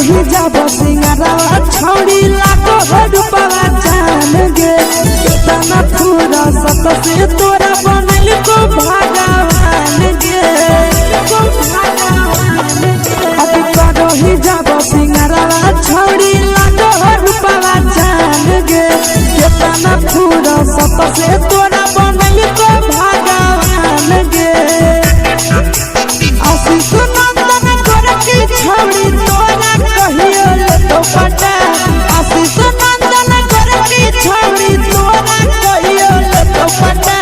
ही जब सिंगारवा छौड़ी लाखो रुपवा जान गे कितना पूरा सत से तोरा बनल को भगवान गे अभी करो ही जब सिंगारवा छौड़ी लाखो रुपवा जान गे कितना पूरा सत से तोरा बनल को भगवान गे आशीष नंदन कर की छौड़ी तोरा कहियो तो पटा आशीष नंदन कर की छौड़ी तोरा कहियो तो पटा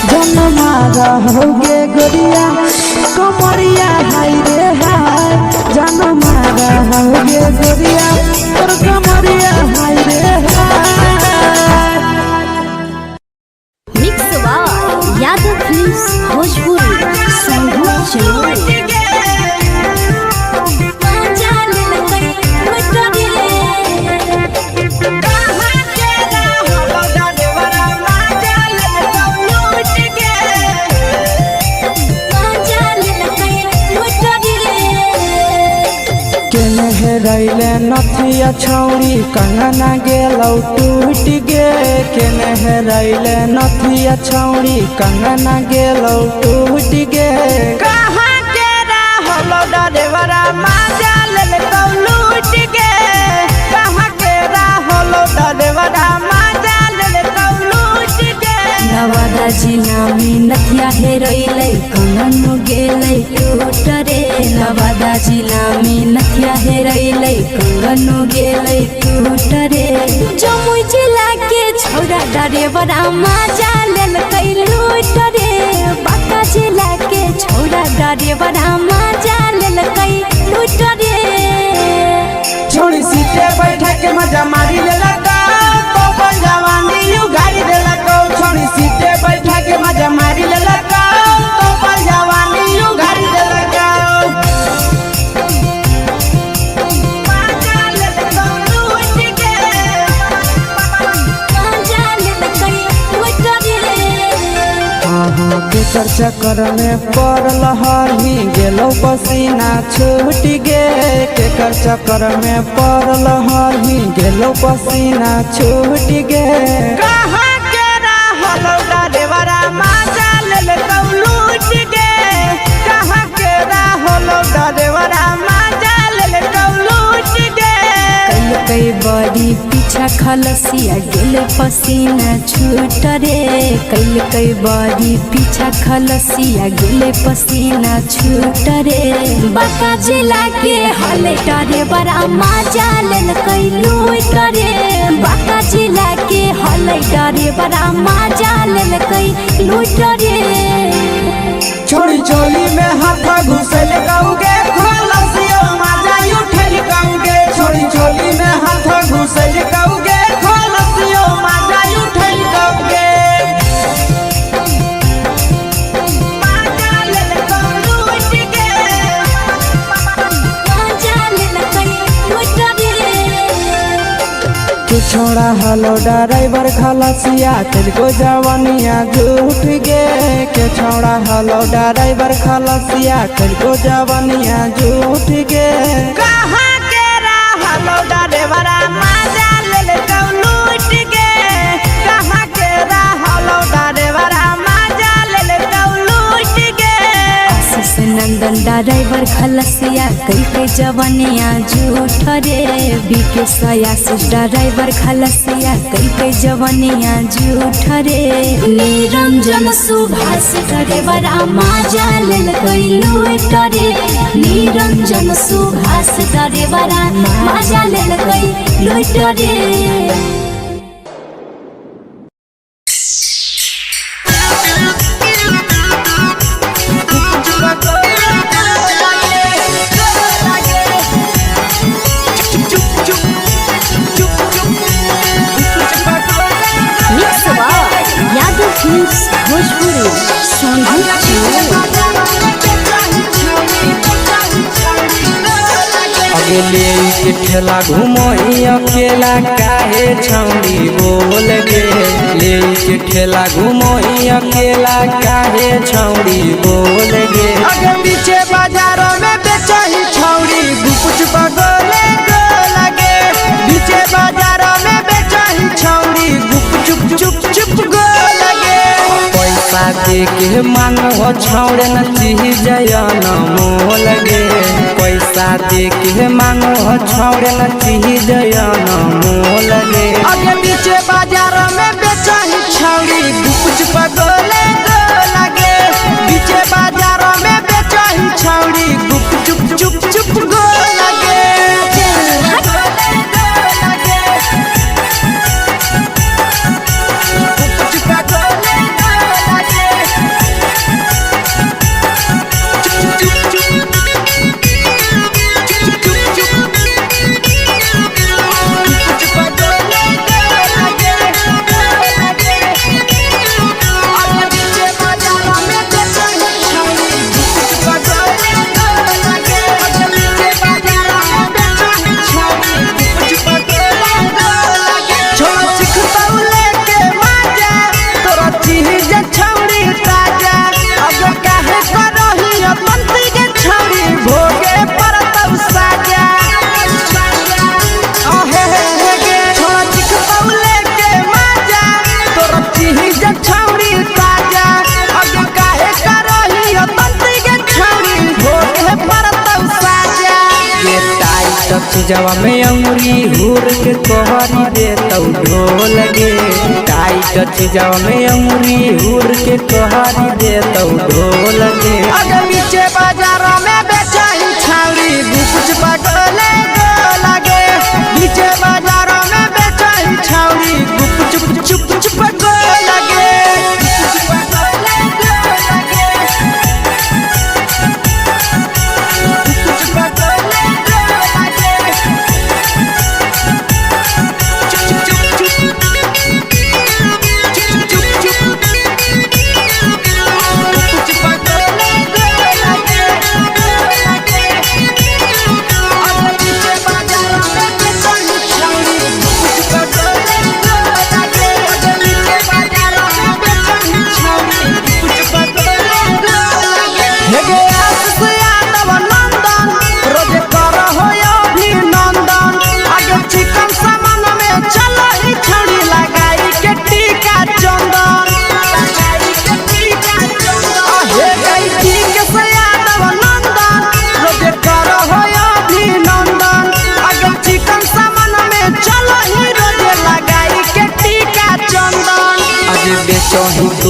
जन मारा होगे गोरिया कमरिया हाय रे हाय जन मारा होगे गोरिया तोर कमरिया हाय रे हाय मिक्स वाव यादव फिल्म्स भोजपुरी संगीत चैनल रैले नथिया छौड़ी कंगना गेलौ टूट गे केने रैले नथिया छौड़ी कंगना गेलौ टूट गे कहाँ के रहलो डरेवरा माजा लेलकौ लूट गे कहाँ के रहलो डरेवरा माजा लेलकौ लूट गे नवादा जिला में नथिया हेरैलै कंगन गेलै टूट रे नवादा जिला में नथिया हेरैलै कंगन गेलै टूट रे जमुई जिला के छौड़ा डरेवरा माजा लेलकै लूट रे ड्राइवरा मजा लेलकै लूट रे छोड़ी सीटे बैठा के मजा मारी लेलका तो अपन जवानी यू गाड़ी देलका छोड़ी सीटे बैठा के मजा मारी लेलका तो अपन जवानी यू गाड़ी देलका केकर चक्कर में पड़ल हरही गेलो पसीना छूट गे केकर चक्कर में पड़ल हरही गेलो पसीना छूट गे कहाँ के रहल ड्राइवरा मजा लेलका लूट गे कहाँ के रहल ड्राइवरा मजा लेलका लूट गे कई बड़ी पीछा खलसिया गेल पसीना छूट रे कई बड़ी पीछा खलसिया गेल पसीना छूट रे बाका जिला के हले डरे बड़ा मजा लेलकै लूट रे बाका जिला के हले डरे बड़ा मजा लेलकै लूट रे छोड़ी चोली में हाथ घुसल गाऊगे खलसियो मजा उठल गाऊगे छोड़ी चोली में हाथ घुसल गाऊगे खलसियो मजा उठल गाऊगे छोड़ा हलो ड्राइवर खलसिया तेलको जवानिया झूठ गे के छोड़ा हलो ड्राइवर खलसिया तेलको जवानिया झूठ गे कहाँ के रहलो ड्राइवरा मजा लेलका लूट गे कहाँ के रहलो ड्राइवरा मजा लेलका लूट गे आशीष नंदन ड्राइवर खलसिया कई जवानिया झूठ रे बीके आशीष ड्राइवर खलसिया कई जवानिया झूठ रे निरंजन सुभाष ड्राइवरा मजा लेलकै लूट रे निरंजन सुभाष ड्राइवरा मजा लेलकै लूट रे भोजपुरी अगले के ठेला घुमोई अकेला काहे छौड़ी बोल गे ले के ठेला घुमोई अकेला काहे छौड़ी बोल गे अगे पीछे बाजारों में बेचही छौड़ी गुपुच बगले गो लगे पीछे बाजारों में बेचही छौड़ी गुप चुप चुप गो लगे पैसा दे के मांगो छौड़े न चीज न मोल गे पैसा दे के मांगो छौड़े न चीज न मोल गे अगे पीछे बाजारों में बेचही छौड़ी गुपुच बगले गो लगे पीछे बाजारों में बेचही छौड़ी गुप चुप गो लगे जवा में अंगुरी हुर के कोहरी दे तौ ढोल गे टाइट जवा में अंगुरी हुर के कोहरी दे तौ ढोल गे अगे पीछे बाजारों में बेचही छौड़ी गुपुच बगले गो लगे पीछे बाजारों में बेचही छौड़ी गुप चुप गो लगे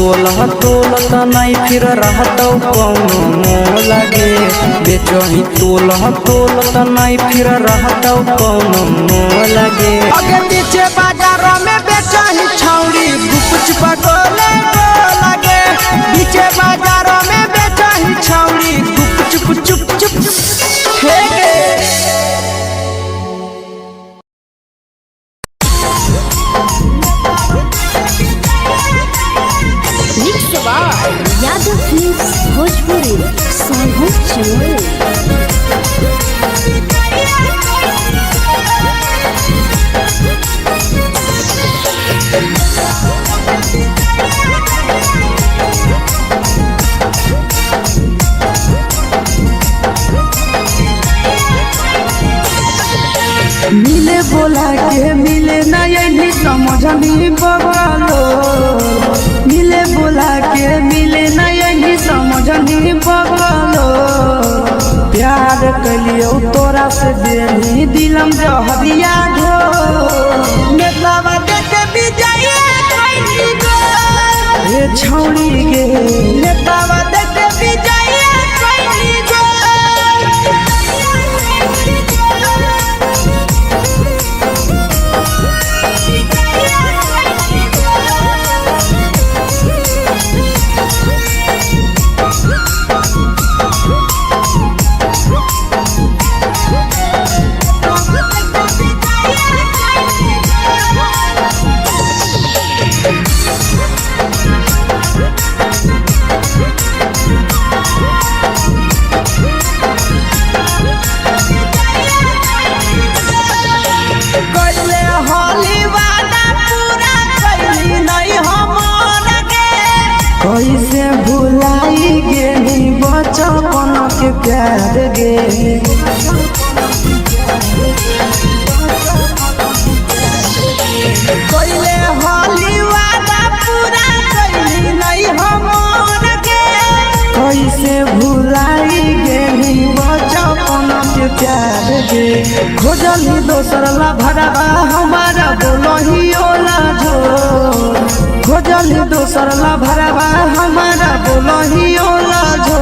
तोलह तोलत नहीं फिर रहतौ कौनो मोल गे बेचही तोलह तोलत नहीं फिर रहतौ कौनो मोल गे अगे पीछे बाजारों में बेचही छौड़ी गुप चुप गोले लगे पीछे बाजारों में बेचही छौड़ी गुप चुप चुप चुप हे यादव फिल्म्स भोजपुरी सोनू चोर मिले बोला के मिले ना यही समझनी बगलो मिले बोला के मिले ना यही समझनी बगलो प्यार कलियो तोरा से देनी दिलम जहरिया घो नेतावा देखे विजय कोई गो हे छौड़ी गे नेतावा देखे विजय कोई गो कैसे भुलाई गेली बचपन के प्यार गे कोइले होली वादा पूरा कैली नहीं हमर के कैसे भुलाई गेली बचपन के प्यार गे खोजली दोसर ला भरवा हमारा बोलही ओला जो खोजली दोसर ला भरवा हमारा बोलही ओला जो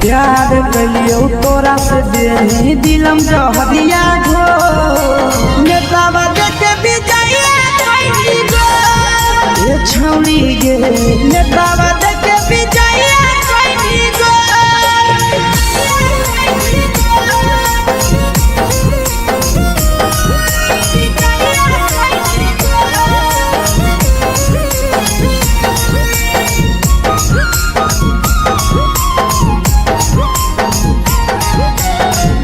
प्यार कलियो तोरा से देनी दिलम जहरिया घो नेतावा देखे विजय कोई गो ये छौड़ी गे नेतावा